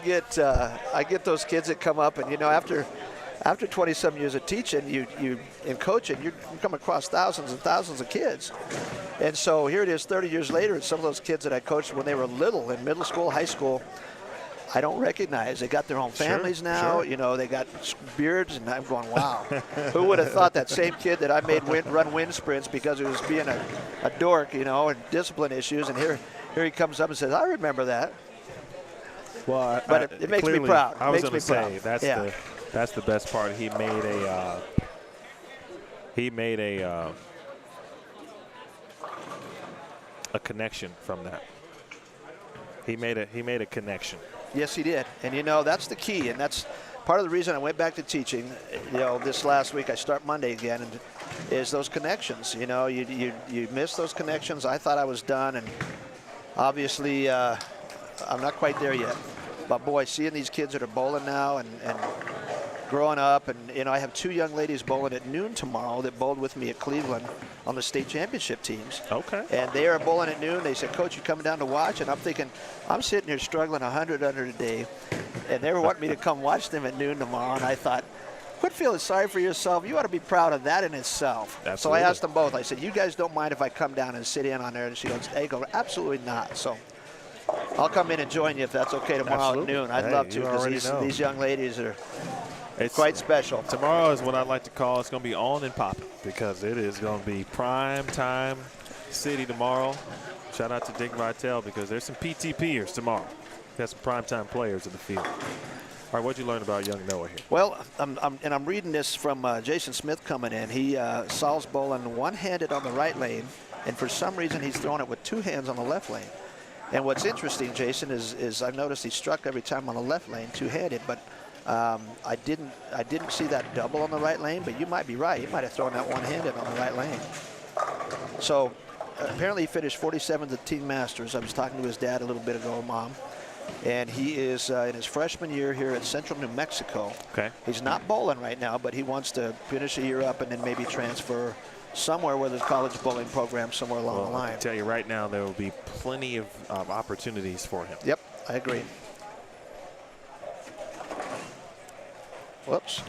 get those kids that come up and after 20-some years of teaching, you in coaching, you come across thousands and thousands of kids. And so here it is 30 years later, and some of those kids that I coached when they were little in middle school, high school, I don't recognize. They got their own families now. Sure. They got beards, and I'm going, wow. Who would have thought that same kid that I made run wind sprints because he was being a dork, and discipline issues, and here he comes up and says, I remember that. Well, but it makes me proud. I was going to say that's the best part. He made a connection from that. He made a connection. Yes, he did. And, that's the key. And that's part of the reason I went back to teaching. This last week I start Monday again, and is those connections. You miss those connections. I thought I was done, and obviously I'm not quite there yet. But, boy, seeing these kids that are bowling now and growing up, and you know, I have 2 young ladies bowling at noon tomorrow that bowled with me at Cleveland on the state championship teams. Okay. And they are bowling at noon. They said, Coach, you coming down to watch? And I'm thinking, I'm sitting here struggling 100 under a day, and they were wanting me to come watch them at noon tomorrow. And I thought, quit feeling sorry for yourself. You ought to be proud of that in itself. Absolutely. So I asked them both. I said, you guys don't mind if I come down and sit in on there? And she goes, hey, go, absolutely not. So I'll come in and join you if that's okay tomorrow Absolutely. at noon. I'd Hey, love to, you already because know. these young ladies are It's quite special. Tomorrow is what I like to call, it's going to be on and popping, because it is going to be prime time city tomorrow. Shout out to Dick Vitale, because there's some PTPers tomorrow. There's some prime time players in the field. All right, what'd you learn about young Noah here? Well, I'm reading this from Jason Smith coming in. He Saul's bowling one-handed on the right lane, and for some reason he's throwing it with 2 hands on the left lane. And what's interesting, Jason, is I've noticed he struck every time on the left lane two-handed, but I didn't see that double on the right lane. But you might be right. He might have thrown that one-handed on the right lane. So apparently he finished 47th at Team Masters. I was talking to his dad a little bit ago, Mom. And he is in his freshman year here at Central New Mexico. Okay. He's not bowling right now, but he wants to finish a year up and then maybe transfer somewhere where there's a college bowling program somewhere along the line. I can tell you right now, there will be plenty of opportunities for him. Yep, I agree. Whoops.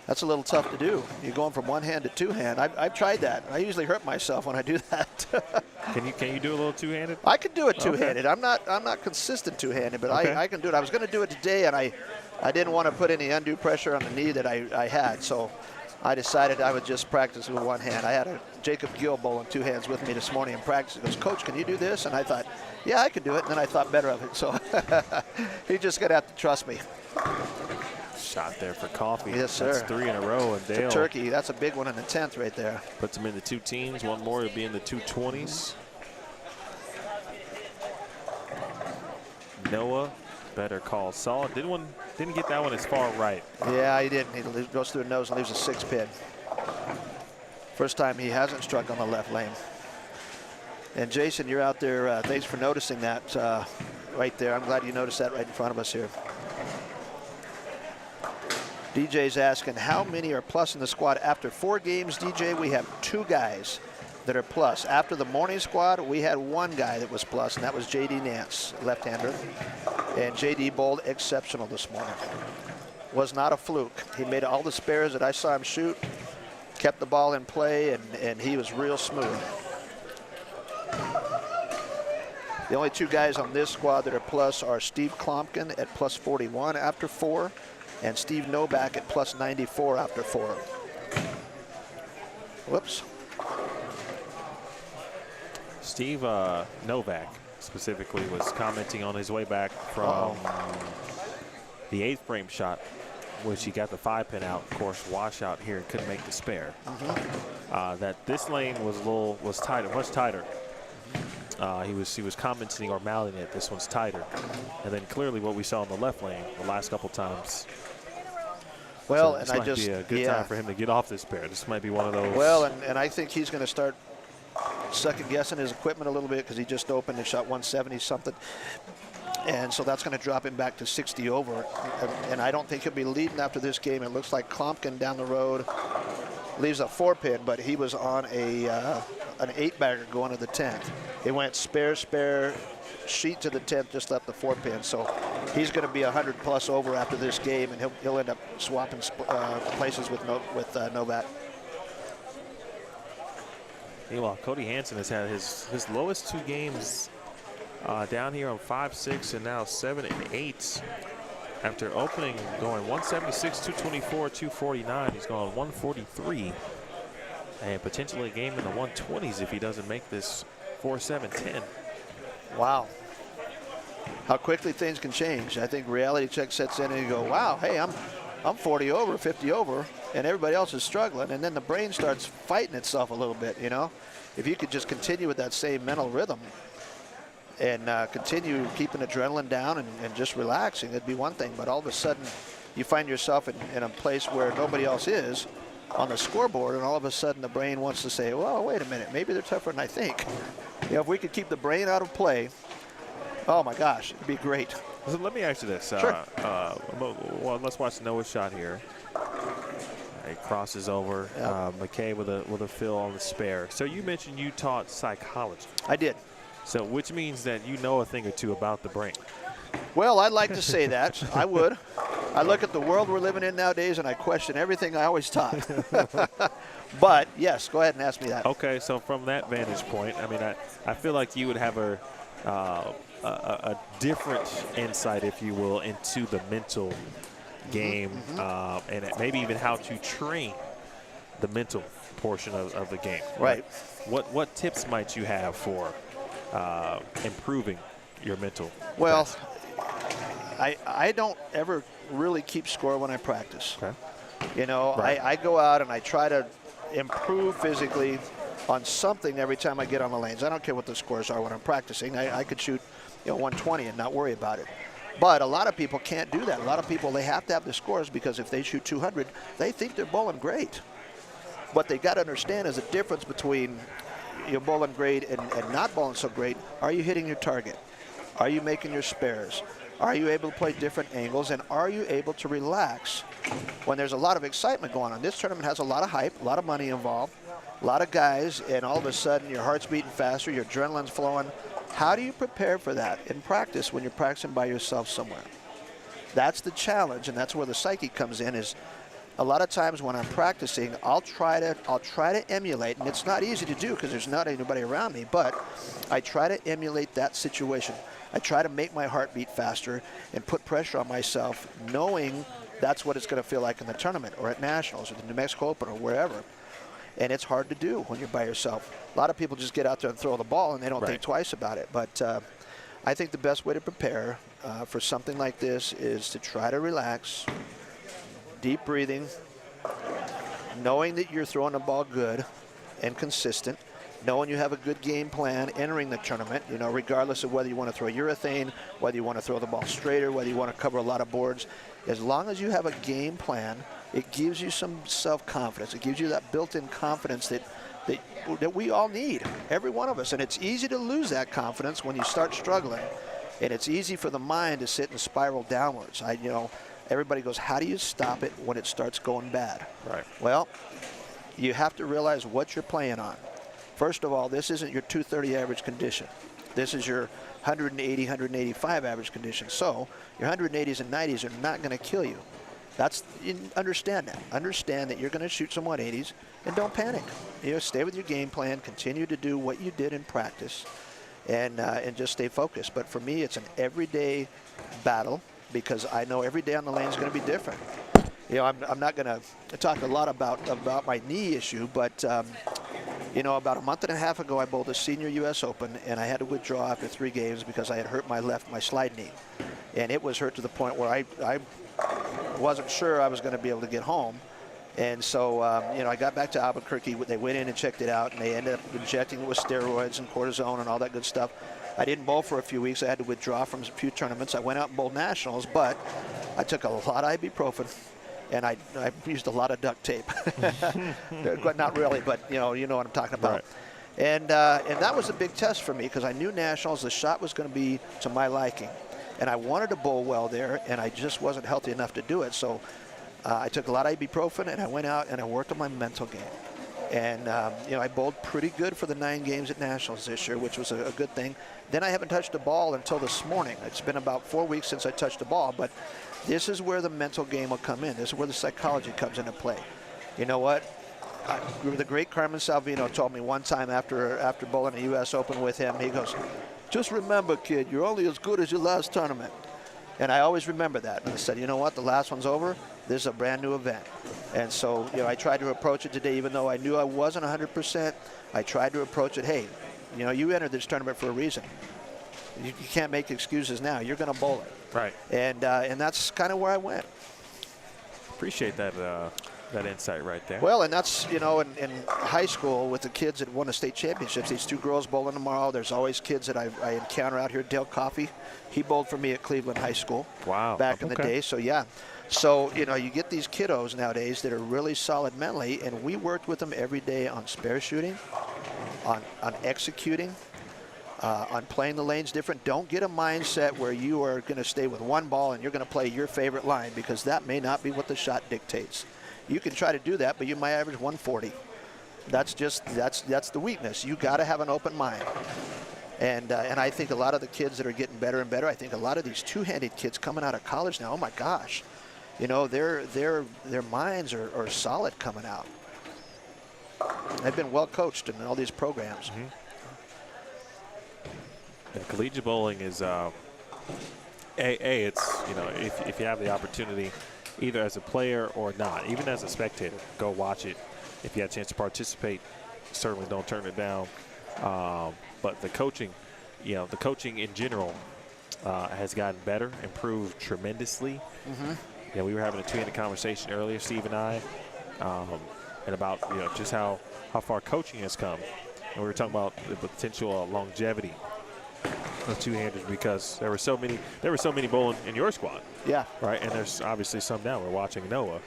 That's a little tough to do. You're going from one hand to two hand. I've tried that. I usually hurt myself when I do that. Can you do a little two-handed? I can do it two-handed. Okay. I'm not consistent two-handed, but Okay. I can do it. I was going to do it today, and I didn't want to put any undue pressure on the knee that I had, so I decided I would just practice with one hand. I had a Jacob Gill bowling two hands with me this morning in practice. He goes, Coach, can you do this? And I thought, yeah, I could do it. And then I thought better of it. So he's just going to have to trust me. Shot there for coffee. Yes, sir. That's 3 in a row, and Dale The turkey, that's a big one in the 10th right there. puts him in the 2 teens. One more to be in the 220s. Noah, better call. Saul didn't get that one as far right. Yeah, he didn't. He goes through the nose and leaves a 6 pin. First time he hasn't struck on the left lane. And Jason, you're out there. Thanks for noticing that right there. I'm glad you noticed that right in front of us here. DJ's asking, how many are plus in the squad after 4 games, DJ? We have 2 guys that are plus. After the morning squad, we had 1 guy that was plus, and that was J.D. Nance, left-hander. And J.D. bowled exceptional this morning. Was not a fluke. He made all the spares that I saw him shoot, kept the ball in play, and he was real smooth. The only 2 guys on this squad that are plus are Steve Klompkin at plus 41 after 4, and Steve Novak at plus 94 after 4. Whoops. Steve Novak specifically was commenting on his way back from the 8th frame shot, which he got the 5 pin out. Of course, washout here and couldn't make the spare. That this lane was tighter, much tighter. He was commenting or mouthing it. This one's tighter, and then clearly what we saw in the left lane the last couple times. Well, so and this might be a good time for him to get off this pair. This might be one of those. Well, and I think he's going to start second guessing his equipment a little bit, because he just opened and shot 170 something, and so that's going to drop him back to 60 over. And I don't think he'll be leading after this game. It looks like Klompkin down the road leaves a 4 pin, but he was on an 8-bagger going to the 10th. He went spare, sheet to the 10th, just left the 4 pin. So he's going to be 100 plus over after this game, and he'll end up swapping places with Novak. Meanwhile, Cody Hansen has had his lowest 2 games down here on 5-6 and now 7 and 8. After opening going 176, 224, 249, he's gone 143. And potentially a game in the 120s if he doesn't make this 4-7-10. Wow. How quickly things can change. I think reality check sets in and you go, wow, hey, I'm 40 over, 50 over, and everybody else is struggling. And then the brain starts fighting itself a little bit, you know. If you could just continue with that same mental rhythm and continue keeping adrenaline down and just relaxing, it'd be one thing. But all of a sudden, you find yourself in a place where nobody else is on the scoreboard, and all of a sudden the brain wants to say, well, wait a minute, maybe they're tougher than I think. You know, if we could keep the brain out of play, oh my gosh, it'd be great. So let me ask you this. Sure. Well, let's watch Noah's shot here. He crosses over. Yep. McKay with a fill on the spare. So you mentioned you taught psychology. I did. So which means that you know a thing or two about the brain. Well, I'd like to say that. I would. I look at the world we're living in nowadays, and I question everything I always taught. But, yes, go ahead and ask me that. Okay, so from that vantage point, I mean, I feel like you would have a different insight, if you will, into the mental game, and maybe even how to train the mental portion of the game. Right. What tips might you have for improving your mental? Well, I don't ever really keep score when I practice. Okay. You know, Right. I go out and I try to improve physically on something every time I get on the lanes. I don't care what the scores are when I'm practicing. I could shoot, 120 and not worry about it. But a lot of people can't do that. A lot of people, they have to have the scores because if they shoot 200, they think they're bowling great. What they got to understand is the difference between bowling great and not bowling so great. Are you hitting your target? Are you making your spares? Are you able to play different angles? And are you able to relax when there's a lot of excitement going on? This tournament has a lot of hype, a lot of money involved, a lot of guys, and all of a sudden your heart's beating faster, your adrenaline's flowing. How do you prepare for that in practice when you're practicing by yourself somewhere? That's the challenge, and that's where the psyche comes in. Is a lot of times when I'm practicing, I'll try to emulate, and it's not easy to do because there's not anybody around me, but I try to emulate that situation. I try to make my heart beat faster and put pressure on myself, knowing that's what it's going to feel like in the tournament or at Nationals or the New Mexico Open or wherever. And it's hard to do when you're by yourself. A lot of people just get out there and throw the ball and they don't think twice about it. But I think the best way to prepare for something like this is to try to relax, deep breathing, knowing that you're throwing the ball good and consistent, knowing you have a good game plan entering the tournament, regardless of whether you want to throw urethane, whether you want to throw the ball straighter, whether you want to cover a lot of boards. As long as you have a game plan, it gives you some self-confidence. It gives you that built-in confidence that we all need, every one of us. And it's easy to lose that confidence when you start struggling. And it's easy for the mind to sit and spiral downwards. Everybody goes, how do you stop it when it starts going bad? Right. Well, you have to realize what you're playing on. First of all, this isn't your 230 average condition. This is your 180, 185 average condition. So your 180s and 90s are not going to kill you. Understand that. Understand that you're going to shoot some 180s, and don't panic. Stay with your game plan. Continue to do what you did in practice, and just stay focused. But for me, it's an everyday battle because I know every day on the lane is going to be different. I'm not going to talk a lot about my knee issue, but about a month and a half ago, I bowled a senior U.S. Open, and I had to withdraw after 3 games because I had hurt my slide knee. And it was hurt to the point where I wasn't sure I was going to be able to get home. And so, I got back to Albuquerque. They went in and checked it out, and they ended up injecting it with steroids and cortisone and all that good stuff. I didn't bowl for a few weeks. I had to withdraw from a few tournaments. I went out and bowled Nationals, but I took a lot of ibuprofen. And I used a lot of duct tape. Not really, but you know what I'm talking about. Right. And that was a big test for me because I knew Nationals, the shot was going to be to my liking. And I wanted to bowl well there, and I just wasn't healthy enough to do it. So I took a lot of ibuprofen, and I went out and I worked on my mental game. And, I bowled pretty good for the 9 games at Nationals this year, which was a good thing. Then I haven't touched a ball until this morning. It's been about 4 weeks since I touched a ball, but this is where the mental game will come in. This is where the psychology comes into play. You know what? The great Carmen Salvino told me one time after bowling a U.S. Open with him, he goes, just remember, kid, you're only as good as your last tournament. And I always remember that. And I said, you know what? The last one's over. This is a brand new event. And so, I tried to approach it today, even though I knew I wasn't 100%. I tried to approach it, hey, you entered this tournament for a reason. You can't make excuses now. You're going to bowl it. Right. And that's kind of where I went. Appreciate that insight right there. Well, and that's, in high school with the kids that won the state championships, these 2 girls bowling tomorrow. There's always kids that I encounter out here. Dale Coffey, he bowled for me at Cleveland High School. Wow. Back in the day. So, yeah. So, you get these kiddos nowadays that are really solid mentally, and we worked with them every day on spare shooting, on executing, on playing the lanes different. Don't get a mindset where you are going to stay with one ball and you're going to play your favorite line, because that may not be what the shot dictates. You can try to do that, but you might average 140. That's the weakness. You got to have an open mind. And I think a lot of the kids that are getting better and better, I think a lot of these two-handed kids coming out of college now, oh my gosh, you know, their minds are solid coming out. They've been well coached in all these programs. Mm-hmm. And collegiate bowling is, it's, you know, if you have the opportunity, either as a player or not, even as a spectator, go watch it. If you have a chance to participate, certainly don't turn it down. But the coaching, you know, the coaching in general has gotten better, improved tremendously. Mm-hmm. You know, we were having a two-handed conversation earlier, Steve and I, and about, you know, just how far coaching has come. And we were talking about the potential longevity of two-handers, because there were so many bowling in your squad. Yeah. Right. And there's obviously some now. We're watching Noah.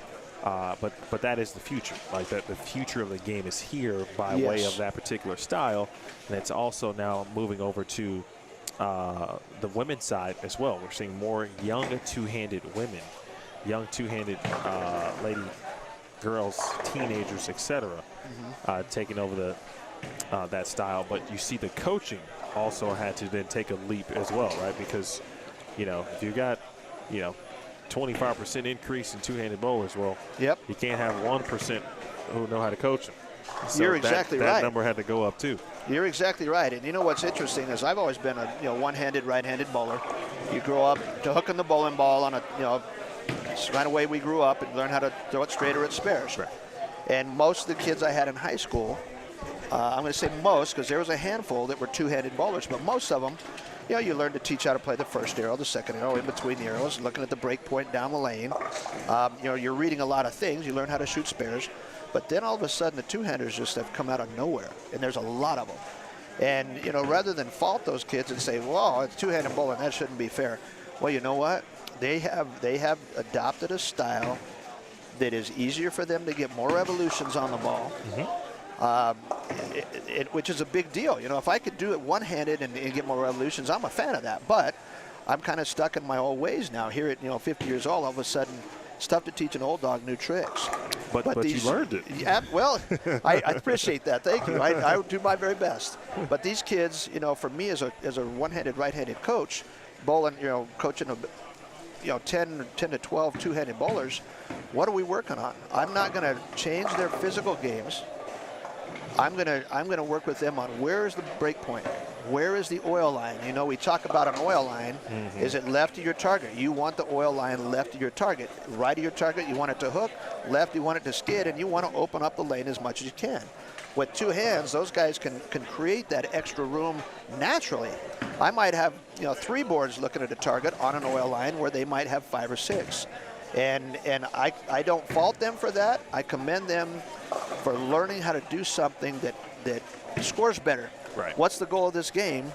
But that is the future. Like that, the future of the game is here by way of that particular style, and it's also now moving over to the women's side as well. We're seeing more young two-handed women, young two-handed lady girls, teenagers, etc., taking over that style. But you see the coaching also had to then take a leap as well, right? Because, you know, if you got, you know, 25% increase in two-handed bowlers, well, you can't have 1% who know how to coach them. So you're exactly right. That number had to go up too. You're exactly right. And you know what's interesting is I've always been a one-handed, right-handed bowler. You grow up to hooking the bowling ball on a, it's the kind of way we grew up, and learn how to throw it straight or it spares. Right. And most of the kids I had in high school, I'm going to say most, because there was a handful that were two-handed bowlers, but most of them, you learn to teach how to play the first arrow, the second arrow, in between the arrows, looking at the break point down the lane. You're reading a lot of things. You learn how to shoot spares. But then all of a sudden, the two-handers just have come out of nowhere, and there's a lot of them. And, rather than fault those kids and say, well, it's two-handed bowling, that shouldn't be fair. Well, you know what? They have adopted a style that is easier for them to get more revolutions on the ball. Which is a big deal. If I could do it one-handed and get more revolutions, I'm a fan of that. But I'm kind of stuck in my old ways now. Here at 50 years old, all of a sudden, it's tough to teach an old dog new tricks. But you learned it. Yeah, well, I appreciate that. Thank you. I do my very best. But these kids, for me as a one-handed, right-handed coach, bowling, coaching 10 to 12 two-handed bowlers, what are we working on? I'm not going to change their physical games. I'm gonna work with them on where is the break point, where is the oil line. We talk about an oil line. Is it left of your target? You want the oil line left of your target. Right of your target, you want it to hook. Left, you want it to skid, and you want to open up the lane as much as you can. With two hands, those guys can create that extra room naturally. I might have 3 boards looking at a target on an oil line where they might have 5 or 6. And I don't fault them for that. I commend them for learning how to do something that scores better. Right. What's the goal of this game?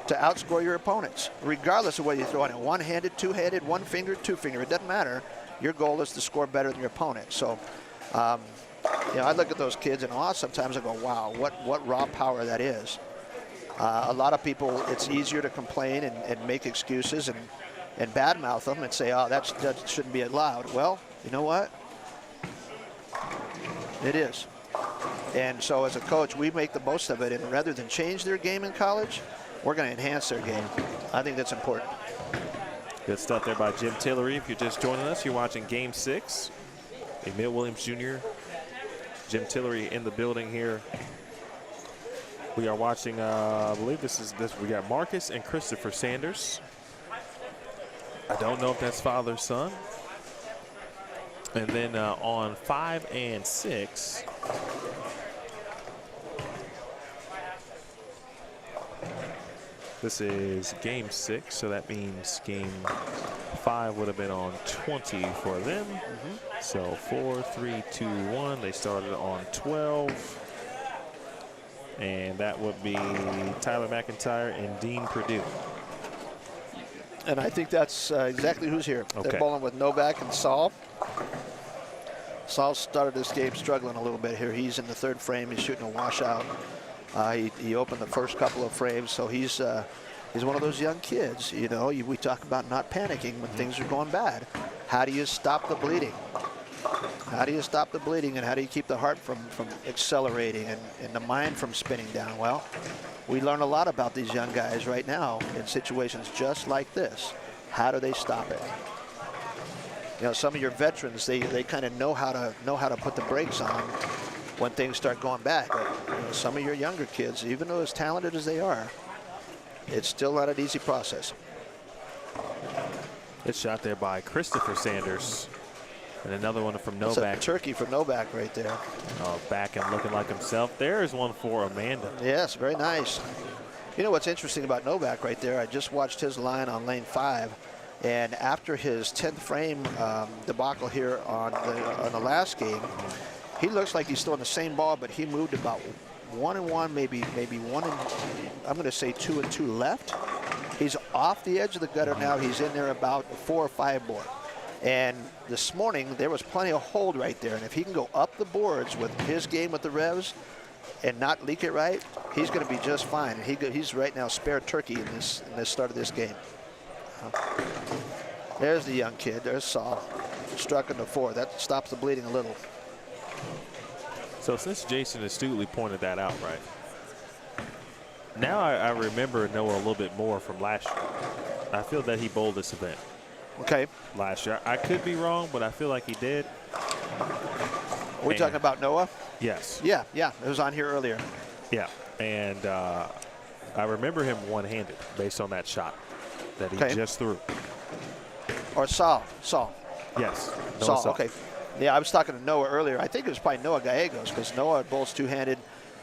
To outscore your opponents, regardless of whether you throw it one-handed, two-handed, one-finger, two-finger. It doesn't matter. Your goal is to score better than your opponent. So, I look at those kids and sometimes I go, wow, what raw power that is. A lot of people, it's easier to complain and make excuses and badmouth them and say, oh, that shouldn't be allowed. Well, you know what? It is. And so as a coach, we make the most of it. And rather than change their game in college, we're going to enhance their game. I think that's important. Good stuff there by Jim Tillery. If you're just joining us, you're watching Game 6. Emil Williams Jr., Jim Tillery in the building here. We are watching, I believe we got Marcus and Christopher Sanders. I don't know if that's father-son. And then on 5 and 6, this is Game 6, so that means Game 5 would have been on 20 for them. So 4, 3, 2, 1. They started on 12. And that would be Tyler McIntyre and Dean Perdue. And I think that's exactly who's here. Okay. They're bowling with Novak and Saul. Saul started this game struggling a little bit here. He's in the 3rd frame. He's shooting a washout. He opened the first couple of frames, so he's one of those young kids. You know, we talk about not panicking when things are going bad. How do you stop the bleeding? How do you stop the bleeding, and how do you keep the heart from accelerating and the mind from spinning down? Well, we learn a lot about these young guys right now in situations just like this. How do they stop it? You know, some of your veterans, they kind of know how to put the brakes on when things start going bad. But you know, some of your younger kids, even though as talented as they are, it's still not an easy process. Good shot there by Christopher Sanders. And another one from Novak. That's a turkey for Novak right there. Back and looking like himself. There's one for Amanda. Yes, very nice. You know what's interesting about Novak right there? I just watched his line on lane 5. And after his 10th frame debacle here on the last game, he looks like he's still in the same ball, but he moved about 1 and 1, maybe 1 and, I'm going to say 2 and 2 left. He's off the edge of the gutter now. He's in there about 4 or 5 board. And this morning, there was plenty of hold right there. And if he can go up the boards with his game with the Revs and not leak it right, he's going to be just fine. And he's right now spare turkey in this start of this game. There's the young kid. There's Saul. Struck in the 4. That stops the bleeding a little. So since Jason astutely pointed that out, right? Now I remember Noah a little bit more from last year. I feel that he bowled this event. Okay. Last year. I could be wrong, but I feel like he did. Are we talking about Noah? Yes. Yeah. It was on here earlier. Yeah. And I remember him one-handed based on that shot that he just threw. Or Saul. Yes. Saul. Okay. Yeah, I was talking to Noah earlier. I think it was probably Noah Gallegos, because Noah bowls two-handed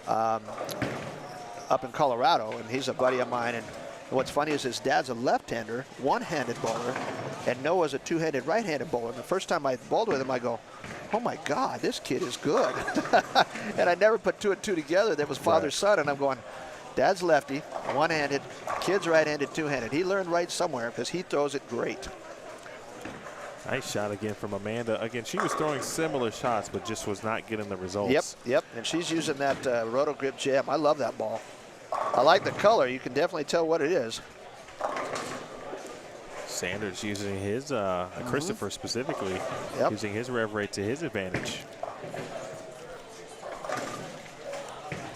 up in Colorado, and he's a buddy of mine. And what's funny is his dad's a left-hander, one-handed bowler, and Noah's a two-handed right-handed bowler. And the first time I bowled with him, I go, oh my God, this kid is good. And I never put 2 and 2 together. That was father-son, and I'm going, dad's lefty, one-handed, kid's right-handed, two-handed. He learned right somewhere because he throws it great. Nice shot again from Amanda. Again, she was throwing similar shots, but just was not getting the results. Yep. And she's using that Roto Grip jab. I love that ball. I like the color. You can definitely tell what it is. Sanders using his, Christopher specifically, using his rev rate to his advantage.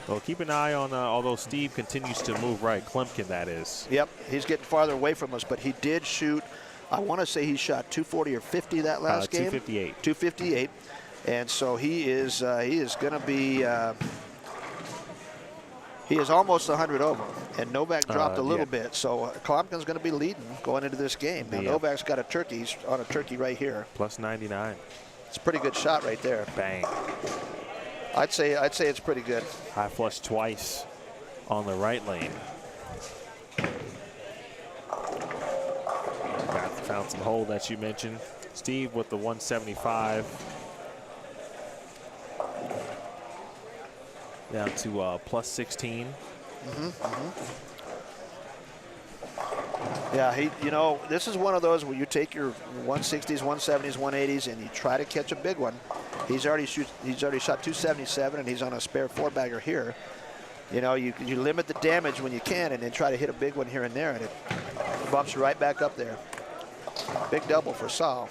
Well, keep an eye on, although Steve continues to move right, Klumpkin that is. Yep, he's getting farther away from us, but he did shoot, I want to say he shot 240 or 50 that last game. 258. 258. And so he is going to be, he is almost 100 over. And Novak dropped a little bit. So Klumpkin's going to be leading going into this game. Now Novak's got a turkey. He's on a turkey right here. Plus 99. It's a pretty good shot right there. Bang. I'd say it's pretty good. High flush twice on the right lane. Found some hold that you mentioned. Steve with the 175. Down to plus 16. Yeah, you know, this is one of those where you take your 160s, 170s, 180s, and you try to catch a big one. He's already shot 277, and he's on a spare 4-bagger here. You know, you limit the damage when you can, and then try to hit a big one here and there, and it bumps you right back up there. Big double for Saul.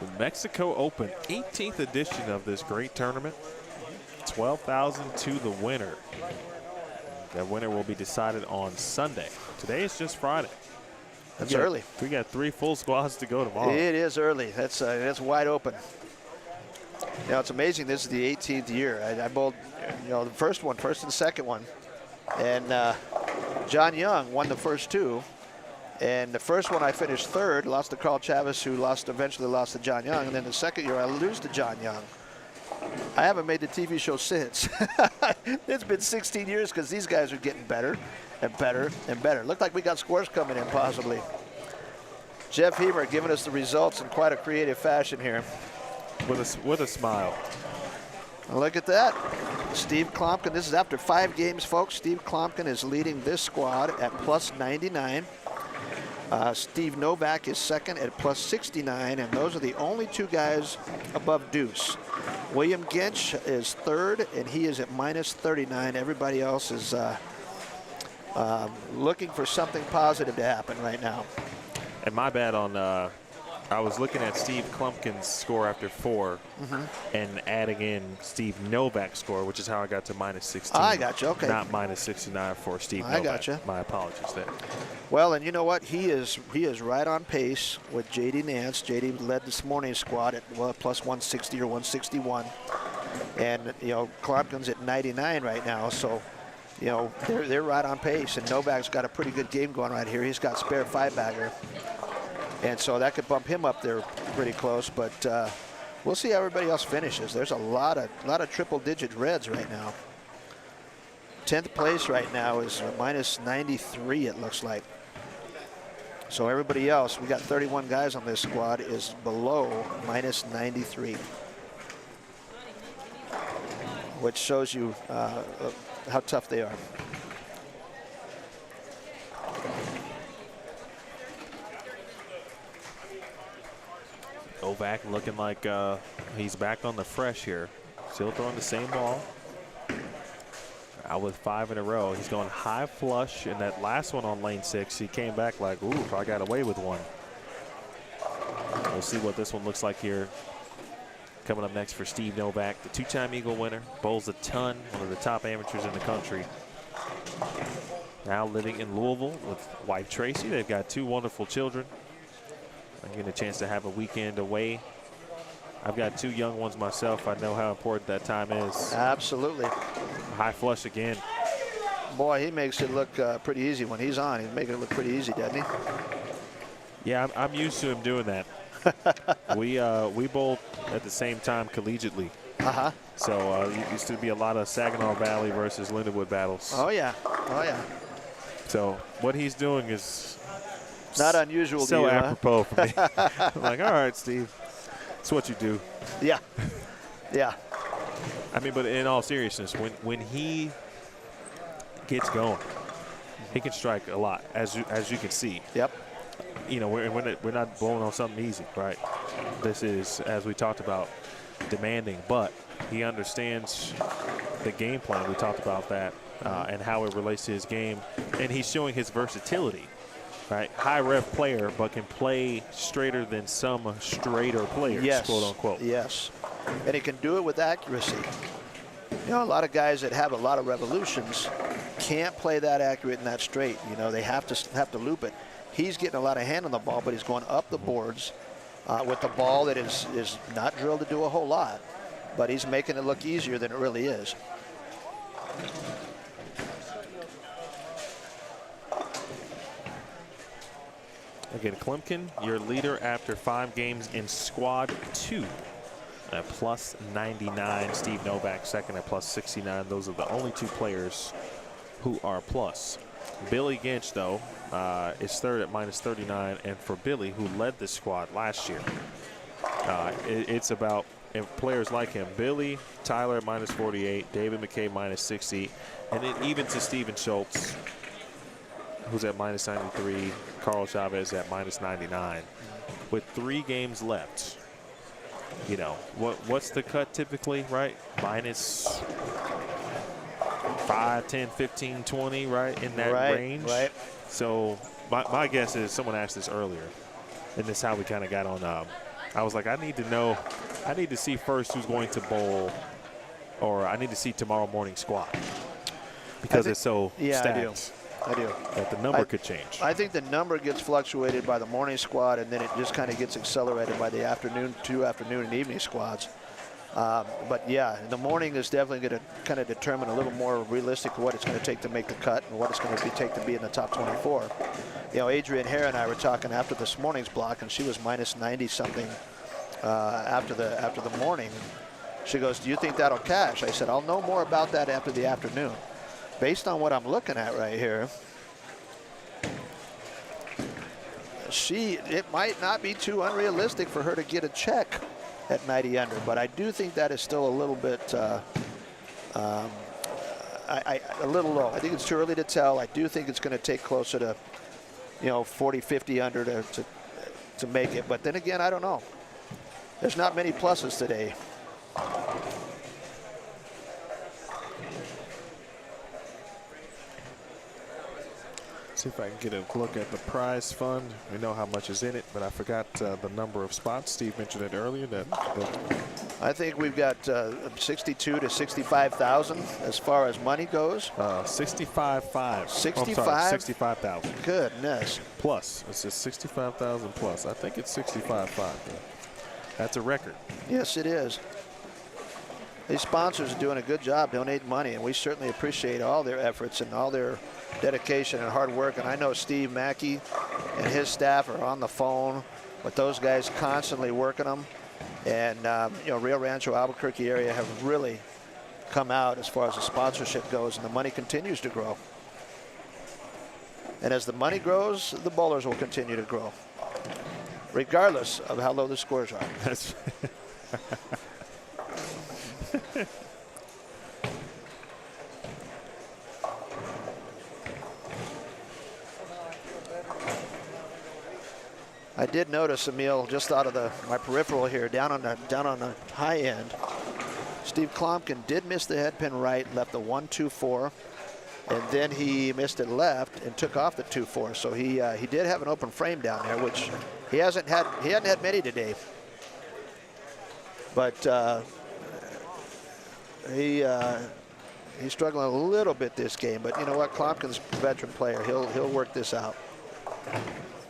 The Mexico Open, 18th edition of this great tournament. 12,000 to the winner. That winner will be decided on Sunday. Today is just Friday. That's early. We got 3 full squads to go tomorrow. It is early. That's wide open. You know, it's amazing. This is the 18th year. I bowled, you know, the first and second one. And John Young won the first 2. And the first one I finished 3rd, lost to Carl Chavez, who eventually lost to John Young. And then the second year I lose to John Young. I haven't made the TV show since. It's been 16 years because these guys are getting better and better and better. Looked like we got scores coming in possibly. Jeff Hemer giving us the results in quite a creative fashion here. With a smile. Look at that. Steve Klumpkin, this is after 5 games, folks. Steve Klumpkin is leading this squad at plus 99. Steve Novak is second at plus 69, and those are the only two guys above deuce. William Ginch is third, and he is at minus 39. Everybody else is looking for something positive to happen right now. And my bad on, I was looking at Steve Klumpkin's score after 4 and adding in Steve Novak's score, which is how I got to minus 16. I got you, okay. Not minus 69 for Steve Novak. I got you. My apologies there. Well, and you know what? He is right on pace with J.D. Nance. J.D. led this morning's squad at plus 160 or 161. And, you know, Klompkin's at 99 right now, so, you know, they're right on pace. And Novak's got a pretty good game going right here. He's got spare 5-bagger. And so that could bump him up there pretty close, but we'll see how everybody else finishes. There's a lot of triple-digit reds right now. 10th place right now is minus 93, it looks like. So everybody else, we got 31 guys on this squad, is below minus 93, which shows you how tough they are. Novak looking like he's back on the fresh here. Still throwing the same ball. Out with 5 in a row. He's going high flush in that last one on lane 6. He came back like, ooh, I got away with one. We'll see what this one looks like here. Coming up next for Steve Novak, the 2-time Eagle winner. Bowls a ton, one of the top amateurs in the country. Now living in Louisville with wife Tracy. They've got 2 wonderful children. I'm getting a chance to have a weekend away. I've got 2 young ones myself. I know how important that time is. Absolutely. High flush again. Boy, he makes it look pretty easy when he's on. He's making it look pretty easy, doesn't he? Yeah, I'm used to him doing that. We bowl at the same time collegiately. So it used to be a lot of Saginaw Valley versus Lindenwood battles. Oh yeah, oh yeah. So what he's doing is not unusual. So to you, apropos for me. I'm like, all right, Steve, it's what you do. Yeah, yeah. I mean, but in all seriousness, when he gets going, he can strike a lot, as you can see. Yep. You know, we're not blowing on something easy, right? This is, as we talked about, demanding, but he understands the game plan. We talked about that and how it relates to his game, and he's showing his versatility, right? High rev player, but can play straighter than some straighter players, yes, quote unquote. Yes, and he can do it with accuracy. You know, a lot of guys that have a lot of revolutions can't play that accurate and that straight. You know, they have to loop it. He's getting a lot of hand on the ball, but he's going up the boards with the ball that is not drilled to do a whole lot, but he's making it look easier than it really is. Again, Klumpkin, your leader after 5 games in Squad 2 at plus 99. Steve Novak second at plus 69. Those are the only 2 players who are plus. Billy Ginch, though, is third at minus 39. And for Billy, who led the squad last year, it's about players like him. Billy, Tyler at minus 48, David McKay minus 60, and then even to Steven Schultz, who's at minus 93, Carl Chavez at minus 99. With 3 games left, you know, what's the cut typically, right? Minus 5, 10, 15, 20, right? In that range. Right. So my guess is, someone asked this earlier, and this is how we kind of got on. I was like, I need to see first who's going to bowl, or I need to see tomorrow morning squad, because it's so stacked. I do. That the number could change. I think the number gets fluctuated by the morning squad, and then it just kind of gets accelerated by the afternoon, 2 afternoon and evening squads. But yeah, the morning is definitely going to kind of determine a little more realistic what it's going to take to make the cut and what it's going to take to be in the top 24. You know, Adrian Hare and I were talking after this morning's block, and she was minus 90 something after the morning. She goes, "Do you think that'll cash?" I said, "I'll know more about that after the afternoon." Based on what I'm looking at right here, it might not be too unrealistic for her to get a check at 90 under, but I do think that is still a little bit a little low. I think it's too early to tell. I do think it's going to take closer to you know, 40, 50 under to make it. But then again, I don't know. There's not many pluses today. See if I can get a look at the prize fund. We know how much is in it, but I forgot the number of spots. Steve mentioned it earlier. That I think we've got 62 to 65,000 as far as money goes. 65,500. 65? 65,000. Goodness. Plus, it says 65,000 plus. I think it's 65,500. That's a record. Yes, it is. These sponsors are doing a good job donating money, and we certainly appreciate all their efforts and all their dedication and hard work. And I know Steve Mackey and his staff are on the phone with those guys, constantly working them. And you know, Rio Rancho, Albuquerque area have really come out as far as the sponsorship goes, and the money continues to grow. And as the money grows, the bowlers will continue to grow, regardless of how low the scores are. That's I did notice, Emil, just out of my peripheral here, down on the high end, Steve Klompkin did miss the headpin right, left the 1-2-4, and then he missed it left and took off the 2-4. So he did have an open frame down there, which he hadn't had many today. But he's struggling a little bit this game. But you know what? Klompkin's a veteran player. He'll work this out.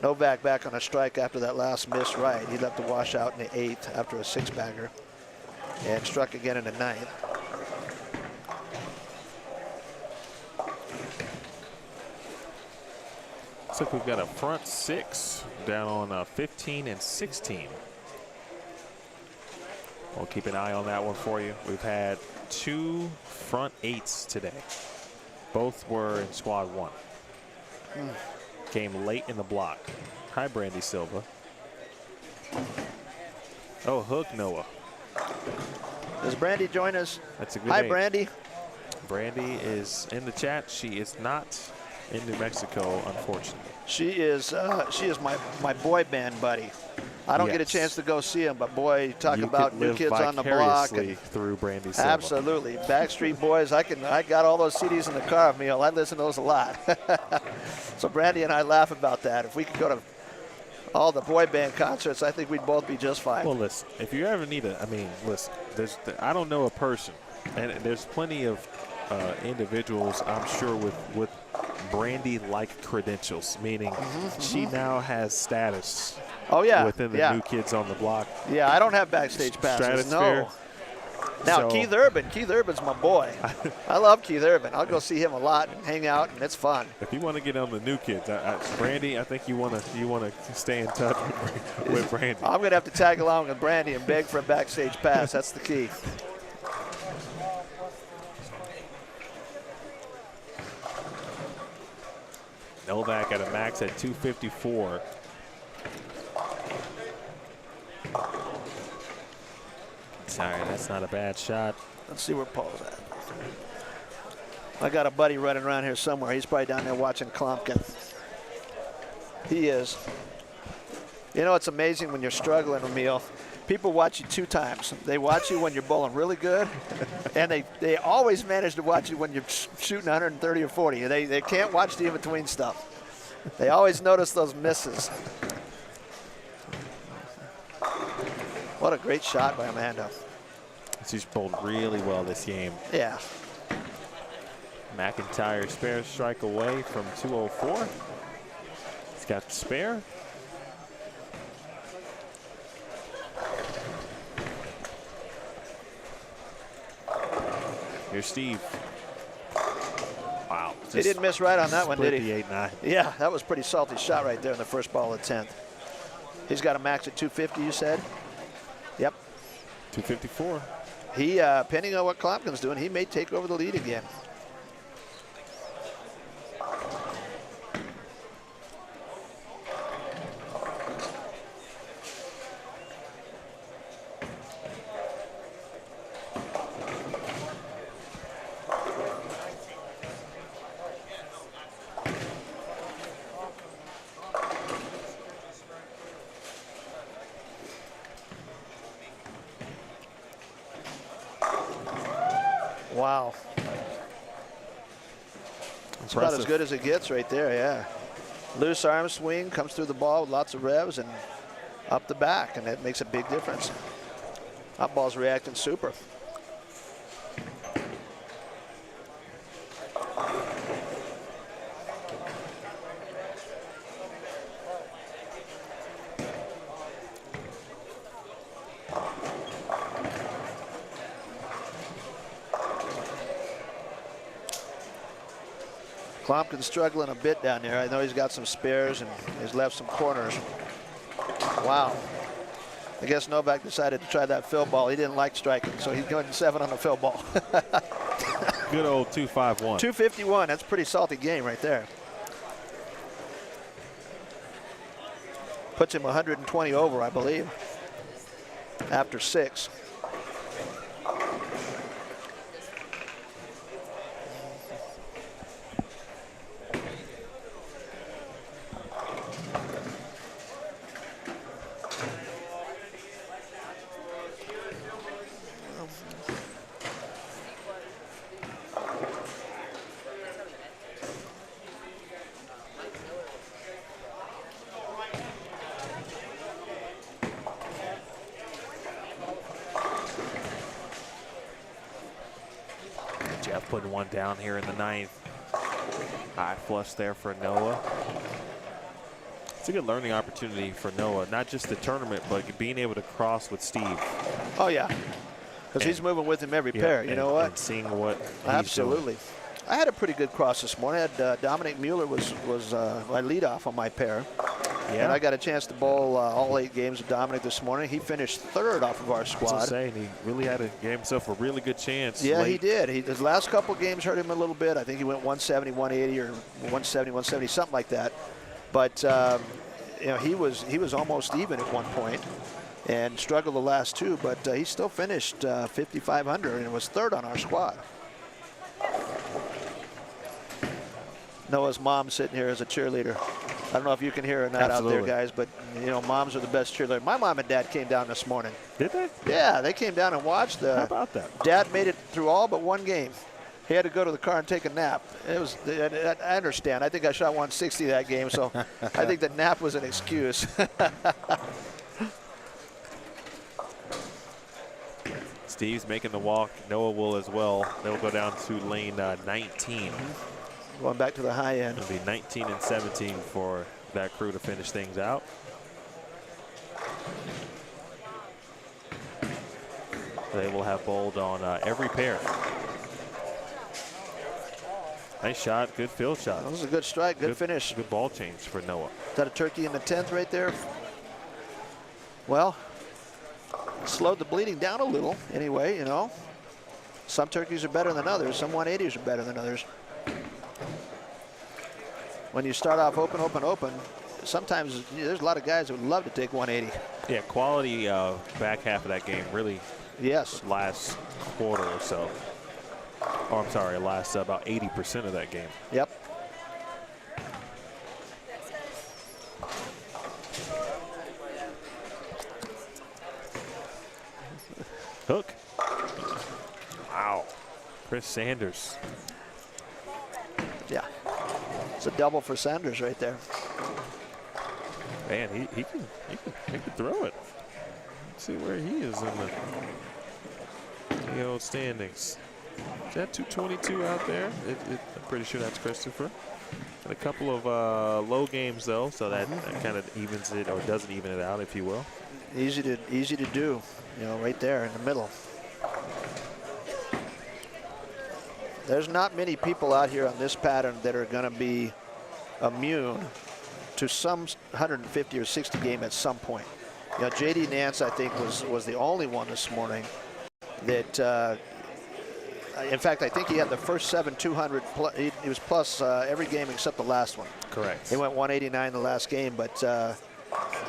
Novak back on a strike after that last miss right. He left the wash out in the 8th after a 6-bagger and struck again in the 9th. looks like we've got a front 6 down on 15 and 16. We'll keep an eye on that one for you. We've had 2 front 8s today. Both were in squad 1. Came late in the block. Hi, Brandy Silva. Oh, Hook Noah. Does Brandy join us? That's a good Hi, name. Brandy. Brandy is in the chat. She is not in New Mexico, unfortunately. She is my boy band buddy. I don't get a chance to go see him, but boy, talk about New Kids on the Block. And through Brandy Silva. Absolutely. Backstreet Boys, I got all those CDs in the car, Emil. I listen to those a lot. So Brandy and I laugh about that. If we could go to all the boy band concerts, I think we'd both be just fine. Well, listen, if you ever need listen, I don't know a person, and there's plenty of individuals, I'm sure, with Brandy-like credentials, meaning she now has status. Oh, yeah. Within the New Kids on the Block. Yeah, I don't have backstage passes. No. Now, Keith Urban's my boy. I love Keith Urban. I'll go see him a lot and hang out, and it's fun. If you want to get on the New Kids, Brandy, I think you want to stay in touch with Brandy. I'm going to have to tag along with Brandy and beg for a backstage pass. That's the key. Novak at a max at 254. Sorry, that's not a bad shot. Let's see where Paul's at. I got a buddy running around here somewhere. He's probably down there watching Klompkin. He is. You know, it's amazing when you're struggling, Emil. People watch you 2 times. They watch you when you're bowling really good, and they always manage to watch you when you're shooting 130 or 40. They can't watch the in-between stuff. They always notice those misses. What a great shot by Amanda. She's bowled really well this game. Yeah. McIntyre spare strike away from 204. He's got the spare. Here's Steve. Wow. He didn't miss right on that one, did he? 8-9. Yeah, that was a pretty salty shot right there in the first ball of the 10th. He's got a max at 250, you said? Yep. 254. He, depending on what Klompkin's doing, he may take over the lead again. Wow. It's about as good as it gets right there, yeah. Loose arm swing, comes through the ball with lots of revs and up the back, and that makes a big difference. That ball's reacting super. Klompkin's struggling a bit down there. I know he's got some spares and he's left some corners. Wow. I guess Novak decided to try that fill ball. He didn't like striking, so he's going 7 on the fill ball. Good old 251. 251, that's a pretty salty game right there. Puts him 120 over, I believe, after 6. Jeff putting one down here in the 9th. High flush there for Noah. It's a good learning opportunity for Noah, not just the tournament, but being able to cross with Steve. Oh, yeah, because he's moving with him every pair. You know what? And seeing what Absolutely. he's doing. I had a pretty good cross this morning. I had Dominic Mueller was my leadoff on my pair. Yeah. And I got a chance to bowl all 8 games with Dominic this morning. He finished 3rd off of our squad. I was saying, he really had to give himself a really good chance. Yeah, late. he did. His last couple games hurt him a little bit. I think he went 170, 180, or 170, 170, something like that. But you know, he was almost even at one point and struggled the last 2. But he still finished 5,500 and was 3rd on our squad. Noah's mom sitting here as a cheerleader. I don't know if you can hear her or not. Absolutely. Out there, guys, but you know, moms are the best cheerleader. My mom and dad came down this morning. Did they? Yeah, they came down and watched. How about that? Dad made it through all but 1 game. He had to go to the car and take a nap. It was. I understand. I think I shot 160 that game, so I think the nap was an excuse. Steve's making the walk. Noah will as well. They'll go down to lane 19. Going back to the high end. It'll be 19 and 17 for that crew to finish things out. They will have bowled on every pair. Nice shot, good field shot. That was a good strike, good finish. Good ball change for Noah. Is that a turkey in the 10th right there? Well, slowed the bleeding down a little anyway, you know. Some turkeys are better than others. Some 180s are better than others. When you start off open, sometimes there's a lot of guys that would love to take 180. Yeah, quality back half of that game really. Yes. Last quarter or so. Oh, I'm sorry, last about 80% of that game. Yep. Hook. Wow. Chris Sanders. Yeah. It's a double for Sanders right there. Man, he can throw it. Let's see where he is in the old standings. Is that 222 out there? I'm pretty sure that's Christopher. And a couple of low games though, so that kind of evens it, or doesn't even it out, if you will. Easy to do, you know, right there in the middle. There's not many people out here on this pattern that are going to be immune to some 150 or 60 game at some point. You know, J.D. Nance, I think, was the only one this morning that, in fact, I think he had the first 7 200. He was plus every game except the last one. Correct. He went 189 the last game, but yeah,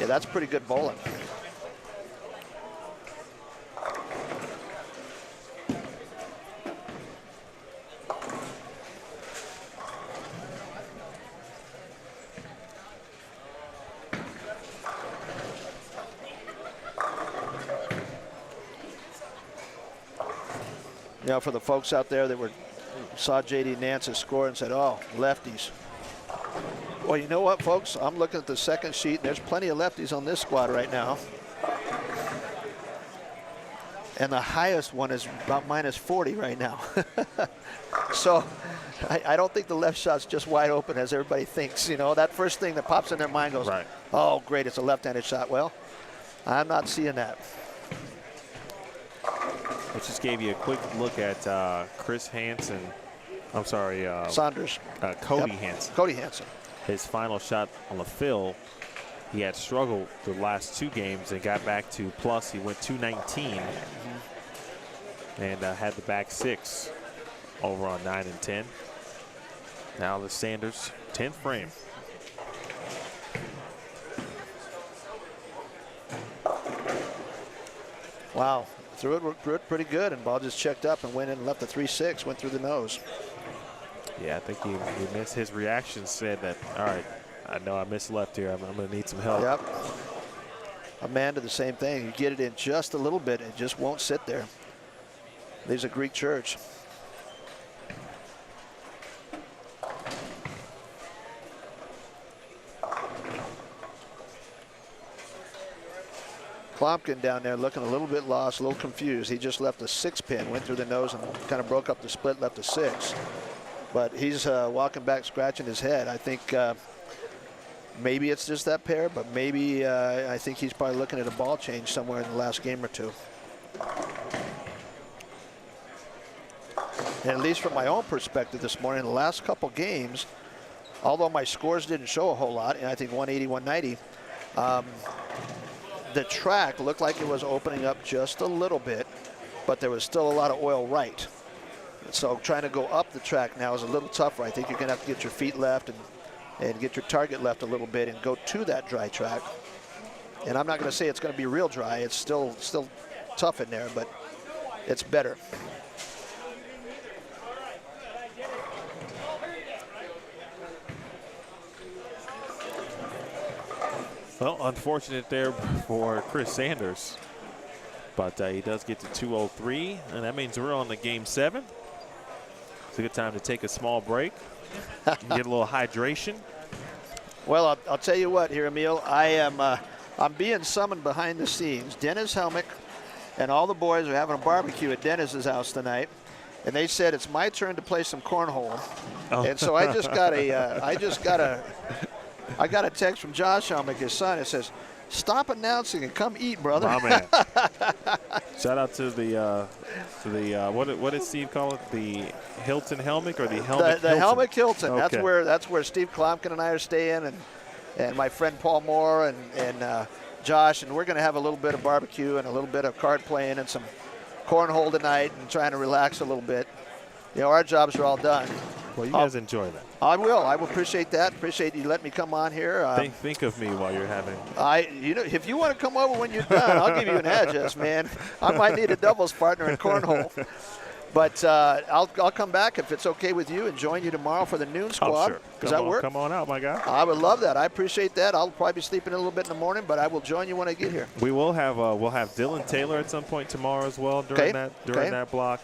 that's pretty good bowling. You know, for the folks out there that saw J.D. Nance's score and said, oh, lefties. Well, you know what, folks? I'm looking at the second sheet, and there's plenty of lefties on this squad right now. And the highest one is about -40 right now. So I don't think the left shot's just wide open as everybody thinks. You know, that first thing that pops in their mind goes, right. Oh, great, it's a left-handed shot. Well, I'm not seeing that. I just gave you a quick look at Chris Hansen. I'm sorry. Saunders. Cody Hansen. Cody Hansen. His final shot on the fill, he had struggled the last 2 games and got back to plus. He went 219 and had the back 6 over on 9 and 10. Now the Sanders 10th frame. Wow. Threw it pretty good, and ball just checked up and went in and left the 3-6, went through the nose. Yeah, I think he missed. His reaction said that, all right, I know I missed left here. I'm going to need some help. Yep. Amanda, the same thing. You get it in just a little bit, it just won't sit there. There's a Greek church. Klompkin down there looking a little bit lost, a little confused. He just left a 6-pin, went through the nose and kind of broke up the split, left a 6. But he's walking back, scratching his head. I think maybe it's just that pair, but maybe I think he's probably looking at a ball change somewhere in the last game or 2. And at least from my own perspective this morning, in the last couple games, although my scores didn't show a whole lot, and I think 180, 190, the track looked like it was opening up just a little bit, but there was still a lot of oil right. So trying to go up the track now is a little tougher. I think you're going to have to get your feet left and get your target left a little bit and go to that dry track. And I'm not going to say it's going to be real dry. It's still tough in there, but it's better. Well, unfortunate there for Chris Sanders, but he does get to 203, and that means we're on to game 7. It's a good time to take a small break, and get a little hydration. Well, I'll tell you what here, Emil. I'm being summoned behind the scenes. Dennis Helmick and all the boys are having a barbecue at Dennis's house tonight, and they said it's my turn to play some cornhole. Oh. And so I got a text from Josh Helmick, his son. It says, "Stop announcing and come eat, brother." My man. Shout out to the what did Steve call it? The Hilton Helmick or the Helmick? The Helmick Hilton. Okay. That's where Steve Klompkin and I are staying, and my friend Paul Moore and Josh, and we're going to have a little bit of barbecue and a little bit of card playing and some cornhole tonight and trying to relax a little bit. You know, our jobs are all done. Well, you guys enjoy that. I will appreciate that. Appreciate you letting me come on here. Think of me while you're having. If you want to come over when you're done, I'll give you an address, man. I might need a doubles partner in cornhole. But I'll come back if it's okay with you and join you tomorrow for the noon squad. Oh, sure. Does that work? Come on out, my guy. I would love that. I appreciate that. I'll probably be sleeping a little bit in the morning, but I will join you when I get here. We will have Dylan Taylor at some point tomorrow as well during that block.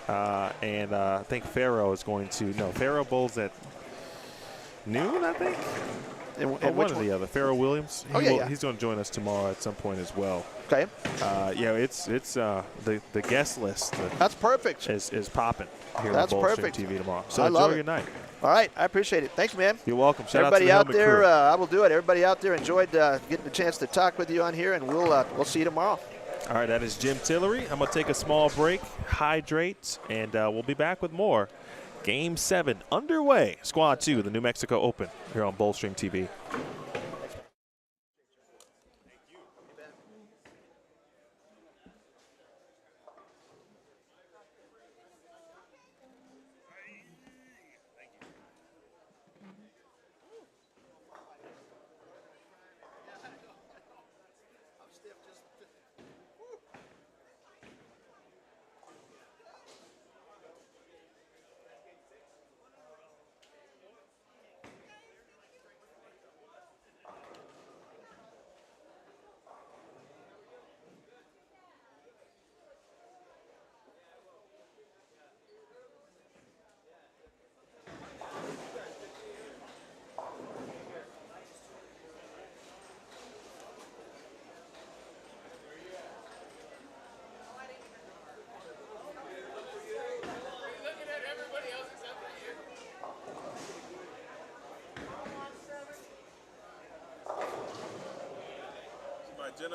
And I think Farrow is going to Farrow bowls at noon, I think. And one or the other. Farrow Williams. He's going to join us tomorrow at some point as well. Okay. It's the guest list. That's perfect. Is popping here on Bullstream TV tomorrow. So I love enjoy your night. All right, I appreciate it. Thank you, man. You're welcome. Shout Everybody out to the out there, crew. I will do it. Everybody out there enjoyed getting a chance to talk with you on here, and we'll see you tomorrow. All right, that is Jim Tillery. I'm going to take a small break, hydrate, and we'll be back with more. Game 7 underway. Squad 2, the New Mexico Open, here on Bullstream TV.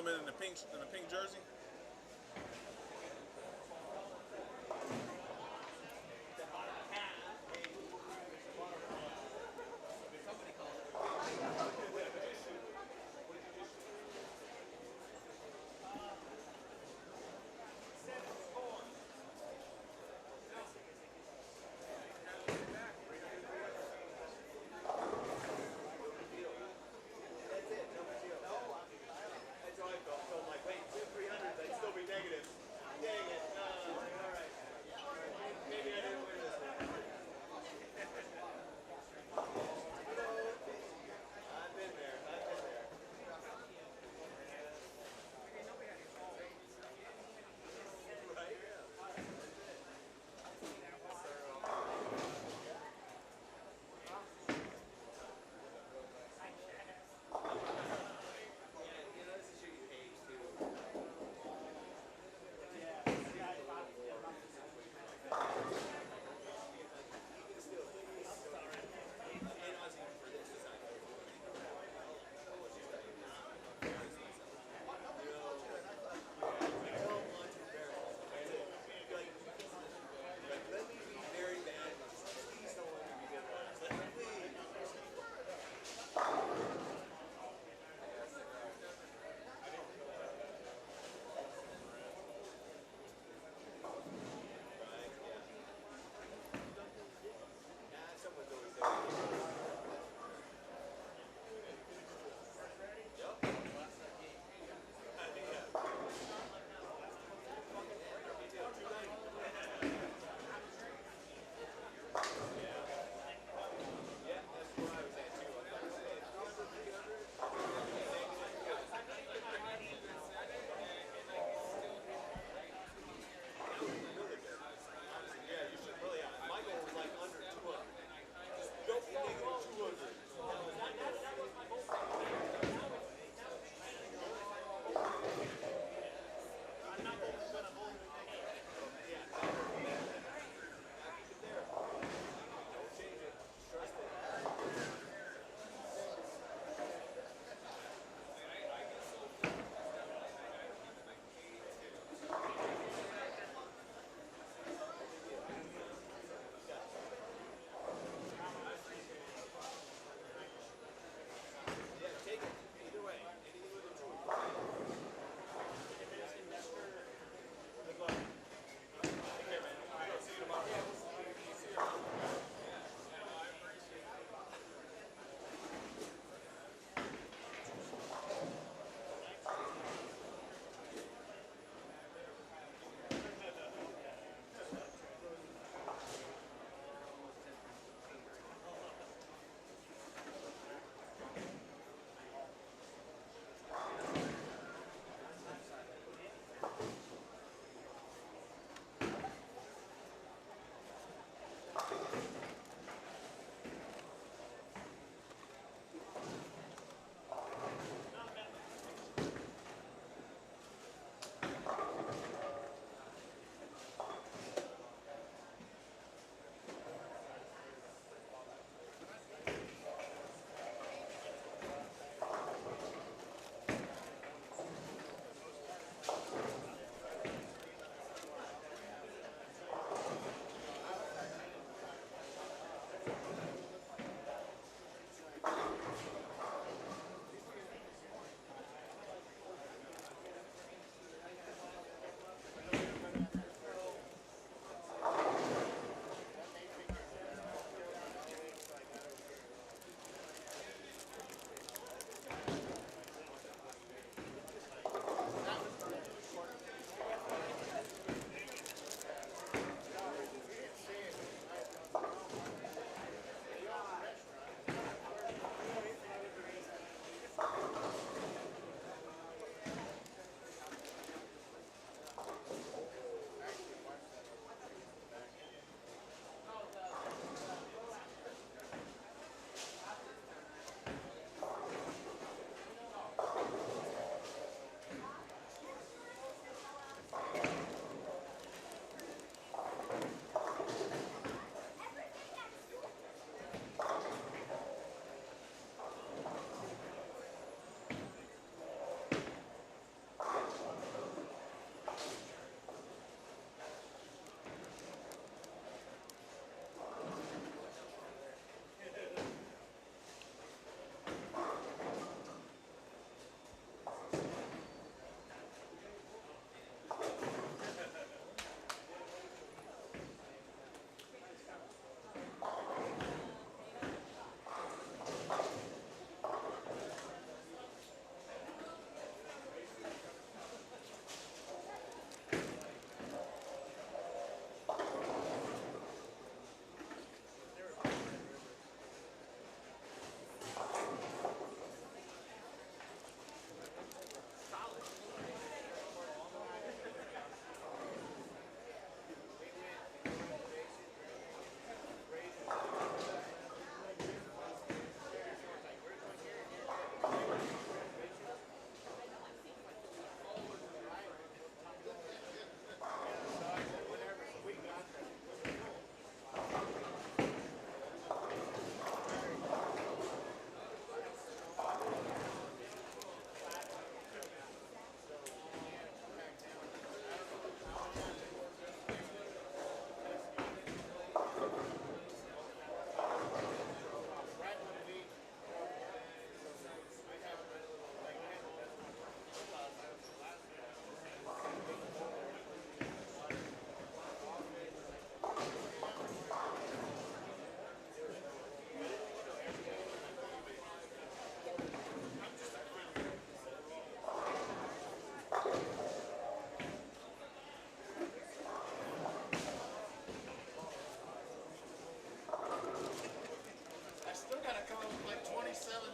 gentleman in the pink jersey.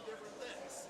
different things.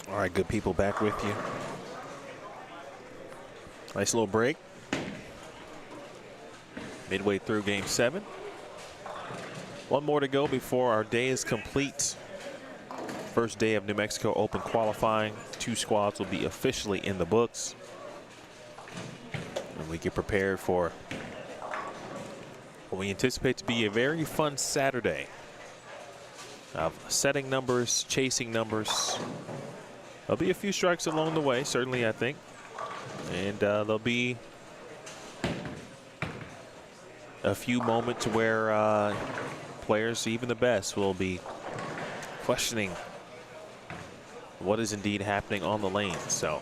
All right, good people, back with you. Nice little break. Midway through game 7. One more to go before our day is complete. First day of New Mexico Open qualifying. 2 squads will be officially in the books. And we get prepared for what we anticipate to be a very fun Saturday of setting numbers, chasing numbers. There'll be a few strikes along the way, certainly, I think. And there'll be a few moments where players, even the best, will be questioning what is indeed happening on the lane. So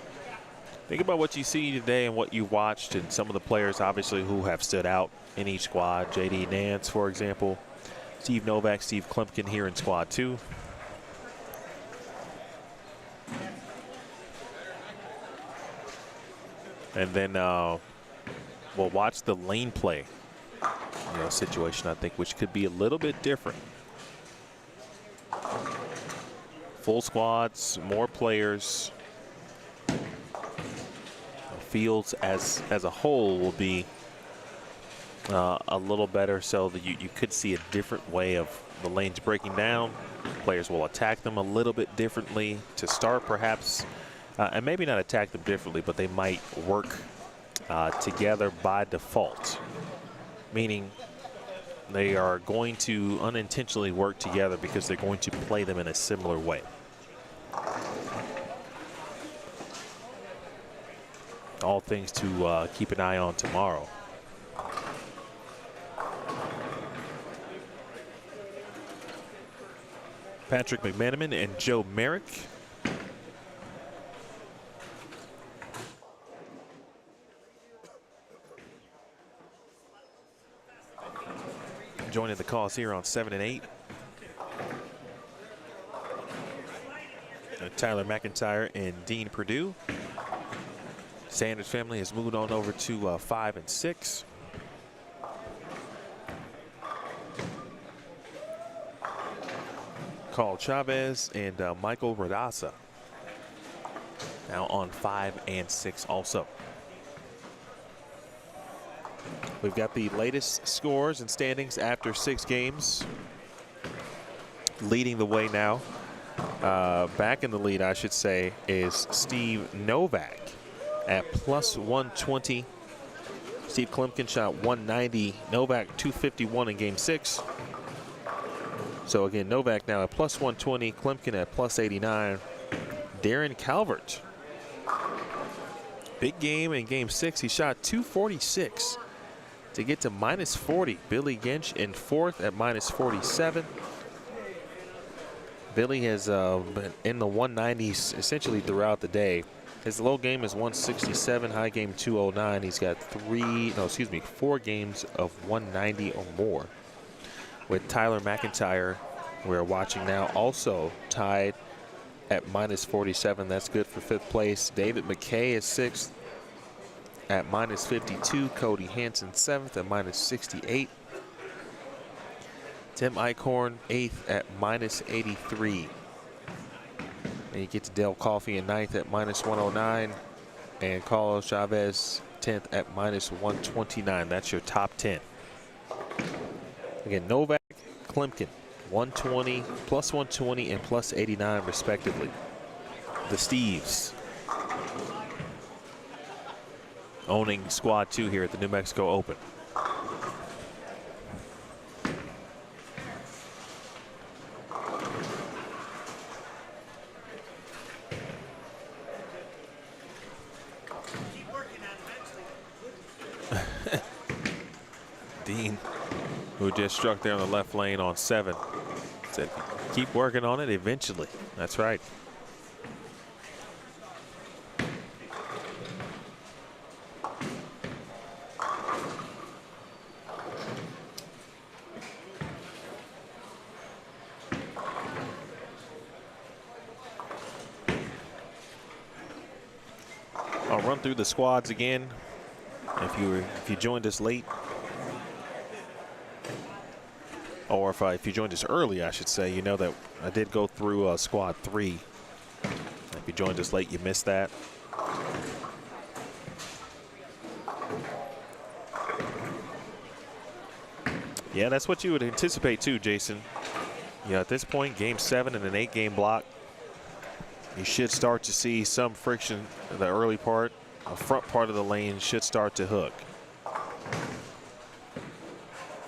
think about what you see today and what you watched, and some of the players obviously who have stood out in each squad. JD Nance, for example, Steve Novak, Steve Klumpkin here in squad 2. And then we'll watch the lane play situation, I think, which could be a little bit different. Full squads, more players. Fields as a whole will be a little better, so that you could see a different way of the lanes breaking down. Players will attack them a little bit differently to start, perhaps, and maybe not attack them differently, but they might work together by default, meaning they are going to unintentionally work together because they're going to play them in a similar way. All things to keep an eye on tomorrow. Patrick McManaman and Joe Merrick. Joining the calls here on 7 and 8. Tyler McIntyre and Dean Perdue. Sanders family has moved on over to 5 and 6. Carl Chavez and Michael Radassa now on 5 and 6 also. We've got the latest scores and standings after 6 games. Leading the way now, back in the lead, I should say, is Steve Novak at plus 120. Steve Klumpkin shot 190. Novak 251 in game 6. So again, Novak now at plus 120. Klumpkin at plus 89. Darren Calvert. Big game in game 6. He shot 246 to get to minus 40. Billy Ginch in 4th at minus 47. Billy has been in the 190s essentially throughout the day. His low game is 167, high game 209. He's got 4 games of 190 or more. With Tyler McIntyre, we're watching now, also tied at minus 47. That's good for 5th place. David McKay is 6th at minus 52. Cody Hansen 7th at minus 68. Tim Eichhorn 8th at minus 83. And you get to Dale Coffey in 9th at minus 109. And Carlos Chavez 10th at minus 129. That's your top 10. Again, Novak, Klumpkin, 120, plus 120, and plus 89 respectively. The Steves owning squad 2 here at the New Mexico Open. Dean, who just struck there on the left lane on 7, said, keep working on it eventually. That's right. I'll run through the squads again. If you joined us late, or if you joined us early, I should say, you know that I did go through squad 3. If you joined us late, you missed that. Yeah, that's what you would anticipate too, Jason. Yeah, at this point, game 7 in an 8-game block, you should start to see some friction in the early part. The front part of the lane should start to hook.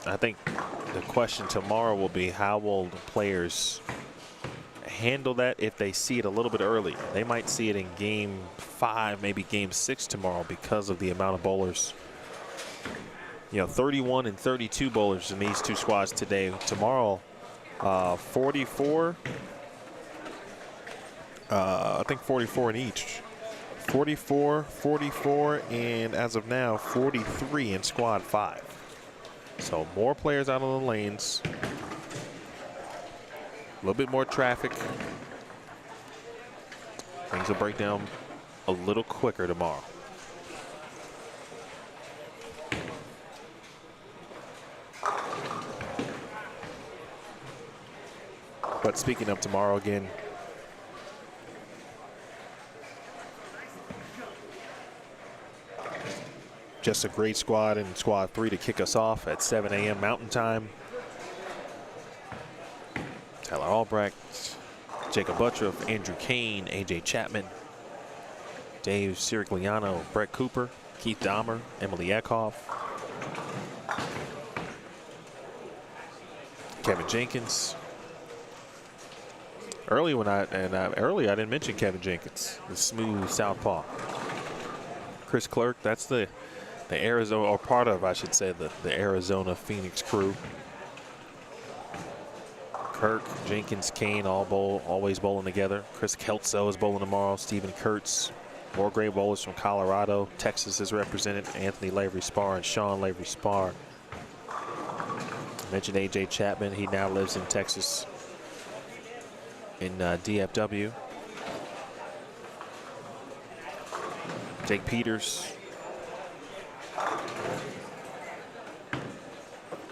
I think the question tomorrow will be, how will the players handle that if they see it a little bit early? They might see it in game 5, maybe game 6 tomorrow, because of the amount of bowlers 31 and 32 bowlers in these two squads today. Tomorrow, 44. I think 44 in each. 44, 44, and as of now, 43 in squad 5. So more players out on the lanes. A little bit more traffic. Things will break down a little quicker tomorrow. But speaking of tomorrow again, just a great squad in squad 3 to kick us off at 7 a.m. Mountain Time. Tyler Albrecht, Jacob Buttroff, Andrew Kane, AJ Chapman, Dave Sirigliano, Brett Cooper, Keith Dahmer, Emily Eckhoff, Kevin Jenkins. Early I didn't mention Kevin Jenkins, the smooth southpaw. Chris Clerk, that's the Arizona, or part of, I should say, the Arizona Phoenix crew. Kirk, Jenkins, Kane, always bowling together. Chris Kelso is bowling tomorrow. Stephen Kurtz, more great bowlers from Colorado. Texas is represented. Anthony Lavery-Spar and Sean Lavery-Spar. I mentioned AJ Chapman. He now lives in Texas in DFW. Jake Peters,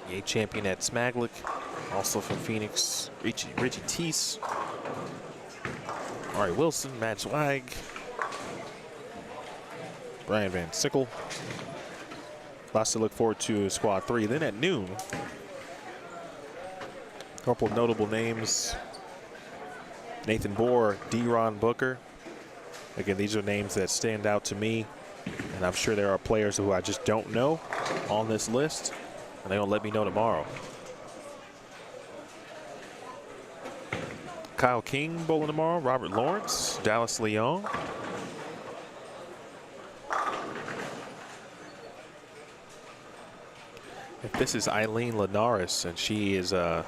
Yay champion at Smaglick, also from Phoenix. Richie Teese, Ari Wilson, Matt Zweig, Brian Van Sickle. Lots to look forward to squad 3. Then at noon, a couple of notable names. Nathan Bohr, D-Ron Booker. Again, these are names that stand out to me, and I'm sure there are players who I just don't know on this list, and they're going to let me know tomorrow. Kyle King bowling tomorrow, Robert Lawrence, Dallas Leon. This is Eileen Linares, and she is, her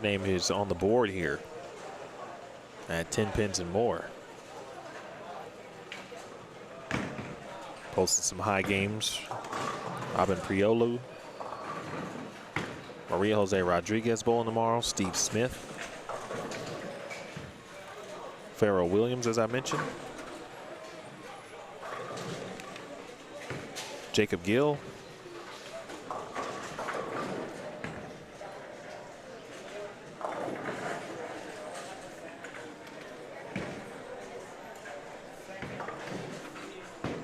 name is on the board here at Tenpins More. Posted some high games. Robin Priolu. Maria Jose Rodriguez bowling tomorrow. Steve Smith. Pharoah Williams, as I mentioned. Jacob Gill.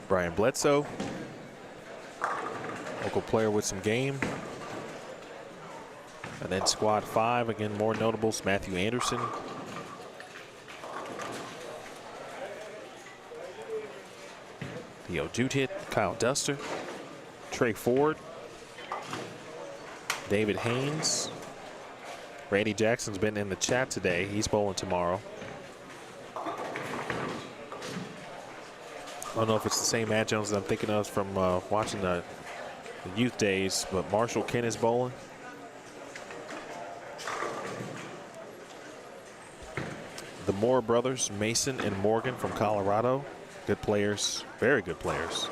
Brian Bledsoe, local player with some game. And then squad 5, again, more notables, Matthew Anderson. Theo Jutit, Kyle Duster, Trey Ford, David Haynes. Randy Jackson's been in the chat today. He's bowling tomorrow. I don't know if it's the same Matt Jones that I'm thinking of from watching the youth days, but Marshall Kent is bowling. The Moore brothers, Mason and Morgan from Colorado. Good players, very good players.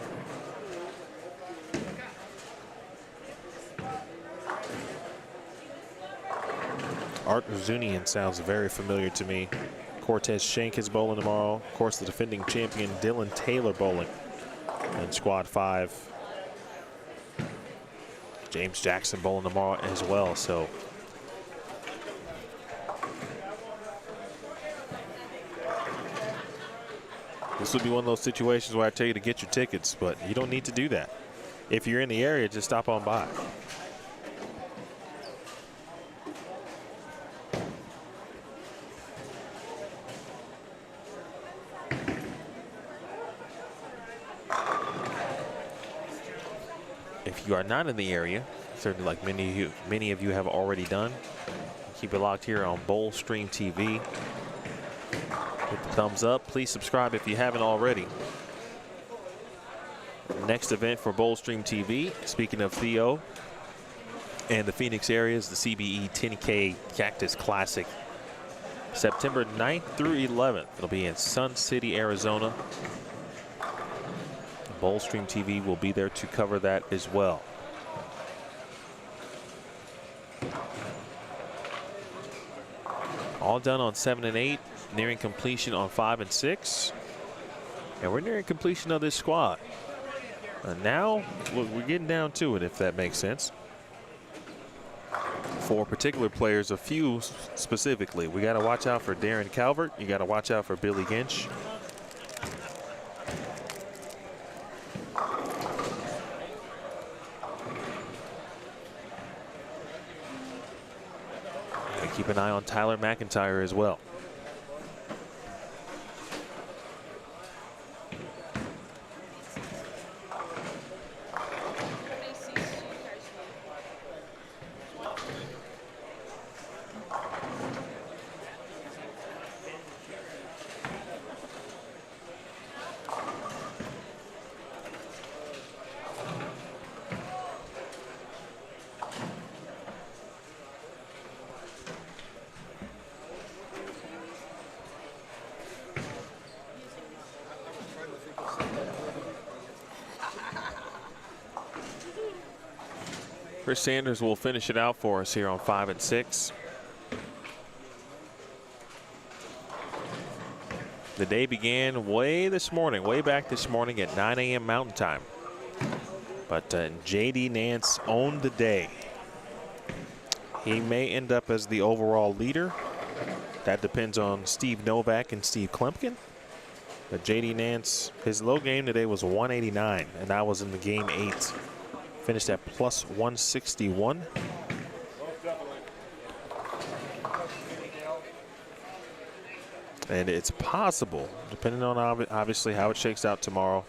Art Zunian sounds very familiar to me. Cortez Shank is bowling tomorrow. Of course, the defending champion Dylan Taylor bowling in squad 5. James Jackson bowling tomorrow as well. So this would be one of those situations where I tell you to get your tickets, but you don't need to do that. If you're in the area, just stop on by. If you are not in the area, certainly like many of you have already done, keep it locked here on Bowl Stream TV. Hit the thumbs up. Please subscribe if you haven't already. Next event for Boldstream TV, speaking of Theo and the Phoenix area, is the CBE 10K Cactus Classic. September 9th through 11th. It'll be in Sun City, Arizona. Boldstream TV will be there to cover that as well. All done on 7 and 8, nearing completion on 5 and 6. And we're nearing completion of this squad. And now, look, we're getting down to it, if that makes sense. For particular players, a few specifically. We got to watch out for Darren Calvert. You got to watch out for Billy Ginch. And keep an eye on Tyler McIntyre as well. Chris Sanders will finish it out for us here on 5 and 6. The day began way back this morning at 9 a.m. Mountain Time. But J.D. Nance owned the day. He may end up as the overall leader. That depends on Steve Novak and Steve Klempkin. But J.D. Nance, his low game today was 189, and that was in the game 8. Finished at plus 161. And it's possible, depending on obviously how it shakes out tomorrow.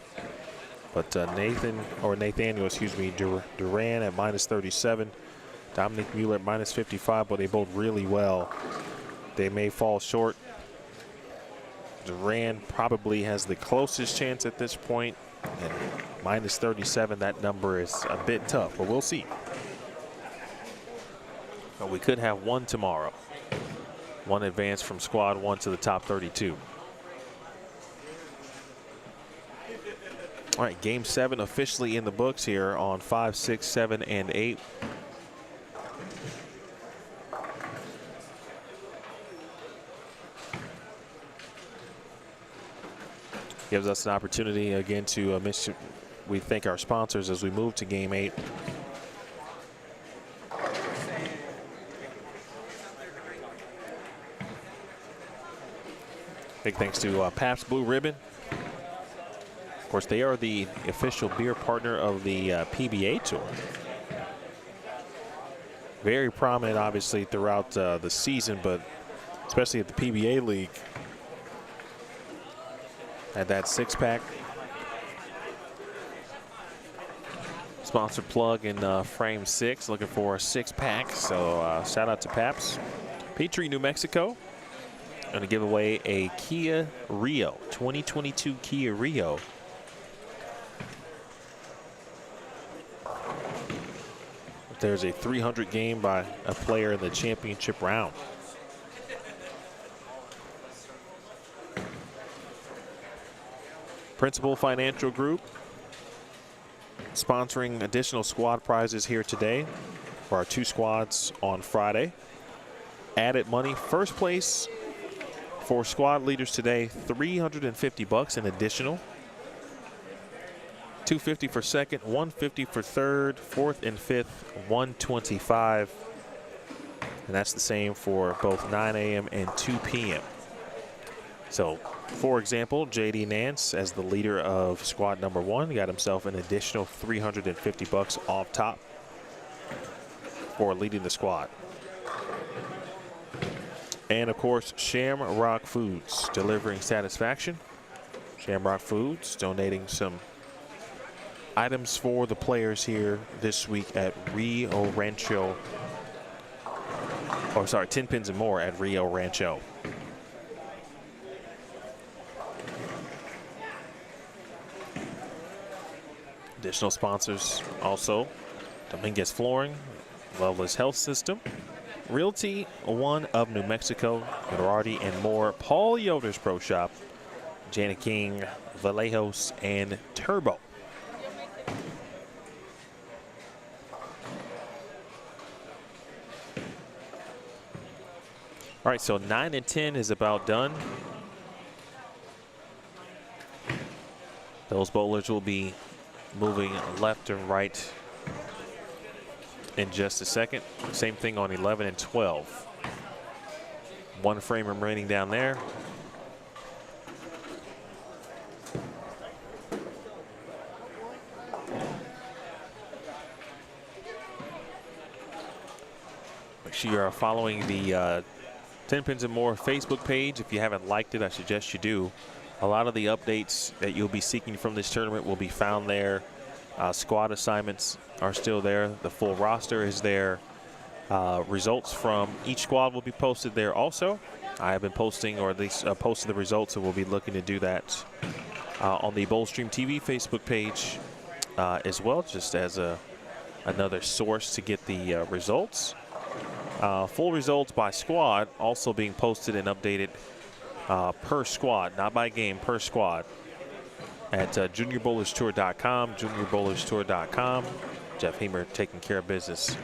But Nathaniel, Duran at minus 37. Dominic Mueller at minus 55, but they both really well. They may fall short. Duran probably has the closest chance at this point. And minus 37, that number is a bit tough, but we'll see. But we could have one tomorrow. One advance from squad 1 to the top 32. All right, game 7 officially in the books here on 5, 6, 7, and 8. Gives us an opportunity again to we thank our sponsors as we move to game 8. Big thanks to Pabst Blue Ribbon. Of course, they are the official beer partner of the PBA Tour. Very prominent, obviously, throughout the season, but especially at the PBA League. Had that 6-pack. Sponsor plug in frame 6, looking for a 6-pack. So shout out to Pabst. Petrie, New Mexico. Going to give away a Kia Rio, 2022 Kia Rio. There's a 300 game by a player in the championship round. Principal Financial Group sponsoring additional squad prizes here today for our 2 squads on Friday. Added money, first place for squad leaders today, $350 in additional. $250 for second, $150 for third, fourth and fifth, $125. And that's the same for both 9 a.m. and 2 p.m. So, for example, J.D. Nance, as the leader of squad number 1, got himself an additional $350 off top for leading the squad. And, of course, Shamrock Foods, delivering satisfaction. Shamrock Foods donating some items for the players here this week at Rio Rancho. Oh, sorry, Tenpins More at Rio Rancho. Additional sponsors also: Dominguez Flooring, Loveless Health System, Realty One of New Mexico, Girardi and More, Paul Yoder's Pro Shop, Janet King, Vallejos, and Turbo. All right, so 9 and 10 is about done. Those bowlers will be moving left and right in just a second. Same thing on 11 and 12. One frame remaining down there. Make sure you are following the Tenpins More Facebook page. If you haven't liked it, I suggest you do. A lot of the updates that you'll be seeking from this tournament will be found there. Squad assignments are still there. The full roster is there. Results from each squad will be posted there also. I have been posting, or at least posted the results, and we'll be looking to do that on the Bowlstream TV Facebook page as well, just as another source to get the results. Full results by squad also being posted and updated per squad, not by game, per squad, at juniorbowlerstour.com, juniorbowlerstour.com. Jeff Hamer taking care of business.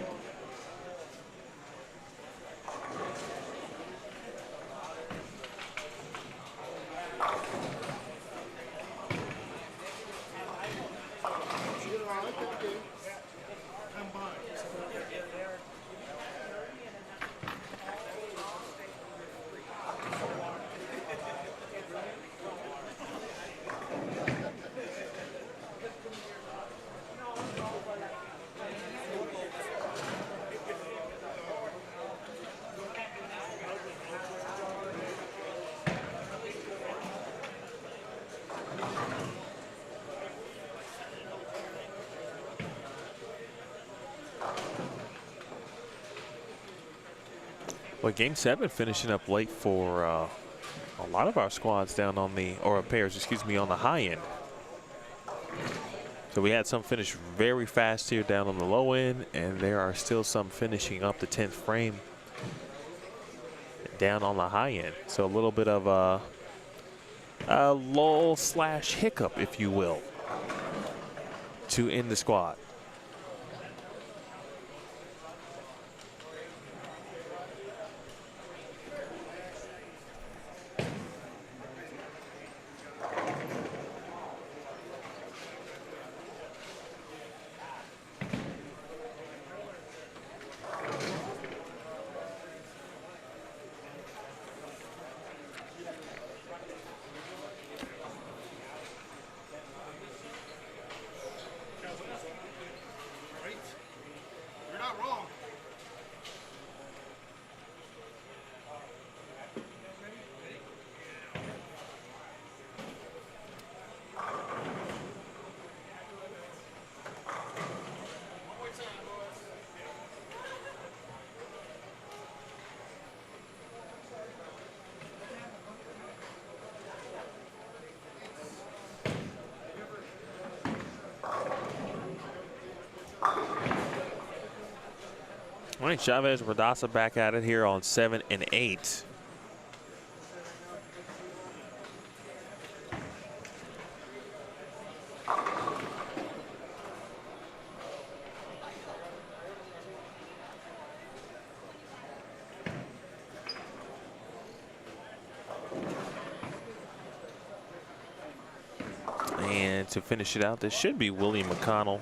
Well, Game 7 finishing up late for a lot of our squads down on the, or pairs, excuse me, on the high end. So we had some finish very fast here down on the low end, and there are still some finishing up the 10th frame down on the high end. So a little bit of a lull slash hiccup, if you will, to end the squad. All right, Chavez Radassa back at it here on 7 and 8. And to finish it out, this should be William McConnell.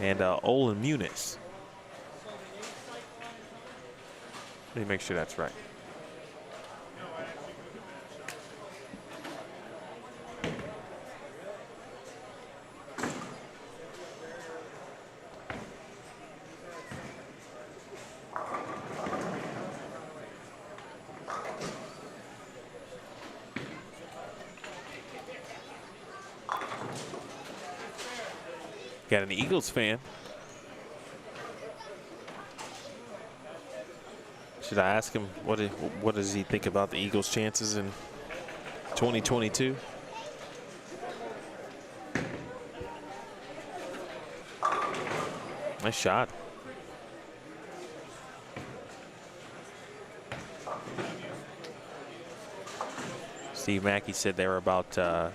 And Olin Muniz. Let me make sure that's right. Got an Eagles fan Should I ask him what does he think about the Eagles' chances in 2022? Nice shot. Steve Mackey said there were about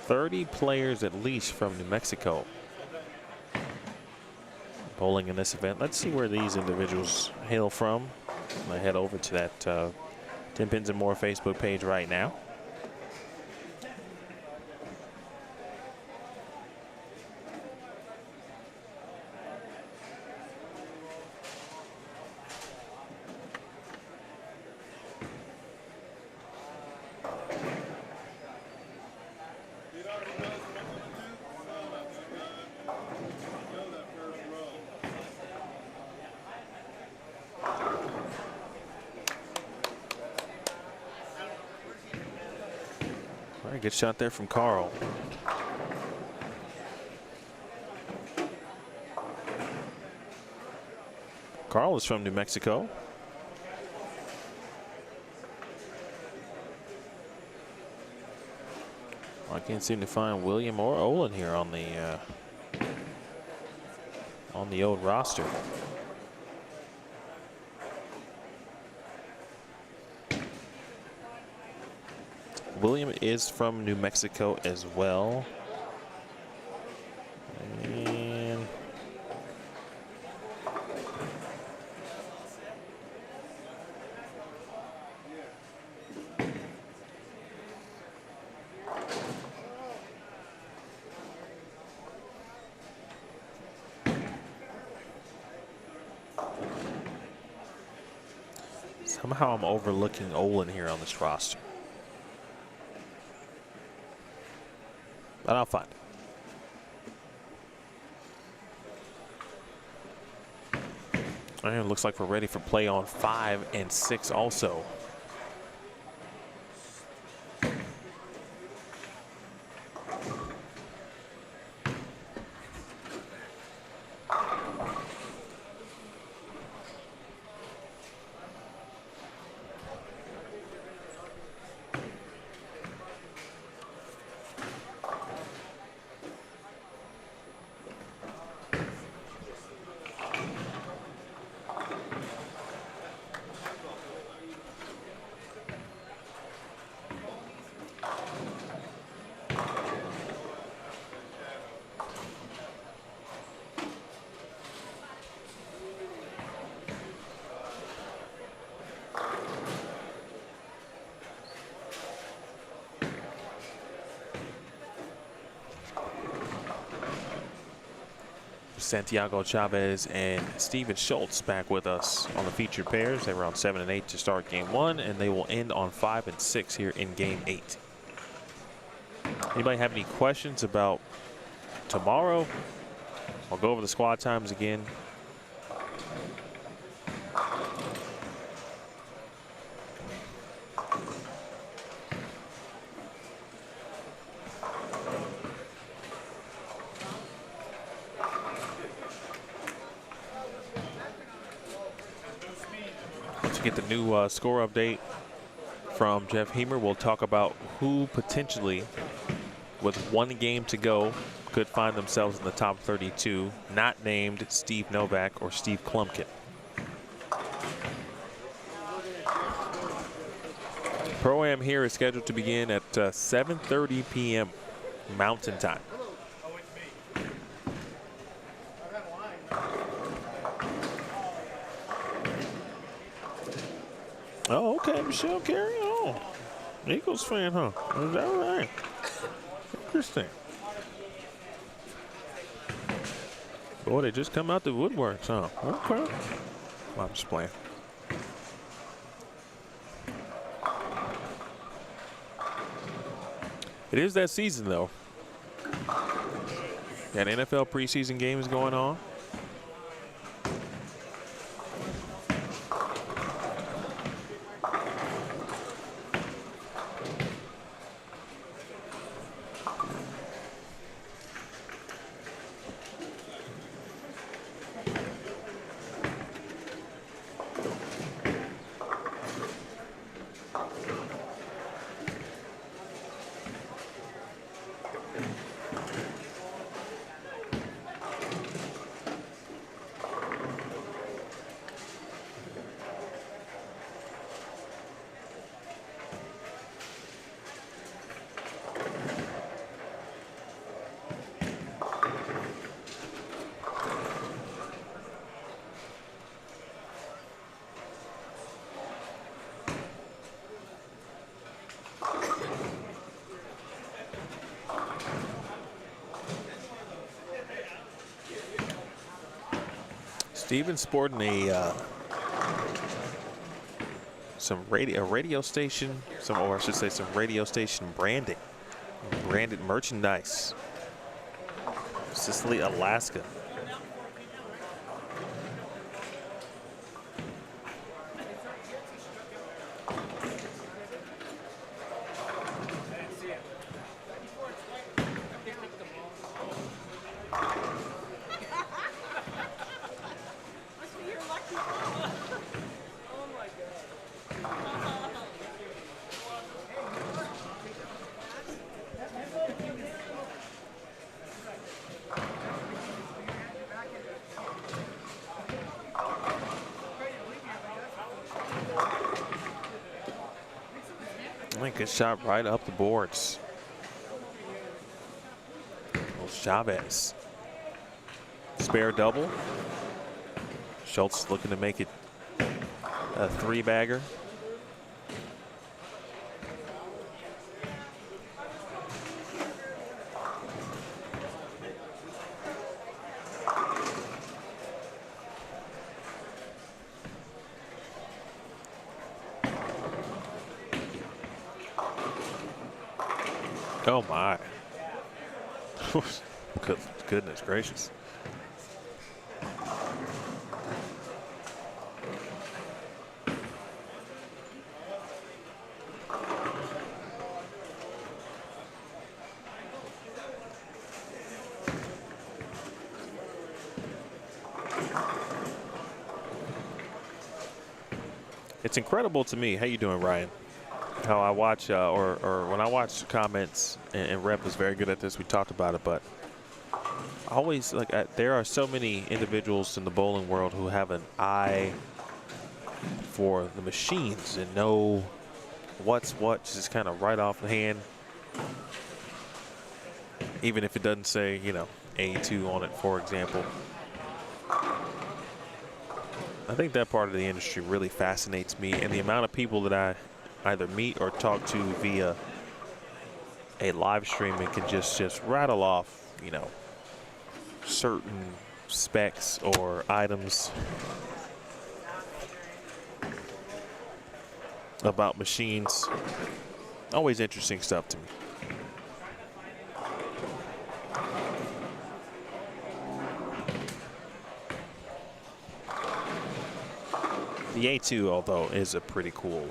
30 players at least from New Mexico bowling in this event. Let's see where these individuals hail from. I'm going to head over to that Tenpins More Facebook page right now. Good shot there from Carl. Carl is from New Mexico. I can't seem to find William or Olin here on the old roster. William is from New Mexico as well. And somehow I'm overlooking Olin here on this roster. But I'll find it. And it looks like we're ready for play on 5 and 6 also. Santiago Chavez and Steven Schultz back with us on the featured pairs. They were on 7 and 8 to start game 1, and they will end on 5 and 6 here in game 8. Anybody have any questions about tomorrow? I'll go over the squad times again. Get the new score update from Jeff Hemer. We'll talk about who potentially, with one game to go, could find themselves in the top 32, not named Steve Novak or Steve Klumpkin. Pro-Am here is scheduled to begin at 7:30 p.m. Mountain Time. Oh, okay, Michelle, carry on. Eagles fan, huh? Is that right? Interesting. Boy, they just come out the woodworks, huh? Okay. I'm just playing. It is that season, though. Got NFL preseason games going on. Steven's sporting a radio station, or I should say some radio station branding, branded merchandise. Sicily, Alaska. Good shot right up the boards. Chavez. Spare double. Schultz looking to make it a 3-bagger. Oh my. Goodness gracious. It's incredible to me. How you doing, Ryan? How I watch, or when I watch comments, and Rep is very good at this, we talked about it, but I always, there are so many individuals in the bowling world who have an eye for the machines and know what's what, just kind of right off the hand. Even if it doesn't say, you know, A2 on it, for example. I think that part of the industry really fascinates me, and the amount of people that I either meet or talk to via a live stream and can just rattle off, you know, certain specs or items about machines. Always interesting stuff to me. The A2, although, is a pretty cool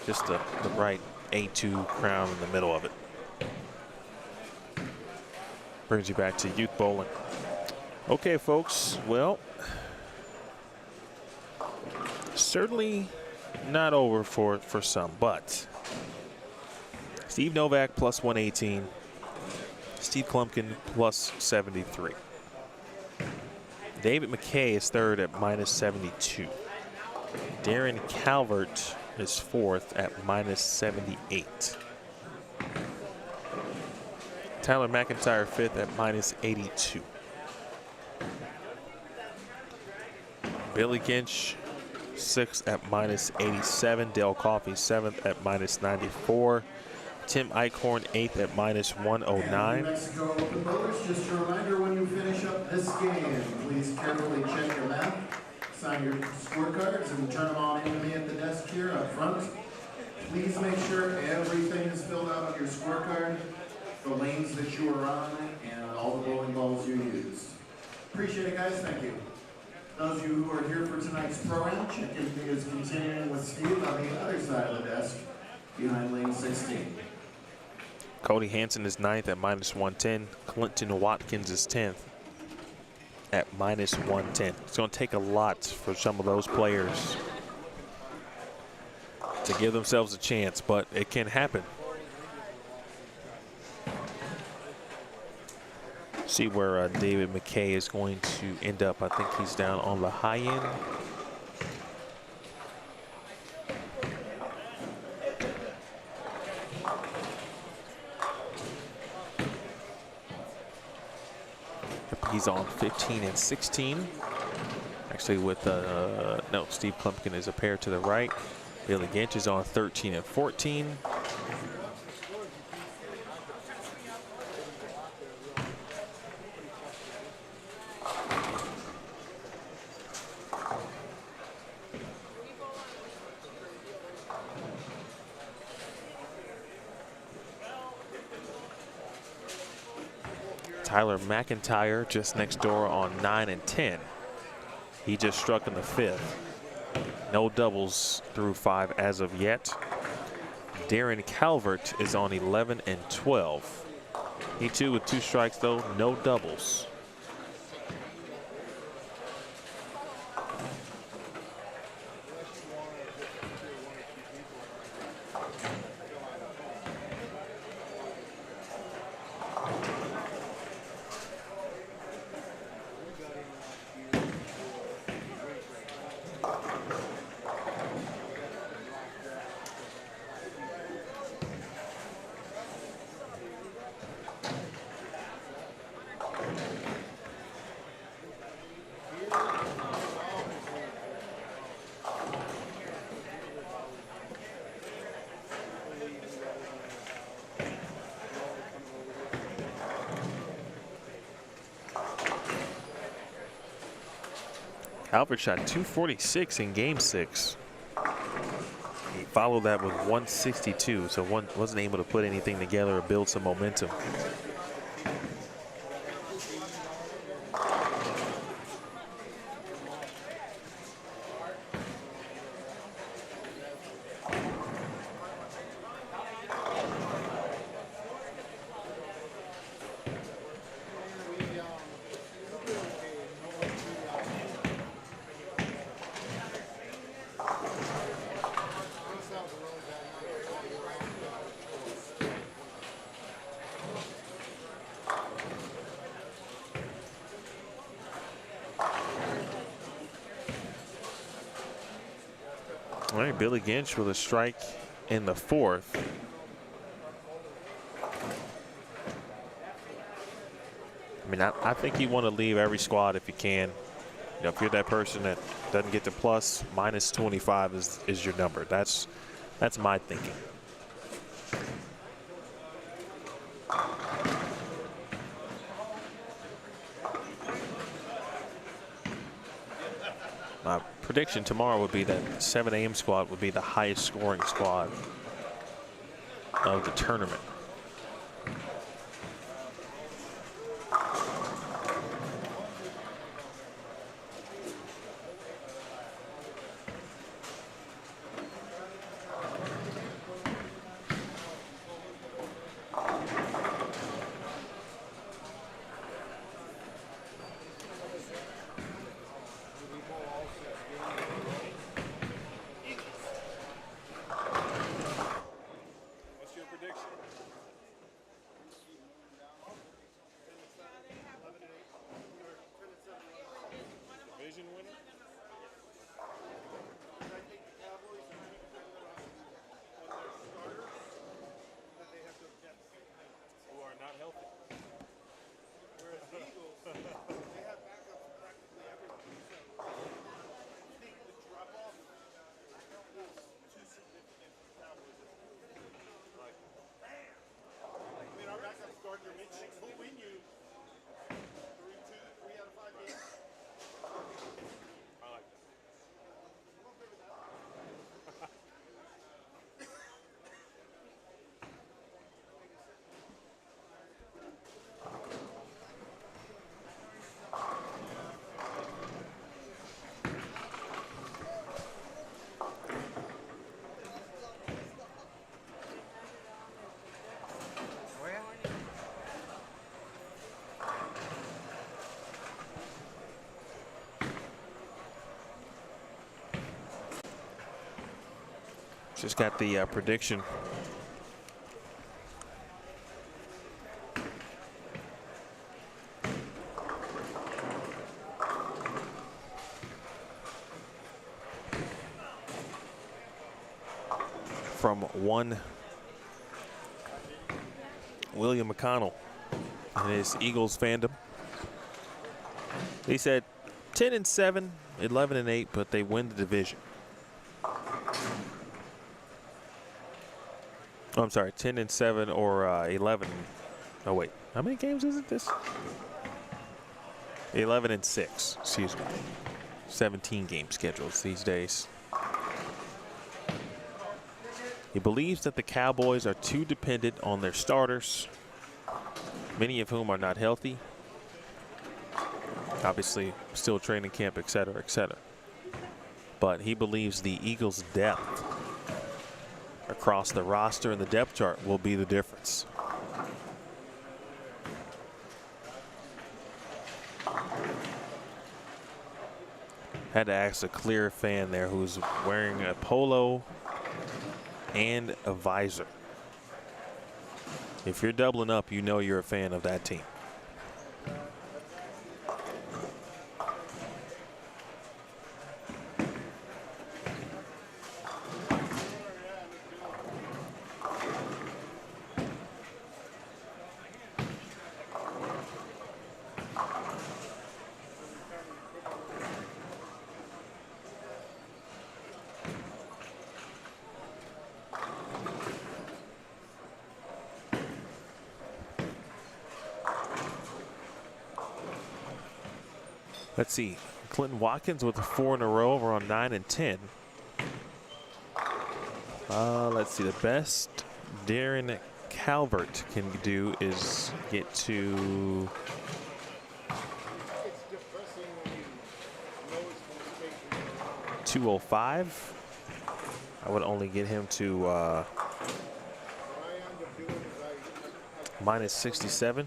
just the right A2 crown in the middle of it. Brings you back to youth bowling. Okay, folks, well, certainly not over for some, but Steve Novak plus 118, Steve Klumpkin plus 73. David McKay is third at minus 72. Darren Calvert is fourth at minus 78. Tyler McIntyre fifth at minus 82. Billy Ginch sixth at minus 87. Dale Coffey seventh at minus 94. Tim Eichhorn eighth at minus 109. Mexico Open Bowlers, just a reminder, when you finish up this game, please carefully check your map, sign your scorecards, and turn them on into me at the desk here up front. Please make sure everything is filled out on your scorecard, the lanes that you are on, and all the bowling balls you used. Appreciate it, guys. Thank you. Those of you who are here for tonight's program, check-in is continuing with Steve on the other side of the desk, behind lane 16. Cody Hansen is ninth at minus 110. Clinton Watkins is 10th at minus 110. It's going to take a lot for some of those players to give themselves a chance, but it can happen. See where David McKay is going to end up. I think he's down on the high end. He's on 15 and 16. Actually, with no, Steve Klumpkin is a pair to the right. Billy Ginch is on 13 and 14. Tyler McIntyre just next door on 9 and 10. He just struck in the 5th. No doubles through 5 as of yet. Darren Calvert is on 11 and 12. He too with 2 strikes though, no doubles. Calvert shot 246 in game 6. He followed that with 162, so wasn't able to put anything together or build some momentum. All right, Billy Ginch with a strike in the 4th. I mean, I think you want to leave every squad if you can. You know, if you're that person that doesn't get to plus, minus 25 is your number. That's my thinking. My prediction tomorrow would be that 7 a.m. squad would be the highest scoring squad of the tournament. Just got the prediction. From one William McConnell and his Eagles fandom. He said 10 and 7, 11 and 8, but they win the division. Oh, I'm sorry, 10 and 7 or 11. Oh wait, how many games is it this? 11 and 6, excuse me. 17 game schedules these days. He believes that the Cowboys are too dependent on their starters many of whom are not healthy. Obviously, still training camp, et cetera, et cetera. But he believes the Eagles' depth across the roster and the depth chart will be the difference. Had to ask a Clear fan there who's wearing a polo and a visor. If you're doubling up, you know you're a fan of that team. Let's see. Clinton Watkins with 4 in a row. We're on 9 and 10. Let's see. The best Darren Calvert can do is get to 205. I would only get him to minus 67.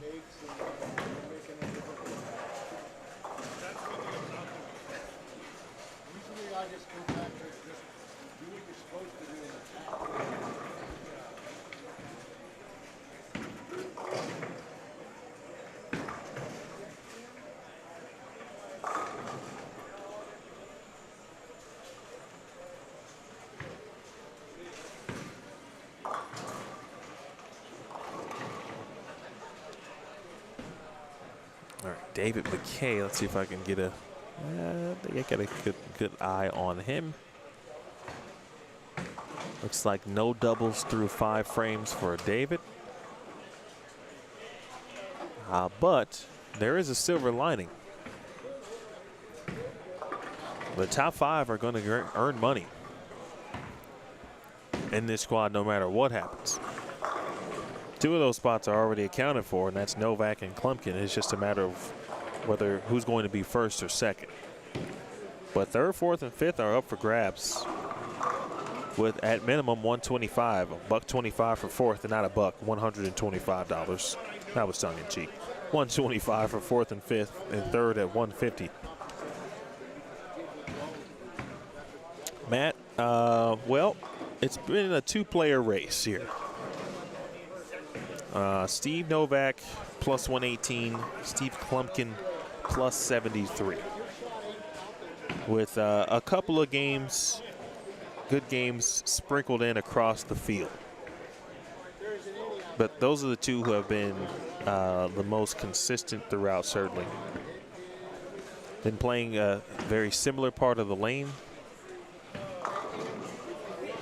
David McKay, let's see if I can get a, I think I got a good eye on him. Looks like no doubles through 5 frames for David. But there is a silver lining. The top 5 are going to earn money in this squad no matter what happens. 2 of those spots are already accounted for, and that's Novak and Klumpkin. It's just a matter of who's going to be first or second. But 3rd, 4th, and 5th are up for grabs with at minimum 125, $125 for 4th, and not a buck, $125. That was tongue in cheek. 125 for 4th and 5th, and 3rd at 150. Matt, well, it's been a 2-player race here. Steve Novak plus 118, Steve Klumpkin plus 73. With a couple of games, good games sprinkled in across the field. But those are the 2 who have been the most consistent throughout, certainly. Been playing a very similar part of the lane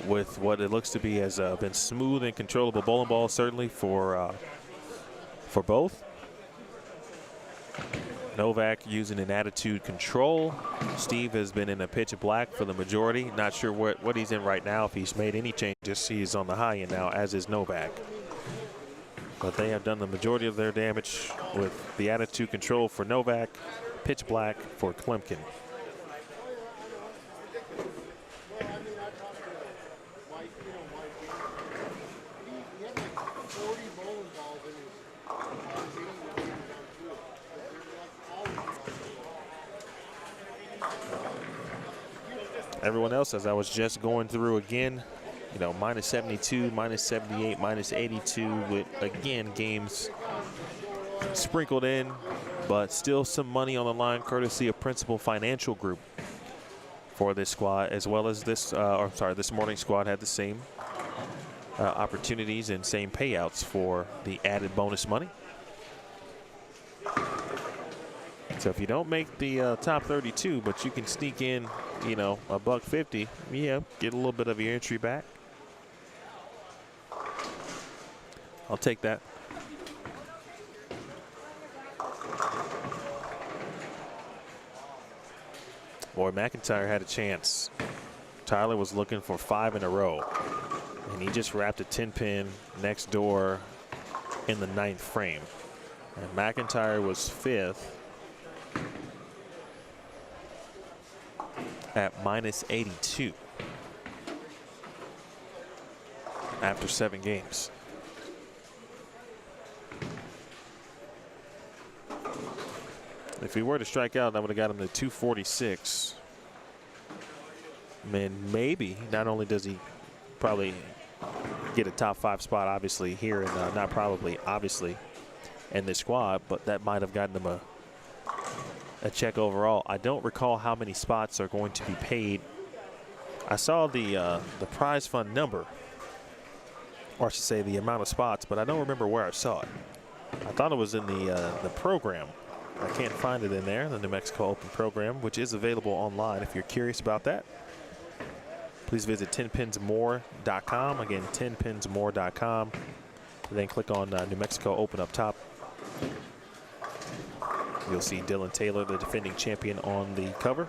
with what it looks to be has been smooth and controllable bowling ball, certainly for both. Novak using an attitude control. Steve has been in a pitch black for the majority. Not sure what he's in right now, if he's made any changes. He's on the high end now, as is Novak. But they have done the majority of their damage with the attitude control for Novak, pitch black for Klumpkin. Everyone else, as I was just going through again, you know, minus 72, minus 78, minus 82 with, again, games sprinkled in, but still some money on the line courtesy of Principal Financial Group for this squad, as well as this, this morning squad had the same opportunities and same payouts for the added bonus money. So if you don't make the top 32, but you can sneak in, you know, $150, yeah, get a little bit of your entry back. I'll take that. Boy, McIntyre had a chance. Tyler was looking for 5 in a row, and he just wrapped a 10-pin next door in the 9th frame. And McIntyre was 5th at -82 after 7 games. If he were to strike out, that would have got him to 246. And maybe not only does he probably get a top 5 spot, obviously here, and not probably, obviously, in this squad, but that might have gotten him a check overall. I don't recall how many spots are going to be paid. I saw the prize fund number, or I should say the amount of spots, but I don't remember where I saw it. I thought it was in the program. I can't find it in there, the New Mexico Open program, which is available online if you're curious about that. Please visit tenpinsmore.com. Again, tenpinsmore.com. Then click on New Mexico Open up top. You'll see Dylan Taylor, the defending champion, on the cover.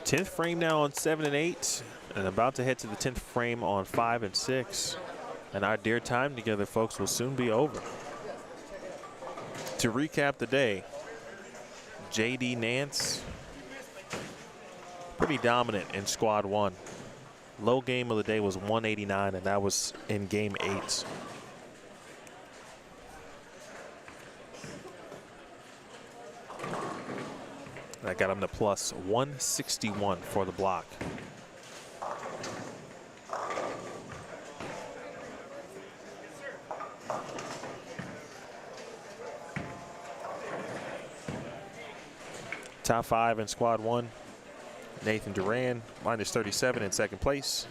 Tenth frame now on 7 and 8, and about to head to the 10th frame on 5 and 6. And our dear time together, folks, will soon be over. To recap the day, J.D. Nance, pretty dominant in squad 1. Low game of the day was 189, and that was in game 8. That got him to plus 161 for the block. Top 5 in squad 1. Nathan Duran, -37 in 2nd place.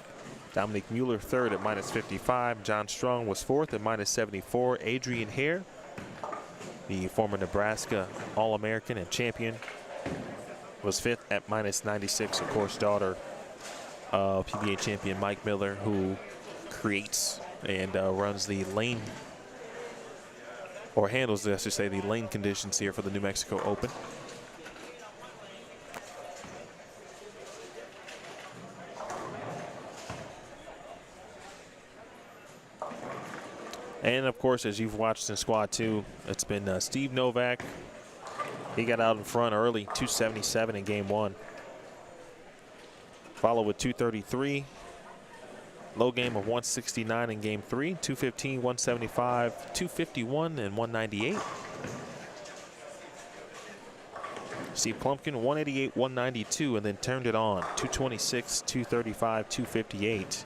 Dominic Mueller, 3rd at -55. John Strong was 4th at -74. Adrian Hare, the former Nebraska All-American and champion, was 5th at -96. Of course, daughter of PBA champion Mike Miller, who creates and runs the lane, or handles, I should say, the lane conditions here for the New Mexico Open. And of course, as you've watched in squad 2, it's been Steve Novak. He got out in front early, 277 in game 1. Followed with 233. Low game of 169 in game 3. 215, 175, 251, and 198. Steve Plumpkin, 188, 192, and then turned it on. 226, 235, 258.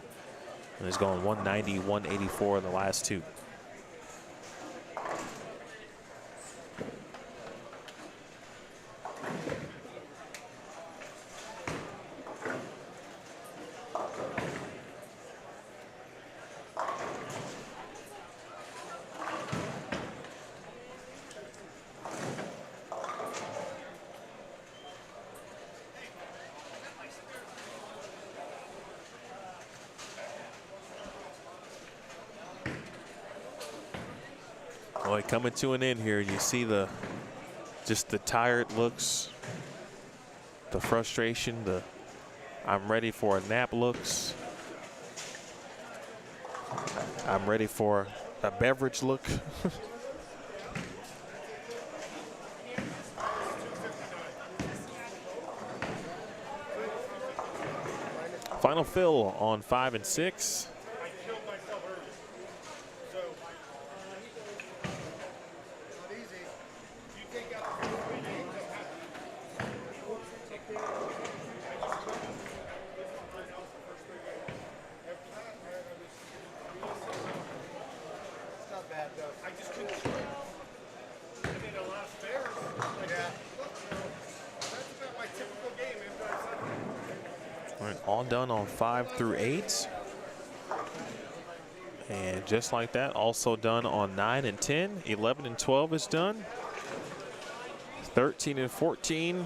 And has gone 190, 184 in the last 2. Boy, coming to an end here. You see just the tired looks, the frustration, the I'm ready for a nap looks. I'm ready for a beverage look. Final fill on 5 and 6. All done on 5 through 8. And just like that, also done on 9 and 10. 11 and 12 is done. 13 and 14.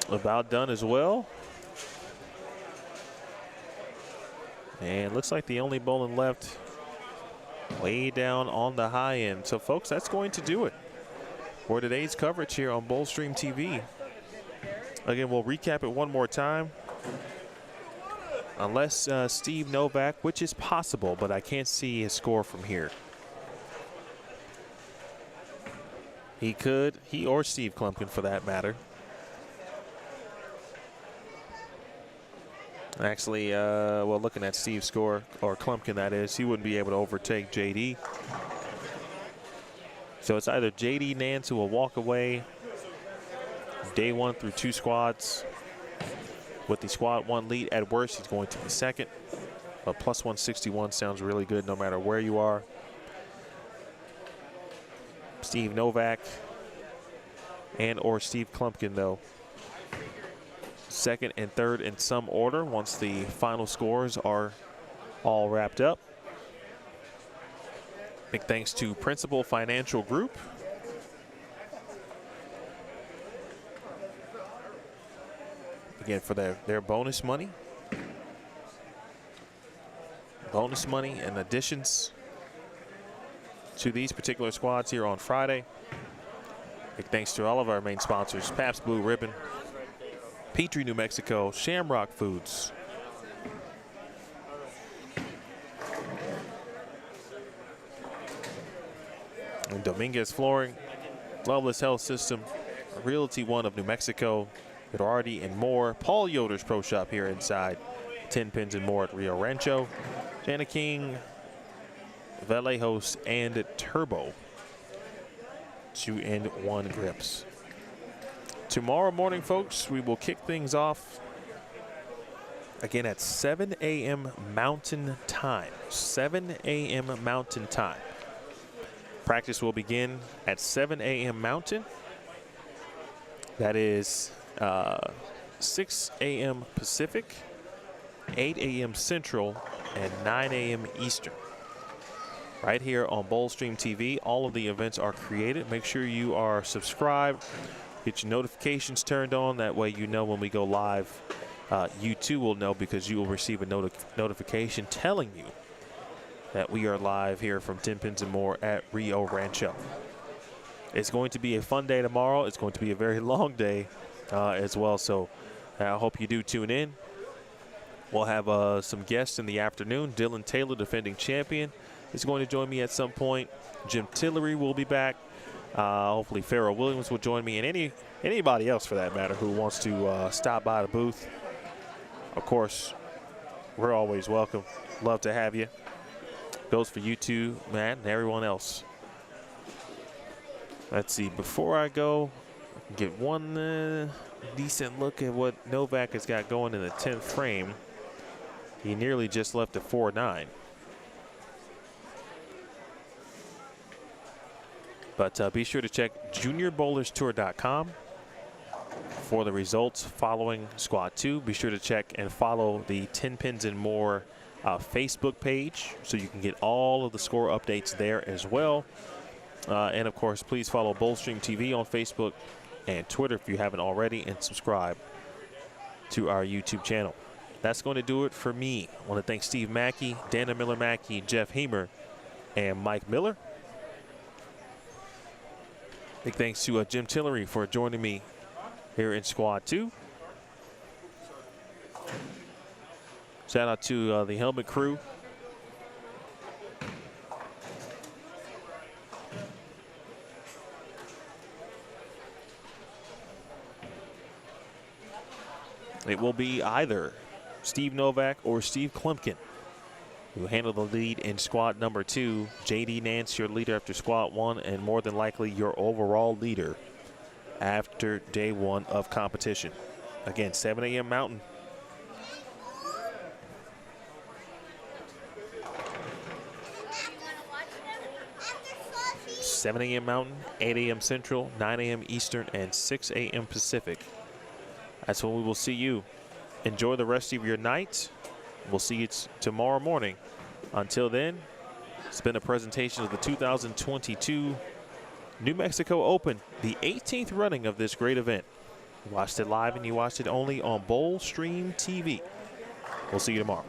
About done as well. And looks like the only bowling left way down on the high end. So folks, that's going to do it for today's coverage here on Bowlstream TV. Again, we'll recap it one more time. Unless Steve Novak, which is possible, but I can't see his score from here. He could, he or Steve Klumpkin for that matter. Actually, well, looking at Steve's score, or Klumpkin that is, he wouldn't be able to overtake JD. So it's either JD Nance who will walk away day 1 through 2 squads with the squad 1 lead. At worst, he's going to be second. But plus 161 sounds really good no matter where you are. Steve Novak and or Steve Klumpkin, though, second and third in some order once the final scores are all wrapped up. Big thanks to Principal Financial Group. Again, for their bonus money. Bonus money and additions to these particular squads here on Friday. Big thanks to all of our main sponsors: Pabst Blue Ribbon, Petrie, New Mexico, Shamrock Foods, and Dominguez Flooring, Loveless Health System, Realty One of New Mexico, Girardi and More, Paul Yoder's Pro Shop here inside Tenpins and More at Rio Rancho, Jana King, Vallejos, and Turbo 2-in-1 grips. Tomorrow morning, folks, we will kick things off again at 7 a.m. Mountain Time. 7 a.m. Mountain Time. Practice will begin at 7 a.m. Mountain. That is 6 a.m. Pacific, 8 a.m. Central, and 9 a.m. Eastern. Right here on Bowlstream TV, all of the events are created. Make sure you are subscribed. Get your notifications turned on. That way you know when we go live. You too will know because you will receive a notification telling you that we are live here from Tenpins and More at Rio Rancho. It's going to be a fun day tomorrow. It's going to be a very long day as well. So I hope you do tune in. We'll have some guests in the afternoon. Dylan Taylor, defending champion, is going to join me at some point. Jim Tillery will be back. Hopefully Emil Williams will join me, and anybody else for that matter who wants to stop by the booth. Of course, we're always welcome. Love to have you. Goes for you too, Matt, and everyone else. Let's see, before I go, get one decent look at what Novak has got going in the 10th frame. He nearly just left a 4-9. But be sure to check juniorbowlerstour.com for the results following Squad 2. Be sure to check and follow the Tenpins and More Facebook page so you can get all of the score updates there as well. And of course, please follow Bowlstream TV on Facebook and Twitter if you haven't already, and subscribe to our YouTube channel. That's going to do it for me. I want to thank Steve Mackey, Dana Miller Mackey, Jeff Hemer, and Mike Miller. Big thanks to Jim Tillery for joining me here in Squad 2. Shout out to the helmet crew. It will be either Steve Novak or Steve Klumpkin who handle the lead in squad number 2. JD Nance, your leader after squad 1, and more than likely your overall leader after day 1 of competition. Again, 7 a.m. Mountain. (7 a.m. Mountain, 8 a.m. Central, 9 a.m. Eastern, and 6 a.m. Pacific. That's when we will see you. Enjoy the rest of your night. We'll see you tomorrow morning. Until then, it's been a presentation of the 2022 New Mexico Open, the 18th running of this great event. You watched it live and you watched it only on Bowl Stream TV. We'll see you tomorrow.